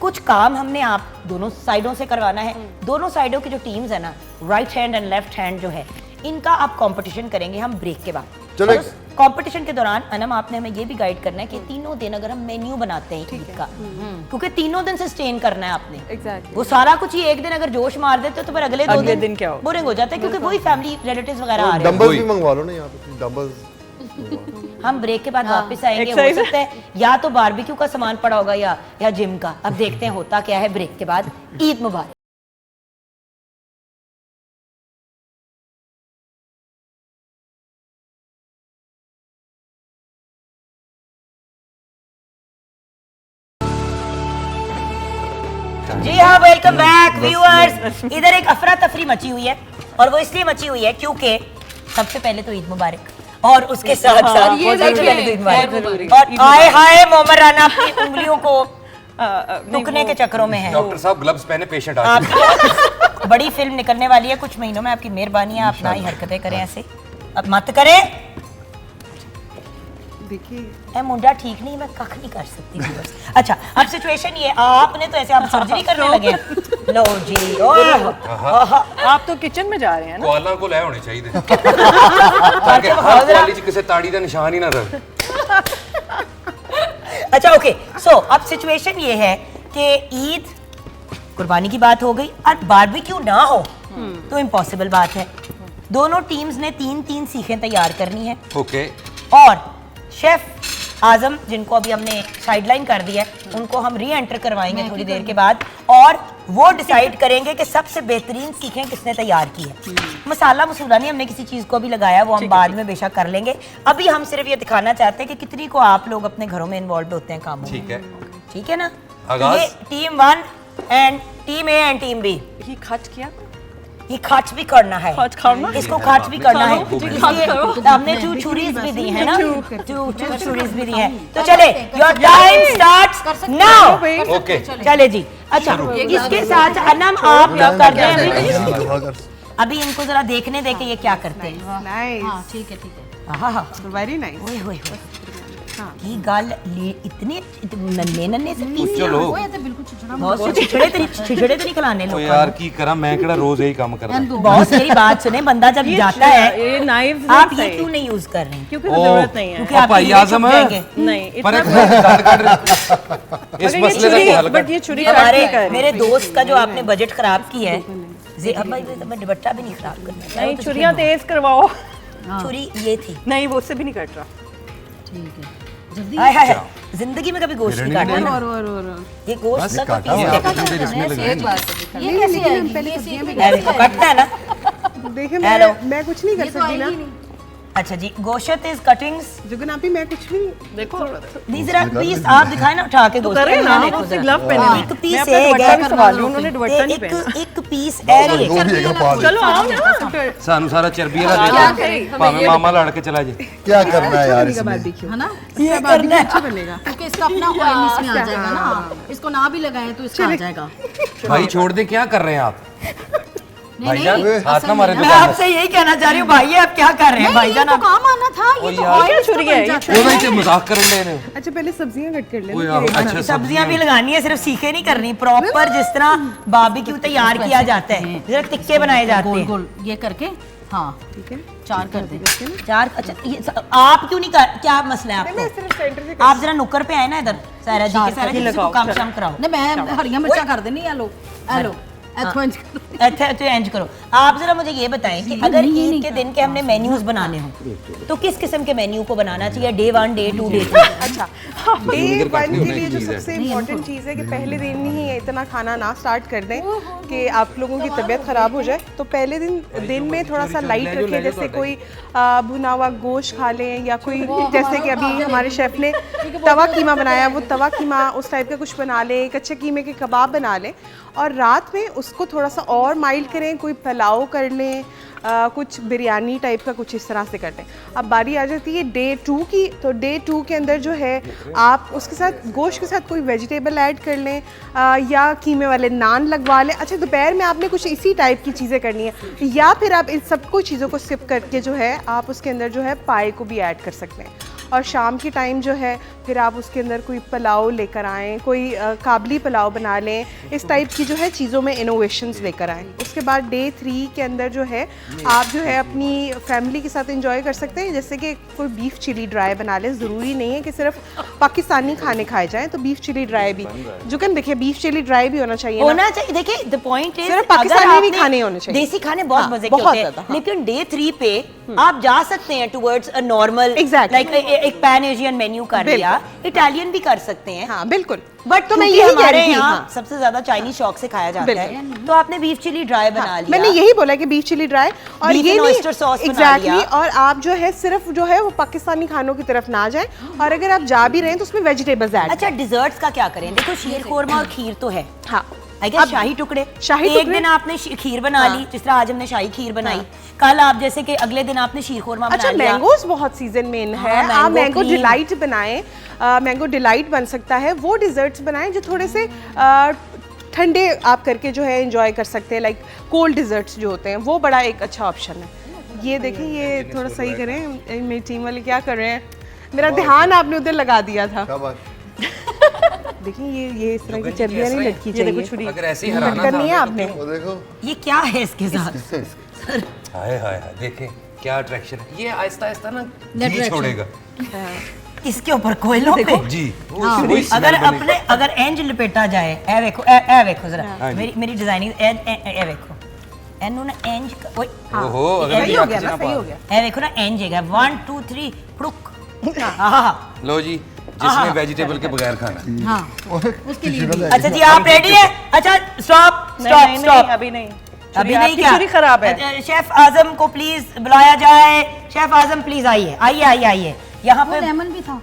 कुछ काम हमने आप दोनों साइडों से करवाना है। दोनों साइडों की जो टीम्स है ना, right hand and left hand जो है, इनका आप कंपटीशन करेंगे हम ब्रेक के बाद। चलो। और उस कंपटीशन के दौरान अनम आपने हमें ये भी गाइड करना है कि तीनों दिन अगर हम मेन्यू बनाते हैं ईद का, क्योंकि तीनों दिन सस्टेन करना है आपने। Exactly. वो सारा कुछ ही एक दिन अगर जोश मार देते हो तो फिर अगले अगले दो दिन क्या होगा? बोरिंग हो जाता है, क्योंकि वही फैमिली रिलेटिव्स वगैरह आ रहे हैं। डंबल्स भी मंगवा लो ना यहाँ पे, डंबल्स। हम ब्रेक के बाद वापस आएंगे। हो Exercise। सकता है या तो बारबेक्यू का सामान पड़ा होगा या जिम का। अब देखते हैं होता क्या है ब्रेक के बाद। ईद मुबारक। जी हाँ, वेलकम बैक व्यूअर्स। इधर एक अफरा तफरी मची हुई है और वो इसलिए मची हुई है क्योंकि सबसे पहले तो ईद मुबारक और उसके साथ साथ ये सबसे देखिए, पहले तो ईद मुबारक। जरूरी। और आए हाय मोमर राना अपनी उंगलियों को टुकने के चक्करों में है। डॉक्टर साहब ग्लव्स पहने, पेशेंट आ आपकी बड़ी फिल्म निकलने वाली है कुछ महीनों में, आपकी मेहरबानी है आप ना ही हरकतें करें ऐसे, अब मत करें। देखिए ए मुंडा ठीक नहीं, मैं कख नहीं कर सकती viewers। अच्छा अब सिचुएशन ये, आपने तो ऐसे आप सर्जरी करने लगे। लो जी ओह आप तो किचन में जा रहे हैं ना। कोआला को ले होने चाहिए ताकि हर कोआली च किसी ताड़ी का निशान ही ना रहे। अच्छा ओके सो अब सिचुएशन ये है कि ईद कुर्बानी की बात हो गई और बारबेक्यू ना हो तो इम्पॉसिबल बात है। दोनों टीम्स ने 3-3 सीखें तैयार करनी है ओके, और शेफ आजम जिनको अभी हमने साइडलाइन कर दिया है उनको हम री एंटर करवाएंगे थोड़ी देर के बाद और वो डिसाइड करेंगे कि सबसे बेहतरीन सीखें किसने तैयार की है। मसाला मसूला नहीं हमने किसी चीज को भी लगाया, वो हम बाद में बेशक कर लेंगे। अभी हम सिर्फ ये दिखाना चाहते हैं कि कितनी को आप लोग अपने घरों में इन्वॉल्व होते हैं कामों में। ठीक है। ठीक है ना। आगाज। ये team 1 and team A and team B, ये खर्च किया, ये खर्च भी करना है, खर्च करना है। इसको खर्च भी करना है। जी, इसलिए हमने 2 छुरीज भी दी है ना, 2 छुरीज भी दी है। तो चले, your time starts now. Okay, चले जी। अच्छा इसके साथ अनम आप क्या कर रहे हैं अभी इनको जरा देखने दे के ये क्या करते हैं। नाइस, ठीक है ठीक है। हाँ वेरी नाइस। ओए होए की गल इतने नन्हे से पीस चलो वो ये तो बिल्कुल छिछड़ा बहुत से छिछड़े तो नहीं खिलाने ओ लोग। यार की करा, मैं केड़ा रोज यही काम करदा। बॉस मेरी बात सुने, बंदा जब जाता है ये नाइफ आप ये क्यों नहीं यूज कर रहे हैं? क्योंकि जरूरत नहीं है। क्योंकि ओ आपके भाई लिए आजम छुप जाएंगे। नहीं पर इतना एक दर्द कर इस मसले का कोई हल बट कर। ये छुरी हमारे मेरे दोस्त का जो आपने बजट खराब किया है, मैं दुपट्टा भी नहीं खराब करना। नहीं, छुरियां तेज करवाओ। छुरी ये थी। नहीं वो उससे भी नहीं कट रहा। ठीक है जल्दी हाय हाय जिंदगी में कभी गोश्त नहीं काटा ना। और ये गोश्त का काटा पीस हुआ है। ये कैसे है ये सब्जियां भी ऐसे तो कटता है ना। देखिए Hello. मैं कुछ नहीं कर सकती ना। अच्छा जी, गोश्त इज कटिंग्स। जुगन आप ही, मैं कुछ नहीं। देखो दी जरा पीस आप दिखाए ना उठा के गोश्त करे का। ना, देखो उससे जरा। ग्लव पहने। एक पीस मैं अपना है दुपट्टा भी संभाल लूं, उन्होंने दुपट्टा नहीं एक पहना। एक पीस है ये। दो भी है पाल। चलो आओ ना। सानू सारा चर्बी वाला क्या दे करें? दो भाਵੇਂ मामा लड़ के चला जाए क्या करना है यार इसमें? है ना ये करना है। अच्छा बनेगा। क्योंकि इसका अपना ऑयल इसमें आ जाएगा ना, इसको ना भी लगाएं तो इसका आ जाएगा। भाई छोड़ दे, क्या कर रहे हैं आप नहीं, भाईजान नहीं, हाथ असल ना मारे में- मैं दुकान आपसे यही कहना चाह रही हूँ भाई आप क्या कर रहे हैं नहीं, भाईजान ये तो आप काम आना था, ये तो यार, ऑयल क्या इसका छुरी बन है? जाता वो भाई मजाक कर रहे हैं अच्छा पहले सब्जियां कट कर ओए लेना। यार, अच्छा सब्जियां भी लगानी है, सिर्फ सीखे नहीं करनी, प्रॉपर जिस तरह बारबेक्यू तैयार किया जाता है, जरा टिक्के बनाए जाते गोल हैं। गोल ये करके, हाँ ठीक है, 4 कर दे। 4 अच्छा आप क्यों नहीं कर, क्या मसला है मैं आपको? सिर्फ सेंटर से आप जरा नुक्कर पे आए ना इधर, सारा जी के सारा जी इसको काम शाम कराओ। नहीं मैं हरियाँ मिर्चा कर देनी, हेलो हेलो अच्छा तो एंज करो। आप जरा मुझे ये बताएं कि अगर ईद के दिन के हमने मेन्यूज बनाने हो तो किस किस्म के मेन्यू को बनाना चाहिए, डे 1 डे 2 डे 3? अच्छा डे विनेगर 1 काटनी के होनी लिए जो चीज़ है। सबसे इम्पोर्टेंट चीज़ है कि पहले दिन ही इतना खाना ना स्टार्ट कर दें कि आप लोगों की तबीयत ख़राब हो जाए। तो पहले दिन में थोड़ा सा लाइट रखें, जैसे कोई भुना हुआ गोश्त खा लें, या कोई जैसे कि अभी हमारे शेफ़ ने तवा कीमा बनाया, वो तवा कीमा उस टाइप का कुछ बना लें, कच्चे कीमे के कबाब बना लें, और रात में उसको थोड़ा सा और माइल्ड करें, कोई पुलाव कर लें, कुछ बिरयानी टाइप का कुछ इस तरह से कर लें। अब बारी आ जाती है डे 2 की, तो डे 2 के अंदर जो है आप उसके साथ गोश्त के साथ कोई वेजिटेबल ऐड कर लें, या कीमे वाले नान लगवा लें। अच्छा दोपहर में आपने कुछ इसी टाइप की चीज़ें करनी है, या फिर आप इन सब कुछ चीज़ों को स्किप करके जो है आप उसके अंदर जो है पाए को भी ऐड कर सकते हैं। और शाम के टाइम जो है फिर आप उसके अंदर कोई पुलाव लेकर आएँ, कोई काबली पुलाव बना लें, इस टाइप की जो है चीज़ों में इनोवेशंस लेकर आएँ। उसके बाद डे 3 के अंदर जो है आप जो है अपनी फैमिली के साथ एंजॉय कर सकते हैं, जैसे कि कोई बीफ चिली ड्राई बना लें। ज़रूरी नहीं है कि सिर्फ पाकिस्तानी खाने खाए जाएँ, तो बीफ चिली ड्राई भी जो कि देखिए बीफ चिली ड्राई भी होना चाहिए ना। होना चाहिए। देखिए द पॉइंट इज सिर्फ पाकिस्तानी नहीं खाने होने चाहिए। देसी खाने बहुत हाँ, मजे के बहुत होते हैं, ज़्यादा, हाँ। लेकिन डे 3 पे आप जा सकते हैं towards a normal, Exactly. Like एक पैन एशियन मेन्यू कर लिया, इटालियन भी कर सकते हैं। हाँ बिल्कुल, बट तो मैं क्योंकि यही कह हमारे रही थी, यहाँ हाँ। सबसे ज्यादा चाइनीज शौक से खाया जाता है, तो आपने बीफ चिली ड्राई बना लिया। मैंने यही बोला कि बीफ चिली ड्राई और Beef ये and नहीं oyster sauce बना एग्जैक्टली लिया। और आप जो है सिर्फ जो है वो पाकिस्तानी खानों की तरफ ना जाएं, और अगर आप जा भी रहे हैं तो उसमें वेजिटेबल्स ऐड अच्छा डिजर्ट्स का क्या करें? देखो शीर खोरमा और खीर तो है, हाँ आई गेस शाही टुकड़े। शाही एक टुकड़े। दिन आपने खीर बना ली, जिस तरह आज हमने शाही खीर बनाई, कल आप जैसे कि अगले दिन आपने शीर खोरमा बना अच्छा लिया। मैंगोज बहुत सीजन में इन है, हाँ, आप mango मैंगो cream। डिलाइट बनाएं, मैंगो डिलाइट बन सकता है। वो डिजर्ट्स बनाएं जो थोड़े से ठंडे आप करके जो है एंजॉय कर सकते हैं, लाइक कोल्ड डिजर्ट्स जो होते हैं, वो बड़ा एक अच्छा ऑप्शन है। ये देखें, ये थोड़ा सही करें, मेरी टीम वाले क्या कर रहे हैं, मेरा ध्यान आपने उधर लगा दिया था। देखिए ये इस तरह की चर्बियाँ नहीं लटकी चाहिए, अगर ऐसे ही हराना करनी है था आपने। वो देखो ये क्या है इसके साथ? हाय हाय हाय देखें क्या अट्रैक्शन है ये, आहिस्ता आहिस्ता ना घी attraction। छोड़ेगा इसके ऊपर कोयलों पे जी अगर अपने अगर एंज लिपेटा जाए, ए देखो ए देखो जरा मेरी डिजाइनिंग ए देखो एनु ना एंज ओए ओहो अगर सही हो गया ना, सही हो गया। ए देखो ना एंज है 1 2 3 फुड़ुक। हाँ लो जी, जिसने वेजिटेबल के बगैर खाना है। हाँ उसके लिए भी। अच्छा जी आप रेडी है? अच्छा स्टॉप नहीं, स्टॉप नहीं, स्टॉप, अभी नहीं। अभी छुरी- नहीं आपकी क्या? छुरी खराब है। अच्छा, शेफ आजम को प्लीज बुलाया जाए। शेफ आजम प्लीज आइए आइए आइए आइए यहाँ वो पे। लेमन भी था।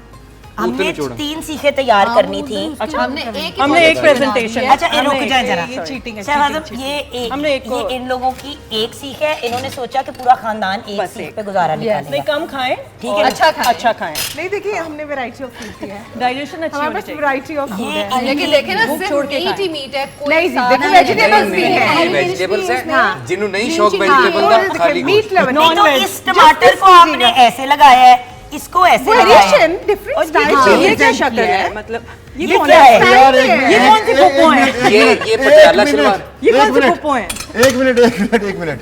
हमने 3 सीखें तैयार करनी थी। अच्छा हमने एक प्रेजेंटेशन। अच्छा ये रुक जाए जरा। ये cheating है, शेफ आजम ये हमने एक को- ये इन लोगों की एक सीख है, इन्होंने सोचा कि पूरा खानदान एक बस सीख एक। पे गुजारा नहीं निकालेगा। कम खाएं, ठीक है, अच्छा खाएं, अच्छा खाएं। नहीं देखिए हमने वैरायटी ऑफ फूड किया है, डाइजेशन अच्छी हमारे होनी पास चाहिए। वैरायटी ऑफ फूड ये है। लेकिन देखे ना भूख सिर्फ छोड़ के मीट ही मीट है, कोई नहीं जी, सादा देखो नहीं वेजिटेबल्स भी है। हैं। वेजिटेबल्स हैं हाँ। जिन्होंने नहीं शौक वेजिटेबल और का खाली मीट गोश्त। लेवल नहीं तो Non-veg, इस टमाटर को आपने ऐसे लगाया है, इसको ऐसे लगाया है। वेरिएशन डिफरेंट स्टाइल ये क्या शक्ल है? मतलब ये कौन क्या है? यार ये कौन सी पप्पो है? ये पटियाला शलवार ये कौन सी मिनट। पप्पो है? एक मिनट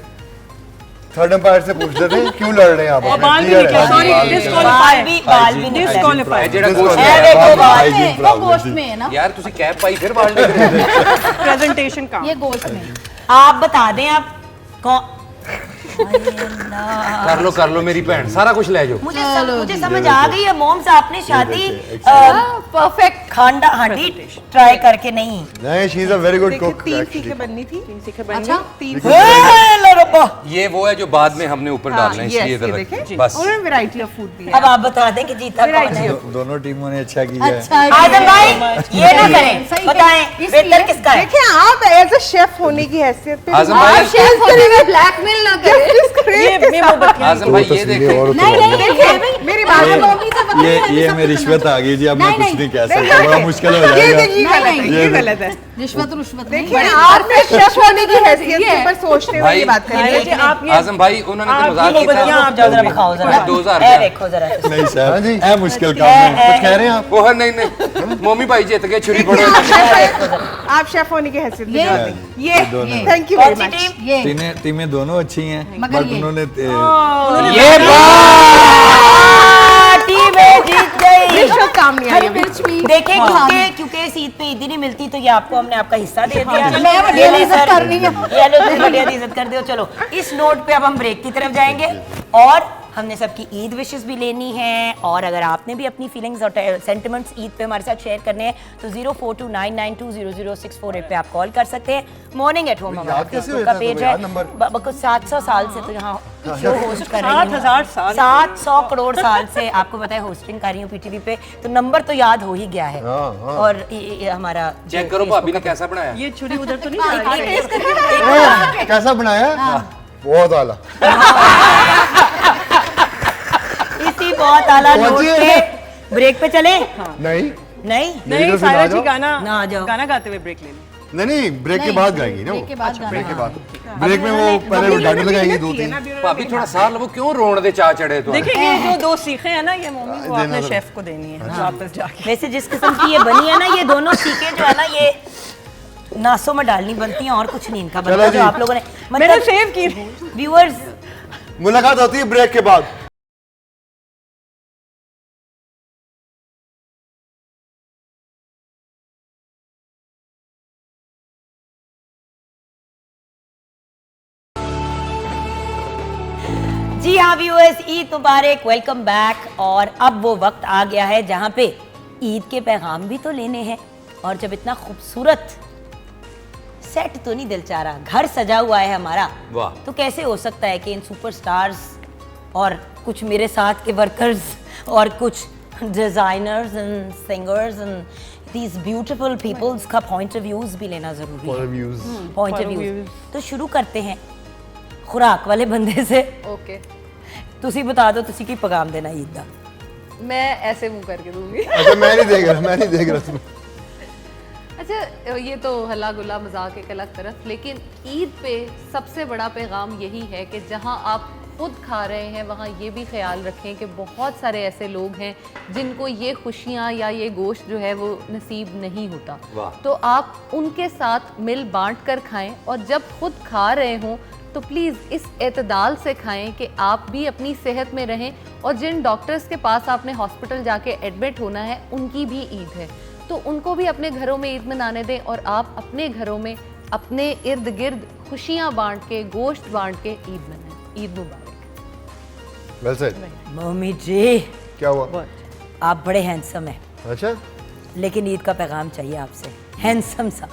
थर्ड एम्पायर से पूछ लेते हैं क्यों लड़ रहे हैं आप और बाल भी Clear निकले, है। sorry, बाल बाल भी बाल भी निकले। डिस्क्वालीफाइड। जेड़ा गोश्त ए है। देखो बाल। Hygiene वो problem, गोश्त जी। में है ना, यार तुसी कैप पाई फिर बाल निकल रहे थे। प्रेजेंटेशन का ये गोश्त में है। आप बता दें आप कौन। अरे अल्लाह। कर लो मेरी भैन सारा कुछ ले जाओ। मुझे समझ आ गई है मोम्स, आपने शादी परफेक्ट खांडा हांडी ट्राई करके नहीं। नहीं, she is a very good देखिए कुक 3 एक्चुअली। सीखें बननी थी, 3 सीखें बननी अच्छा। 3 हे रब्बा। ये वो है जो बाद में हमने ऊपर डालना है, इसलिए इधर देखें रखें बस। उन्होंने वैरायटी ऑफ फूड दिया अब आप बता दें कि जीता कौन है। दोनों टीमों ने अच्छा किया है। अच्छा आजम भाई ये ना करें, सही बताएं है। बेहतर किसका है। देखिए आप एज अ शेफ होने की हैसियत पे आजम भाई, शेफ होने में ब्लैकमेल ना करें। आजम भाई ये देखें, और नहीं नहीं देखिए मेरी बात आजम सुनो। मम्मी से पता नहीं ये सब में कुछ रिश्वत करना आ गई जी, अब मैं नहीं, कुछ नहीं। नहीं कह सकता, बड़ा मुश्किल हो ये जाएगा। देखिए गलत है, ये गलत है। रिश्वत रुश्वत नहीं। देखिए आपने शेफ होने की हैसियत के ऊपर सोचते हुए भाई, ये बात करी नायरा जी, है। आप ये आजम भाई उन्होंने तो मजाक नहीं, किया नहीं, था। आप जाओ जरा बखाओ जरा। 2000 ए का। देखो जरा। नहीं हाँ सर, जी। है मुश्किल काम है। कुछ कह रहे हैं आप? वो है नहीं मोमी भाई जीत गए, छुरी पड़ो। आप शेफ होने की हैसियत ये- दिखा दें। ये दोनों। थैंक यू कौन वेरी सी मच। टीम? ये टीमें दोनों अच्छी हैं, मगर बट ये- उन्होंने ये टीम है जीत गई। रिश्वत काम नहीं आई हरी अभी। मिर्च भी देखें क्योंकि इस ईद पे ईद ही नहीं मिलती तो ये आपको हमने आपका हिस्सा दे दिया। मैं बढ़िया ये ले इज्जत सर, कर रही हूँ। ये लो तुम बढ़िया इज्जत कर दो। चलो इस नोट पे अब हम ब्रेक की तरफ जाएंगे और हमने सबकी ईद विशेस भी लेनी है। और अगर आपने भी अपनी फीलिंग्स और सेंटिमेंट्स ईद पे हमारे साथ शेयर करने हैं तो 042992000648 पे आप कॉल कर सकते हैं। मॉर्निंग एट होम हमारा याद कैसे फेसबुक का रहता है पेज तुम्हें? है। याद नंबर? कुछ 700 साल से तो यहाँ शो होस्ट कर रही हूँ। 7,000 साल। 700 करोड़ साल से आपको पता है होस्टिंग कर रही हूँ पीटीवी पे, तो नंबर तो याद हो ही गया है। हाँ, हाँ। और ये हमारा चेक करो भाभी ने कैसा बनाया। ये छुरी उधर तो नहीं जा रही? कैसा बनाया? बहुत आला। इसी बहुत आला नोट पहुंचिए। पे ब्रेक पे चले। नहीं नहीं मेरी नहीं तरफ से ना सायरा जी जाओ। गाना ना आ जाओ। गाना गाते हुए ब्रेक ले लें। नहीं ब्रेक के बाद गाएंगी ना वो। ब्रेक के बाद गाना। ब्रेक के बाद ब्रेक में वो पहले गाने लगाएंगी 2-3। भाभी थोड़ा साल वो क्यों रोण दे चा चढ़े तो देखिए ये जो 2 सीखे हैं ना, ये मम्मी वो आपने शेफ को देनी है वापस जाके। वैसे जिस किस्म की ये बनी है ना, ये दोनों सीखे जो है ना, ये नासों में डालनी बनती हैं और कुछ नहीं इनका बनता चलो जो जी। आप लोगों ने मैंने सेव की। व्यूअर्स मुलाकात होती है ब्रेक के बाद। जी हाँ व्यूअर्स, ईद मुबारक, वेलकम बैक। और अब वो वक्त आ गया है जहाँ पे ईद के पैगाम भी तो लेने हैं। और जब इतना खूबसूरत सेट तो नहीं दिल चाह रहा, घर सजा हुआ है हमारा, वाह। तो कैसे हो सकता है कि इन सुपरस्टार्स और कुछ मेरे साथ के वर्कर्स और कुछ designers and singers and these beautiful peoples का पॉइंट ऑफ व्यूज भी लेना जरूरी है। व्यूज पॉइंट ऑफ व्यूज तो शुरू करते हैं खुराक वाले बंदे से। ओके, ਤੁਸੀਂ बता दो ਤੁਸੀਂ ਕੀ पैगाम देना ईद ਦਾ। मैं ऐसे मुंह करके दूंगी। अच्छा मैं नहीं देख रहा तुम्हें। अच्छा ये तो हल्ला गुल्ला मजाक एक अलग तरफ, लेकिन ईद पे सबसे बड़ा पैगाम यही है कि जहां आप खुद खा रहे हैं वहाँ ये भी ख्याल रखें कि बहुत सारे ऐसे लोग हैं जिनको ये खुशियाँ या ये गोश्त जो है वो नसीब नहीं होता। वाह। तो आप उनके साथ मिल बांट कर खाएं, और जब खुद खा रहे हों तो प्लीज़ इस एतदाल से खाएं कि आप भी अपनी सेहत में रहें। और जिन डॉक्टर्स के पास आपने हॉस्पिटल जाके एडमिट होना है उनकी भी ईद है, तो उनको भी अपने घरों में ईद मनाने दें, और आप अपने घरों में अपने इर्द गिर्द खुशियाँ बांट के, गोश्त बांट के ईद मनाएं। ईद मुबारक। Well said. मम्मी जी क्या हुआ? आप बड़े हैंडसम हैं, अच्छा लेकिन ईद का पैगाम चाहिए आपसे, हैंडसम सा।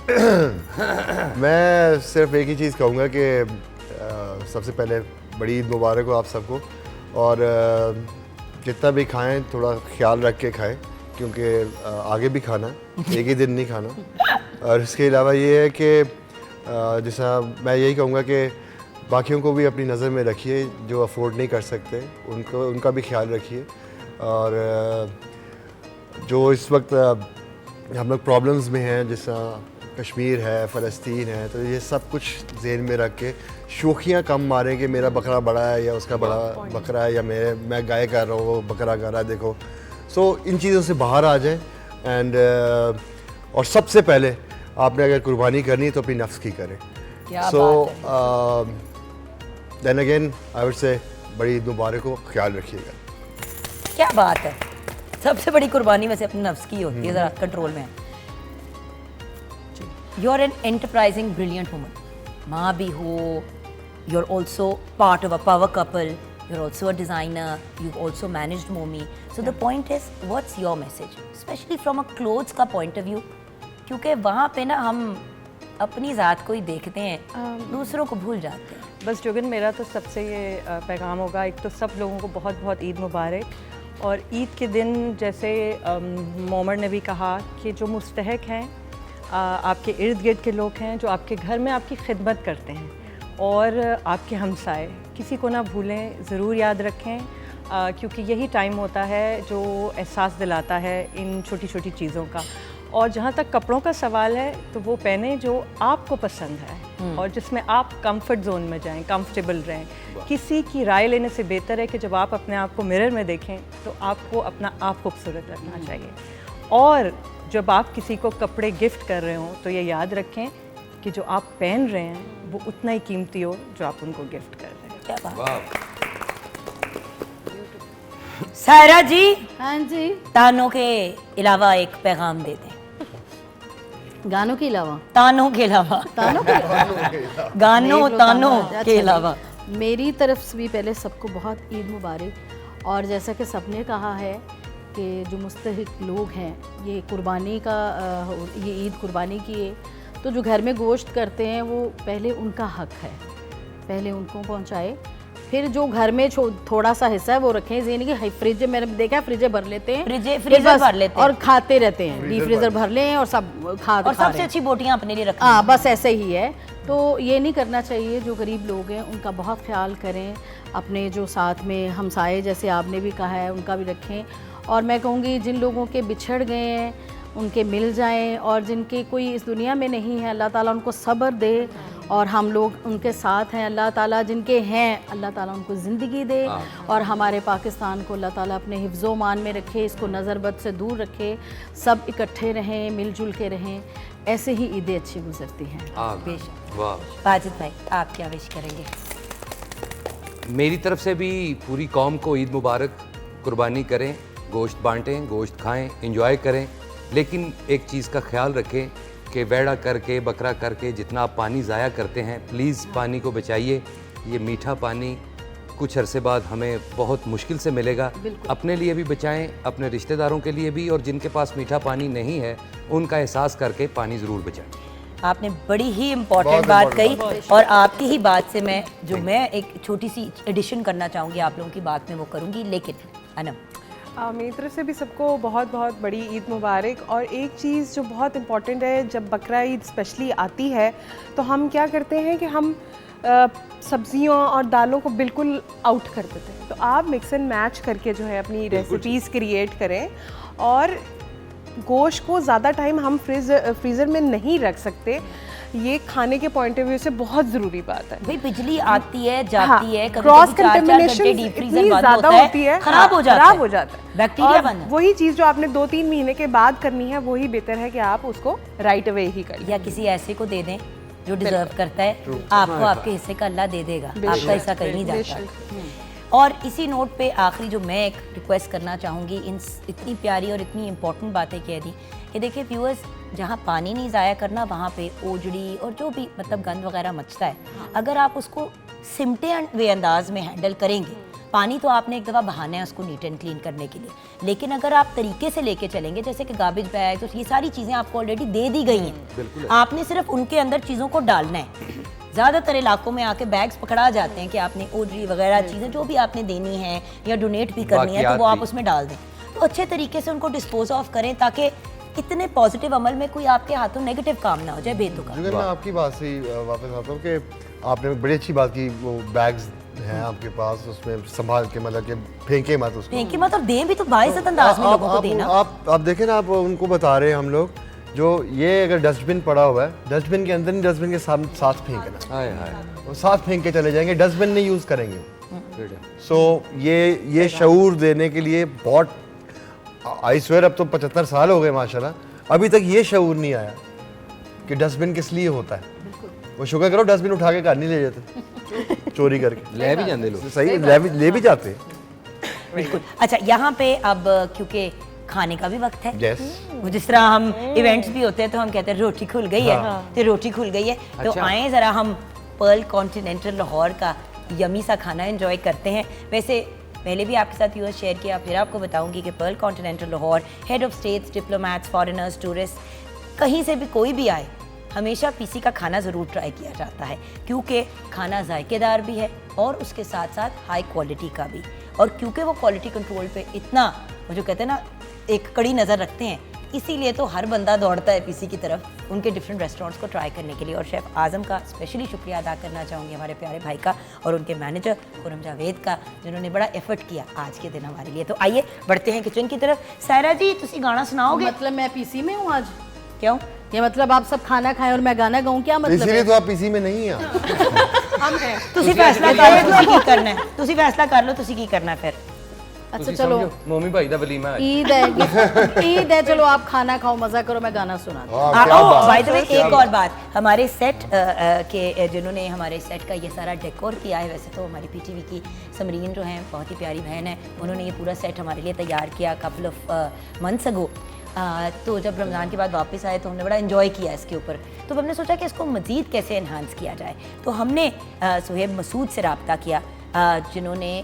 मैं सिर्फ एक ही चीज़ कहूँगा कि सबसे पहले बड़ी ईद मुबारक हो आप सबको। और जितना भी खाएं थोड़ा ख्याल रख के खाएं, क्योंकि आगे भी खाना है, एक ही दिन नहीं खाना। और इसके अलावा ये है कि जैसा मैं यही कहूँगा कि बाकियों को भी अपनी नज़र में रखिए, जो अफोर्ड नहीं कर सकते उनका भी ख्याल रखिए। और जो इस वक्त हम लोग प्रॉब्लम्स में हैं, जैसा कश्मीर है, फ़लस्तीन है, तो ये सब कुछ ज़हन में रख के शोखियाँ कम मारें कि मेरा बकरा बड़ा है या उसका बड़ा बकरा है, या मैं गाय कर रहा हूँ वो बकरा कर रहा है, देखो। सो इन चीज़ों से बाहर आ जाएं। एंड और सबसे पहले आपने अगर कुर्बानी करनी है तो अपनी नफ्स की करें। क्या सो बात then again I would say बड़ी ईद मुबारक हो, ख्याल रखिएगा। क्या बात है, सबसे बड़ी कुर्बानी वैसे अपने नफ्स की होती है, जरा कंट्रोल में। You are an enterprising brilliant woman, माँ भी हो, you are also part of a power couple, you're also a designer, you've also managed Momi. So the point is, what's your message? Especially from a clothes का point of view, क्योंकि वहाँ पे ना हम अपनी ज़ात को ही देखते हैं, दूसरों को भूल जाते हैं। बस जोगिन, मेरा तो सबसे ये पैगाम होगा, एक तो सब लोगों को बहुत बहुत ईद मुबारक। और ईद के दिन जैसे मोमर ने भी कहा कि जो मुस्तहक हैं, आपके इर्द गिर्द के लोग हैं, जो आपके घर में आपकी खिदमत करते हैं, और आपके हमसाए, किसी को ना भूलें, ज़रूर याद रखें, क्योंकि यही टाइम होता है जो एहसास दिलाता है इन छोटी छोटी चीज़ों का। और जहाँ तक कपड़ों का सवाल है, तो वो पहने जो आपको पसंद है और जिसमें आप कंफर्ट जोन में जाएं, कंफर्टेबल रहें। किसी की राय लेने से बेहतर है कि जब आप अपने आप को मिरर में देखें तो आपको अपना आप खूबसूरत रखना चाहिए। और जब आप किसी को कपड़े गिफ्ट कर रहे हो तो ये याद रखें कि जो आप पहन रहे हैं वो उतना ही कीमती हो जो आप उनको गिफ्ट कर रहे हैं। क्या बात। सायरा जी, हाँ जी, तानों के अलावा एक पैगाम दे दें। गानों के अलावा, तानों के अलावा, तानों के अलावा, गानों तानों अच्छा के अलावा। मेरी तरफ से भी पहले सबको बहुत ईद मुबारक। और जैसा कि सबने कहा है कि जो मुस्तहिक लोग हैं, ये कुर्बानी का ये ईद कुर्बानी की है, तो जो घर में गोश्त करते हैं वो पहले उनका हक है, पहले उनको पहुंचाए। फिर जो घर में थोड़ा सा हिस्सा है वो रखें, यानी कि फ्रिज, मैंने देखा है फ्रिज भर लेते हैं, फ्रीजर भर लेते हैं और खाते रहते हैं, डीप फ्रीजर भर लें और सब और सबसे अच्छी बोटियां अपने लिए रखें। हाँ, बस ऐसे ही है। तो ये नहीं करना चाहिए। जो गरीब लोग हैं उनका बहुत ख्याल करें, अपने जो साथ में हमसाए जैसे आपने भी कहा है उनका भी रखें। और मैं कहूँगी जिन लोगों के बिछड़ गए हैं उनके मिल जाएं, और जिनके कोई इस दुनिया में नहीं है अल्लाह ताला उनको सब्र दे, और हम लोग उनके साथ हैं। अल्लाह ताला जिनके हैं अल्लाह ताला उनको ज़िंदगी दे, और हमारे पाकिस्तान को अल्लाह ताला अपने हिफ्ज़ो मान में रखे, इसको नज़रबद से दूर रखे, सब इकट्ठे रहें, मिलजुल के रहें, ऐसे ही ईदें अच्छी गुजरती हैं। बेशक। वाह। बाजिद भाई, आप क्या विश करेंगे? मेरी तरफ से भी पूरी कौम को ईद मुबारक। कुर्बानी करें, गोश्त बांटें, गोश्त खाएं, इंजॉय करें, लेकिन एक चीज़ का ख्याल रखें कि वेड़ा करके, बकरा करके जितना आप पानी ज़ाया करते हैं, प्लीज़ पानी को बचाइए। ये मीठा पानी कुछ अरसे बाद हमें बहुत मुश्किल से मिलेगा। अपने लिए भी बचाएं, अपने रिश्तेदारों के लिए भी, और जिनके पास मीठा पानी नहीं है उनका एहसास करके पानी ज़रूर बचाएं। आपने बड़ी ही इम्पोर्टेंट बात कही, और आपकी ही बात से मैं एक छोटी सी एडिशन करना चाहूँगी आप लोगों की बात में, वो करूँगी। लेकिन अनम, मेरी तरफ से भी सबको बहुत बहुत बड़ी ईद मुबारक। और एक चीज़ जो बहुत इम्पॉर्टेंट है, जब बकरा ईद स्पेशली आती है तो हम क्या करते हैं कि हम सब्जियों और दालों को बिल्कुल आउट कर देते हैं। तो आप मिक्स एंड मैच करके जो है अपनी रेसिपीज़ क्रिएट करें। और गोश्त को ज़्यादा टाइम हम फ्रीज़र में नहीं रख सकते, ये खाने के पॉइंट ऑफ व्यू से बहुत ज़रूरी बात है। भाई बिजली आती है जाती है, कभी क्रॉस कभी 4-4 घंटे कंटेमिनेशन डीप इतनी फ्रीजर बंद ज़्यादा होता होती है, खराब हो जाता है, बैक्टीरिया और बन जाता है। वही चीज़ जो आपने 2-3 महीने के बाद करनी है, वही बेहतर है कि आप उसको राइट अवे ही कर लें। या किसी ऐसे को दे दें जो डिजर्व करता है, आपको आपके हिस्से का अल्लाह दे देगा, आपका हिस्सा कहीं नहीं जाता। और इसी नोट पे आखिरी जो मैं एक रिक्वेस्ट करना चाहूँगी, इन इतनी प्यारी और इतनी इम्पोर्टेंट बातें कह दी कि देखिए व्यूअर्स, जहाँ पानी नहीं ज़ाया करना वहाँ पे ओजड़ी और जो भी मतलब गंद वगैरह मचता है, अगर आप उसको सिमटे हुए अंदाज में हैंडल करेंगे, पानी तो आपने एक दफ़ा बहाना है उसको नीट एंड क्लीन करने के लिए, लेकिन अगर आप तरीके से लेके चलेंगे, जैसे कि गार्बेज बैग, तो ये सारी चीज़ें आपको ऑलरेडी दे दी गई हैं, आपने सिर्फ उनके अंदर चीज़ों को डालना है। ज़्यादातर इलाकों में आके बैग्स पकड़ा जाते हैं कि आपने ओजरी वगैरह चीज़ें जो भी आपने देनी है या डोनेट भी करनी है तो वो आप उसमें डाल दें। तो अच्छे तरीके से उनको डिस्पोज ऑफ करें ताकि इतने पॉजिटिव अमल में कोई आपके हाथों नेगेटिव काम ना हो जाए बेतुका। मैं आपकी बात से वापस आता हूँ कि आपने बड़ी अच्छी बात की, वो बैग्स हैं आपके पास, उसमें संभाल के मतलब कि फेंके मत उसको, फेंके मत, और दें भी तो बाइज्जत अंदाज में लोगों को देना। आप देखें ना, आप उनको बता रहे हैं हम लोग, जो ये अगर डस्टबिन पड़ा हुआ है, डस्टबिन के अंदर नहीं, डस्टबिन के साथ फेंकना, वो साथ फेंक के चले जाएंगे, डस्टबिन नहीं यूज़ करेंगे। सो ये शऊर देने के लिए बहुत, आई स्वेयर अब तो 75 साल हो गए माशाल्लाह, अभी तक ये शऊर नहीं आया कि डस्टबिन किस लिए होता है। वो शुक्र करो डस्टबिन उठा के घर नहीं ले जाते, चोरी करके ले भी जाते लोग, सही ले भी जाते हैं। बिल्कुल। अच्छा, यहाँ पे अब क्योंकि खाने का भी वक्त है, Yes. वो जिस तरह हम इवेंट्स भी होते हैं तो हम कहते हैं रोटी खुल गई है, तो रोटी खुल गई है, तो अच्छा। आए ज़रा हम पर्ल कॉन्टिनेंटल लाहौर का यमी सा खाना एंजॉय करते हैं। वैसे पहले भी आपके साथ यूएस शेयर किया, फिर आपको बताऊंगी कि Perl continental Lahore head of states, diplomats, foreigners, tourist, कहीं से भी कोई भी आए, हमेशा पीसी का खाना ज़रूर ट्राई किया जाता है, क्योंकि खाना जायकेदार भी है और उसके साथ साथ हाई क्वालिटी का भी। और क्योंकि वो क्वालिटी कंट्रोल पे इतना, वो जो कहते हैं ना, एक कड़ी नज़र रखते हैं, इसीलिए तो हर बंदा दौड़ता है पीसी की तरफ उनके डिफरेंट रेस्टोरेंट्स को ट्राई करने के लिए। और शेफ़ आज़म का स्पेशली शुक्रिया अदा करना चाहूँगी, हमारे प्यारे भाई का और उनके मैनेजर खुरम जावेद का, जिन्होंने बड़ा एफर्ट किया आज के दिन हमारे लिए। तो आइए बढ़ते हैं किचन की तरफ। सायरा जी, तुसी गाना सुनाओगे? मतलब मैं पीसी में हूँ आज? क्यों? ये मतलब आप सब खाना खाएं और मैं गाना गाऊं, क्या मतलब इसीलिए है? तो आप पीसी में नहीं हैं। तुसी फैसला कर लो तुसी की करना है, तुसी फैसला कर लो तुसी की करना है फिर। अच्छा चलो, मोमी भाई दा वलीमा है। ईद है, ईद है, चलो आप खाना खाओ, मजा करो, मैं गाना सुना दूं। बाय द वे एक और बात, हमारे सेट के जिन्होंने हमारे सेट का ये सारा डेकोर किया है, वैसे तो हमारी पीटीवी की समरीन जो हैं, बहुत ही प्यारी बहन है, उन्होंने ये पूरा सेट हमारे लिए तैयार किया कपल ऑफ मंथ्स अगो। तो जब रमज़ान के बाद वापस आए तो हमने बड़ा इन्जॉय किया इसके ऊपर। तो हमने सोचा कि इसको मज़ीद कैसे इन्हांस किया जाए, तो हमने सुहेब मसूद से रब्ता किया, जिन्होंने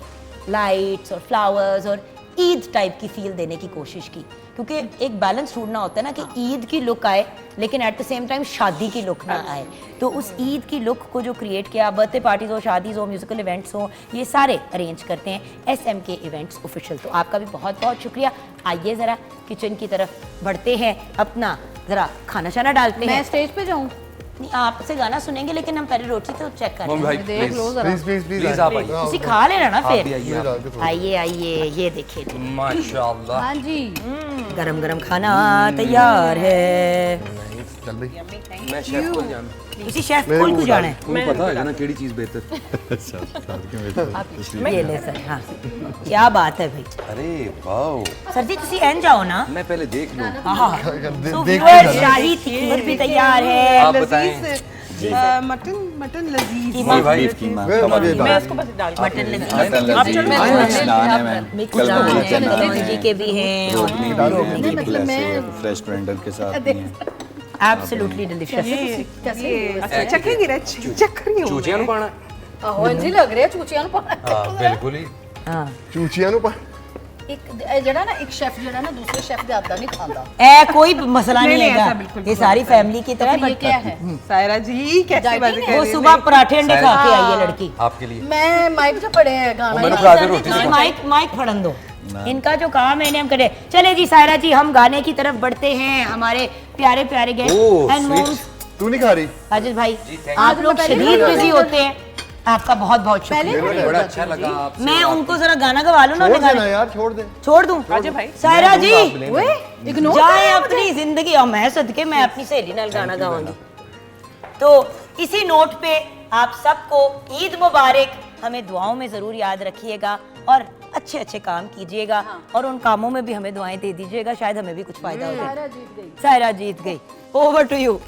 लाइट्स और फ्लावर्स और ईद टाइप की फील देने की कोशिश की, क्योंकि एक बैलेंस ढूंढना होता है ना कि ईद की लुक आए लेकिन एट द सेम टाइम शादी की लुक ना आए। तो उस ईद की लुक को जो क्रिएट किया, बर्थडे पार्टीज हो, शादीज हो, म्यूजिकल इवेंट्स हो, ये सारे अरेंज करते हैं SMK इवेंट्स ऑफिशियल। तो आपका भी बहुत बहुत शुक्रिया। आइए ज़रा किचन की तरफ बढ़ते हैं, अपना ज़रा खाना शाना डालते मैं हैं। स्टेज पे जाऊं? नहीं, आपसे गाना सुनेंगे लेकिन हम पहले रोटी तो चेक कर मोमी भाई देख लो जरा। प्लीज प्लीज प्लीज प्लीज आप आइए। तुसी खा लेना ना आप भी फिर। आइए आप। आइए आइए, ये देखिए जी, माशाल्लाह। हाँ जी, गरम गरम खाना तैयार है। जल्दी। मैं शेफ को जाना। किसी शेफ कोल को जाना है? तुम्हें पता है ना केड़ी चीज बेहतर? ये ले सर, हाँ क्या बात है भाई। अरे वाओ, सर जी तुसी एन जाओ ना। मैं पहले देख लूं। हाँ, देख तो देख व्यूअर शाही खीर भी तैयार है। आप बताएं। मटन लजीज। कीमा, भाई कीमा, मैं मजेदार। मटन लजीज, मिक्स कल नान मुझे है, नान कलौंजी के भी हैं, रोटी और भी मतलब मैं- फ्रेश ब्लेंडर के साथ भी हैं। Absolutely delicious. कैसे? चखेंगे रे, चख रही हूँ चूचियां मैं। नु पाना। आहो इंजी लग रहा है चूचियां नु पाना। हां बिल्कुल ही। हाँ चूचियां नु पा एक जड़ा ना, एक शेफ जड़ा ना दूसरे शेफ दे हाथ नहीं खाता। ए कोई मसला नहीं, नहीं नहीं, ऐसा है, बिल्कुल ये सारी फैमिली की तरह तो ये बट क्या है? सायरा जी कैसे Dieting बात है? कर वो रही सुबह पराठे अंडे खा के आई है लड़की। आपके लिए मैं माइक जो पड़े हैं गाना मैंने ही- खा के रोटी तुसी माइक माइक फड़न दो, इनका जो काम है इन्हें हम करे। चले जी सायरा जी, हम गाने की तरफ बढ़ते हैं। हमारे प्यारे प्यारे guest oh, and sweet। Mom's, तू नहीं खा रही? अजित भाई thank आप लोग शदीद बिजी होते हैं, आपका बहुत बहुत पहले शुक्रिया। बड़े बड़ा अच्छा लगा आपसे। मैं उनको जरा गाना गवा लूं ना, छोड़ उन्हें देना गाने यार, छोड़ दे। छोड़ दूं? सायरा जी ओए इग्नोर जाए अपनी जिंदगी, और मैं सदके मैं अपनी सहेली नाल गाना गावांगी। तो इसी नोट पे आप सबको ईद मुबारक। हमें दुआओं में जरूर याद रखिएगा और अच्छे अच्छे काम कीजिएगा, और उन कामों में भी हमें दुआएं दे दीजिएगा, शायद हमें भी कुछ फायदा हो जाए। सारा जीत गई। सायरा जीत गई। Over to you.